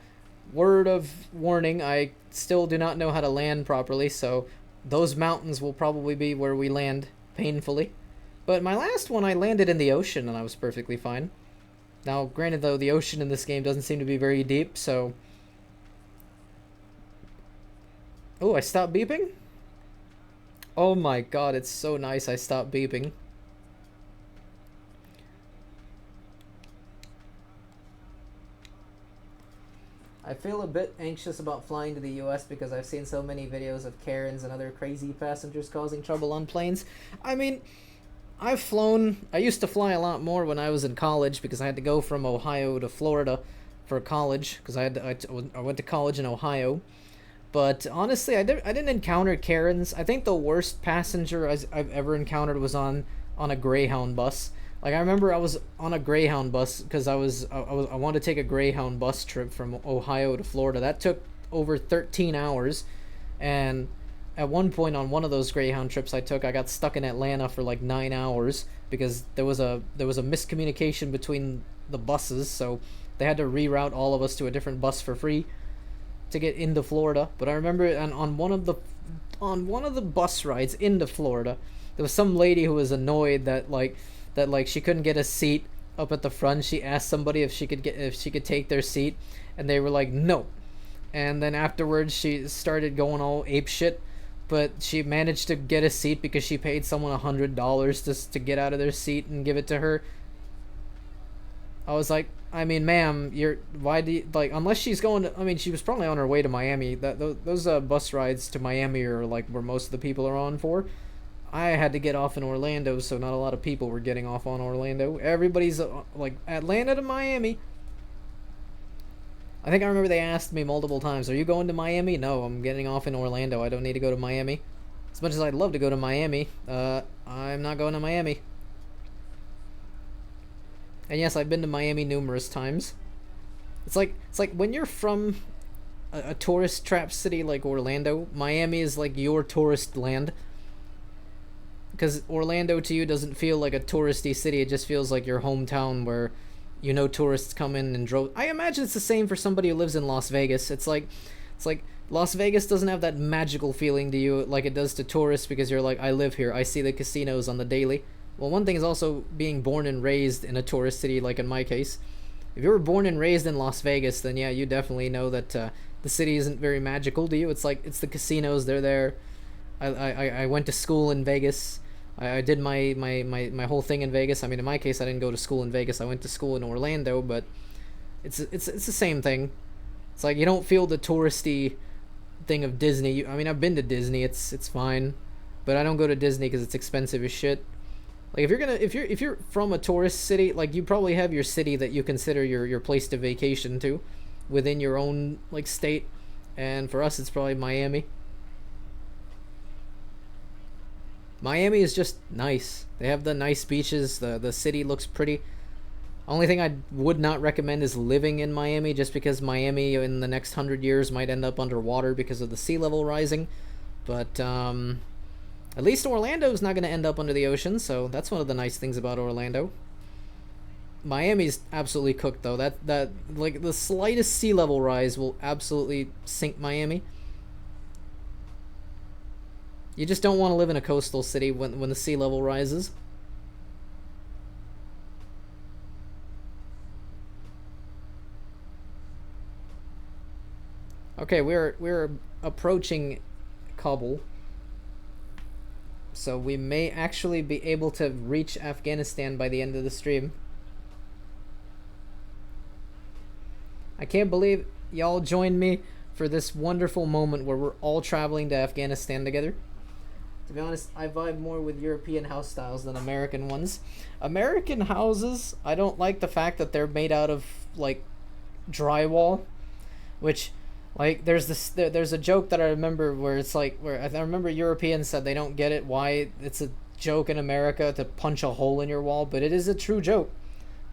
word of warning, I still do not know how to land properly, so those mountains will probably be where we land painfully. But my last one, I landed in the ocean and I was perfectly fine. Now, granted though, the ocean in this game doesn't seem to be very deep, so... Oh, I stopped beeping? Oh my god, it's so nice I stopped beeping. I feel a bit anxious about flying to the US because I've seen so many videos of Karens and other crazy passengers causing trouble on planes. I mean, I've flown... I used to fly a lot more when I was in college because I had to go from Ohio to Florida for college because I went to college in Ohio. But honestly, I didn't encounter Karens. I think the worst passenger I've ever encountered was on a Greyhound bus. Like, I remember I was on a Greyhound bus because I wanted to take a Greyhound bus trip from Ohio to Florida. That took over 13 hours, and at one point on one of those Greyhound trips I took, I got stuck in Atlanta for like 9 hours because there was a miscommunication between the buses, so they had to reroute all of us to a different bus for free to get into Florida. But I remember on one of the bus rides into Florida, there was some lady who was annoyed that she couldn't get a seat up at the front, she asked somebody if she could take their seat, and they were like no. And then afterwards, she started going all ape shit, but she managed to get a seat because she paid someone $100 to get out of their seat and give it to her. I was like, I mean, ma'am, you're why do you, like unless she's going to, I mean, she was probably on her way to Miami. That those bus rides to Miami are like where most of the people are on for. I had to get off in Orlando, so not a lot of people were getting off on Orlando. Everybody's like Atlanta to Miami. I think I remember they asked me multiple times, "Are you going to Miami?" No, I'm getting off in Orlando. I don't need to go to Miami. As much as I'd love to go to Miami, I'm not going to Miami. And yes, I've been to Miami numerous times. It's like when you're from a tourist trap city like Orlando, Miami is like your tourist land. Because Orlando to you doesn't feel like a touristy city; it just feels like your hometown where, you know, tourists come in and drove. I imagine it's the same for somebody who lives in Las Vegas. It's like Las Vegas doesn't have that magical feeling to you like it does to tourists because you're like, I live here. I see the casinos on the daily. Well, one thing is also being born and raised in a tourist city, like in my case. If you were born and raised in Las Vegas, then yeah, you definitely know that the city isn't very magical to you. It's like it's the casinos; they're there. I went to school in Vegas. I did my whole thing in Vegas. I mean, in my case, I didn't go to school in Vegas. I went to school in Orlando, but it's the same thing. It's like you don't feel the touristy thing of Disney. I mean, I've been to Disney. It's fine, but I don't go to Disney because it's expensive as shit. Like if you're from a tourist city, like you probably have your city that you consider your place to vacation to, within your own like state, and for us, it's probably Miami. Miami is just nice. They have the nice beaches. The city looks pretty. Only thing I would not recommend is living in Miami, just because Miami in the next 100 years might end up underwater because of the sea level rising. But at least Orlando's not going to end up under the ocean, so that's one of the nice things about Orlando. Miami's absolutely cooked though. That like the slightest sea level rise will absolutely sink Miami. You just don't want to live in a coastal city when the sea level rises. Okay, we're approaching Kabul, so we may actually be able to reach Afghanistan by the end of the stream. I can't believe y'all joined me for this wonderful moment where we're all traveling to Afghanistan together. To be honest, I vibe more with European house styles than American ones. American houses, I don't like the fact that they're made out of like drywall, which like there's a joke that I remember where it's like where I remember Europeans said they don't get it why it's a joke in America to punch a hole in your wall, but it is a true joke.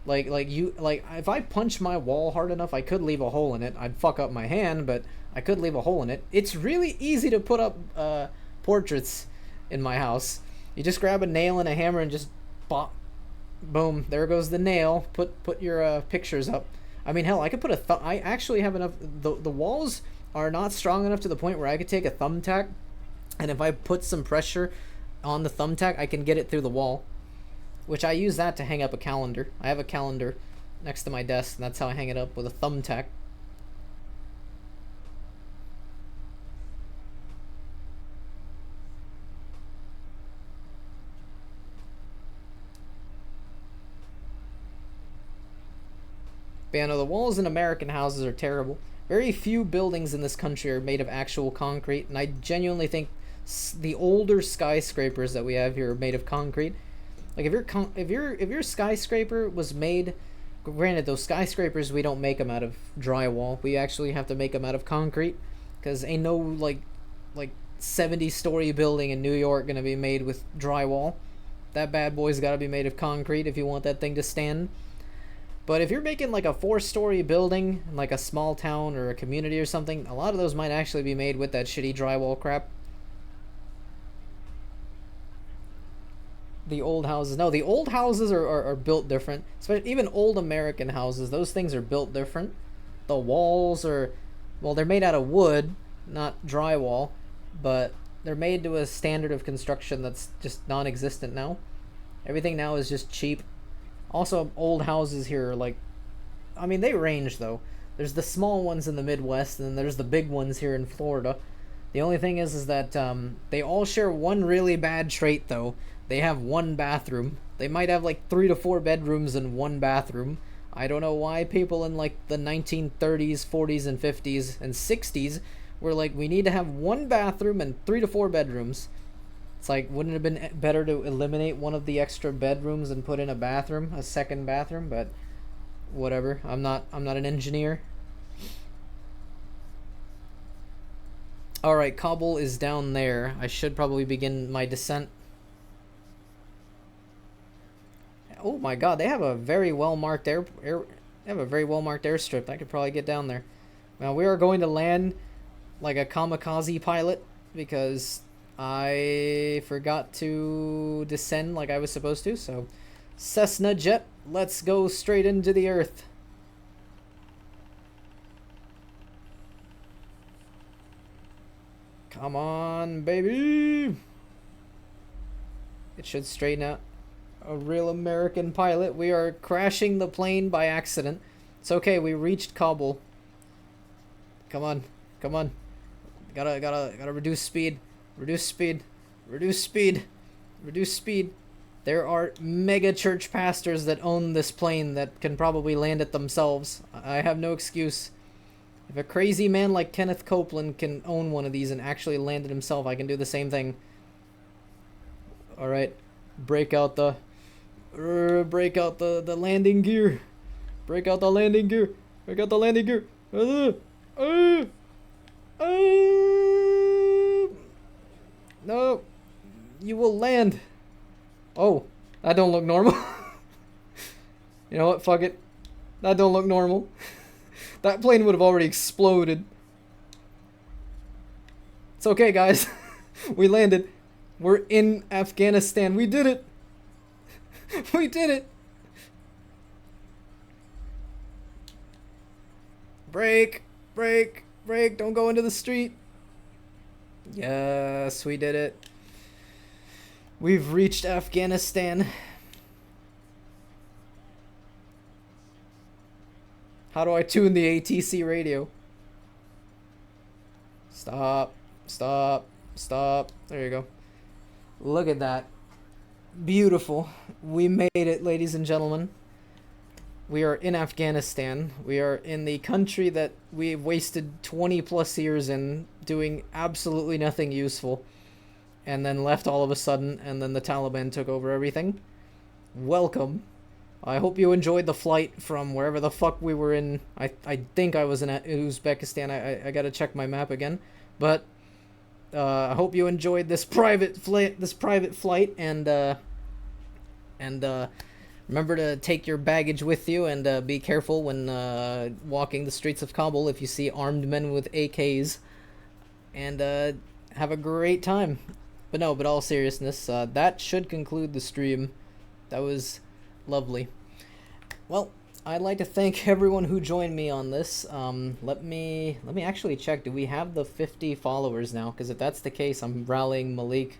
Like if I punch my wall hard enough, I could leave a hole in it. I'd fuck up my hand, but I could leave a hole in it. It's really easy to put up portraits in my house. You just grab a nail and a hammer and just bop, boom, there goes the nail. Put your pictures up. I mean, hell, I could put I actually have enough. The walls are not strong enough to the point where I could take a thumbtack, and if I put some pressure on the thumbtack, I can get it through the wall. Which I use that to hang up a calendar. I have a calendar next to my desk, and that's how I hang it up with a thumbtack. But yeah, no, the walls in American houses are terrible. Very few buildings in this country are made of actual concrete, and I genuinely think the older skyscrapers that we have here are made of concrete. Like if your skyscraper was made, granted those skyscrapers we don't make them out of drywall. We actually have to make them out of concrete, because ain't no like 70-story building in New York gonna be made with drywall. That bad boy's got to be made of concrete if you want that thing to stand. But if you're making like a 4-story building in like a small town or a community or something, a lot of those might actually be made with that shitty drywall crap. The old houses, no, the old houses are built different. So even old American houses, those things are built different. The walls are, well, they're made out of wood, not drywall, but they're made to a standard of construction that's just non-existent now. Everything now is just cheap. Also, old houses here are like, I mean, they range though. There's the small ones in the Midwest, and then there's the big ones here in Florida. The only thing is that they all share one really bad trait though. They have one bathroom. They might have like 3 to 4 bedrooms and one bathroom. I don't know why people in like the 1930s, 40s, and 50s and 60s were like, we need to have one bathroom and 3 to 4 bedrooms. It's like, wouldn't it have been better to eliminate one of the extra bedrooms and put in a bathroom, a second bathroom? But whatever. I'm not an engineer. All right, Kabul is down there. I should probably begin my descent. Oh my God, they have a very well marked they have a very well marked airstrip. I could probably get down there. Now we are going to land like a kamikaze pilot because I forgot to descend like I was supposed to. So, Cessna jet, let's go straight into the earth. Come on, baby. It should straighten out. A real American pilot. We are crashing the plane by accident. It's okay, we reached Kabul. Come on, come on. Gotta reduce speed. Reduce speed. Reduce speed. Reduce speed. There are mega church pastors that own this plane that can probably land it themselves. I have no excuse. If a crazy man like Kenneth Copeland can own one of these and actually land it himself, I can do the same thing. Alright. Break out the landing gear. Break out the landing gear. Break out the landing gear. No. You will land. Oh, that don't look normal. You know what? Fuck it. That don't look normal. That plane would have already exploded. It's okay, guys. We landed. We're in Afghanistan. We did it. We did it. Brake. Brake. Brake. Don't go into the street. Yes, we did it. We've reached Afghanistan. How do I tune the ATC radio? Stop. Stop. Stop. There you go. Look at that. Beautiful. We made it, ladies and gentlemen. We are in Afghanistan. We are in the country that we've wasted 20 plus years in doing absolutely nothing useful. And then left all of a sudden, and then the Taliban took over everything. Welcome. I hope you enjoyed the flight from wherever the fuck we were in. I think I was in Uzbekistan. I gotta check my map again. But I hope you enjoyed this private flight, and remember to take your baggage with you, and be careful when walking the streets of Kabul if you see armed men with AKs. And have a great time. But all seriousness, that should conclude the stream. That was lovely. Well, I'd like to thank everyone who joined me on this. Let me actually check. Do we have the 50 followers now? Because if that's the case, I'm rallying Malik.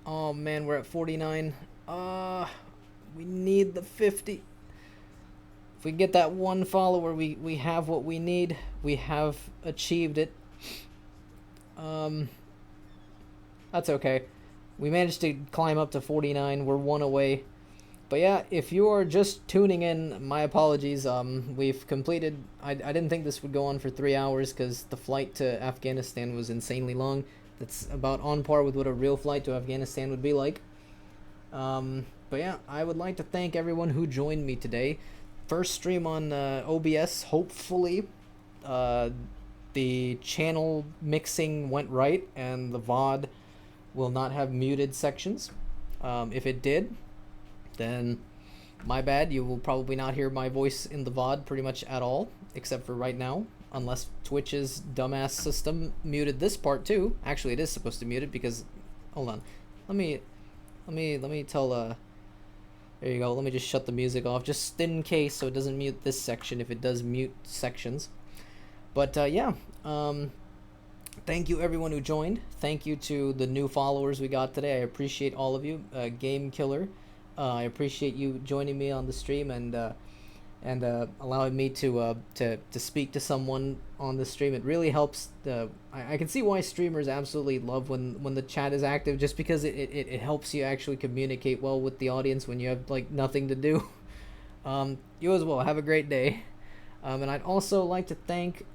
Oh man, we're at 49. We need the 50. If we get that one follower, we have what we need. We have achieved it. That's okay. We managed to climb up to 49. We're one away. But yeah, if you are just tuning in, my apologies. We've completed... I didn't think this would go on for 3 hours because the flight to Afghanistan was insanely long. That's about on par with what a real flight to Afghanistan would be like. But yeah, I would like to thank everyone who joined me today. First stream on OBS, hopefully. The channel mixing went right and the VOD will not have muted sections. If it did, then my bad. You will probably not hear my voice in the VOD pretty much at all, except for right now, unless Twitch's dumbass system muted this part too. Actually, it is supposed to mute it because, hold on, let me tell there you go. Let me just shut the music off just in case so it doesn't mute this section if it does mute sections. But yeah, thank you everyone who joined. Thank you to the new followers we got today. I appreciate all of you. Game Killer, I appreciate you joining me on the stream and allowing me to speak to someone on the stream. It really helps. I can see why streamers absolutely love when the chat is active, just because it helps you actually communicate well with the audience when you have like nothing to do. You as well. Have a great day. And I'd also like to thank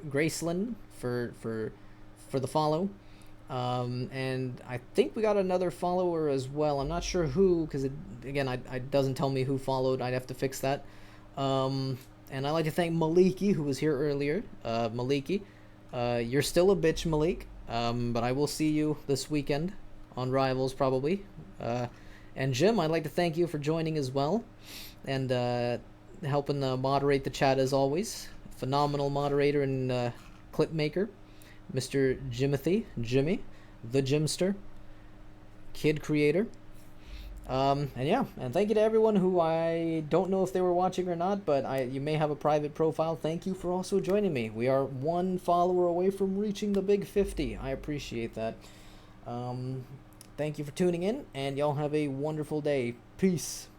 Gracelyn for the follow. And I think we got another follower as well. I'm not sure who, because again, it doesn't tell me who followed. I'd have to fix that. And I'd like to thank Maliki, who was here earlier. Maliki, you're still a bitch, Malik. But I will see you this weekend on Rivals, probably. And Jim, I'd like to thank you for joining as well, and helping moderate the chat as always. Phenomenal moderator and clip maker. Mr. Jimmy, the Jimster, kid creator. And yeah, and thank you to everyone who I don't know if they were watching or not, but you may have a private profile. Thank you for also joining me. We are one follower away from reaching the big 50. I appreciate that. Thank you for tuning in, and y'all have a wonderful day. Peace.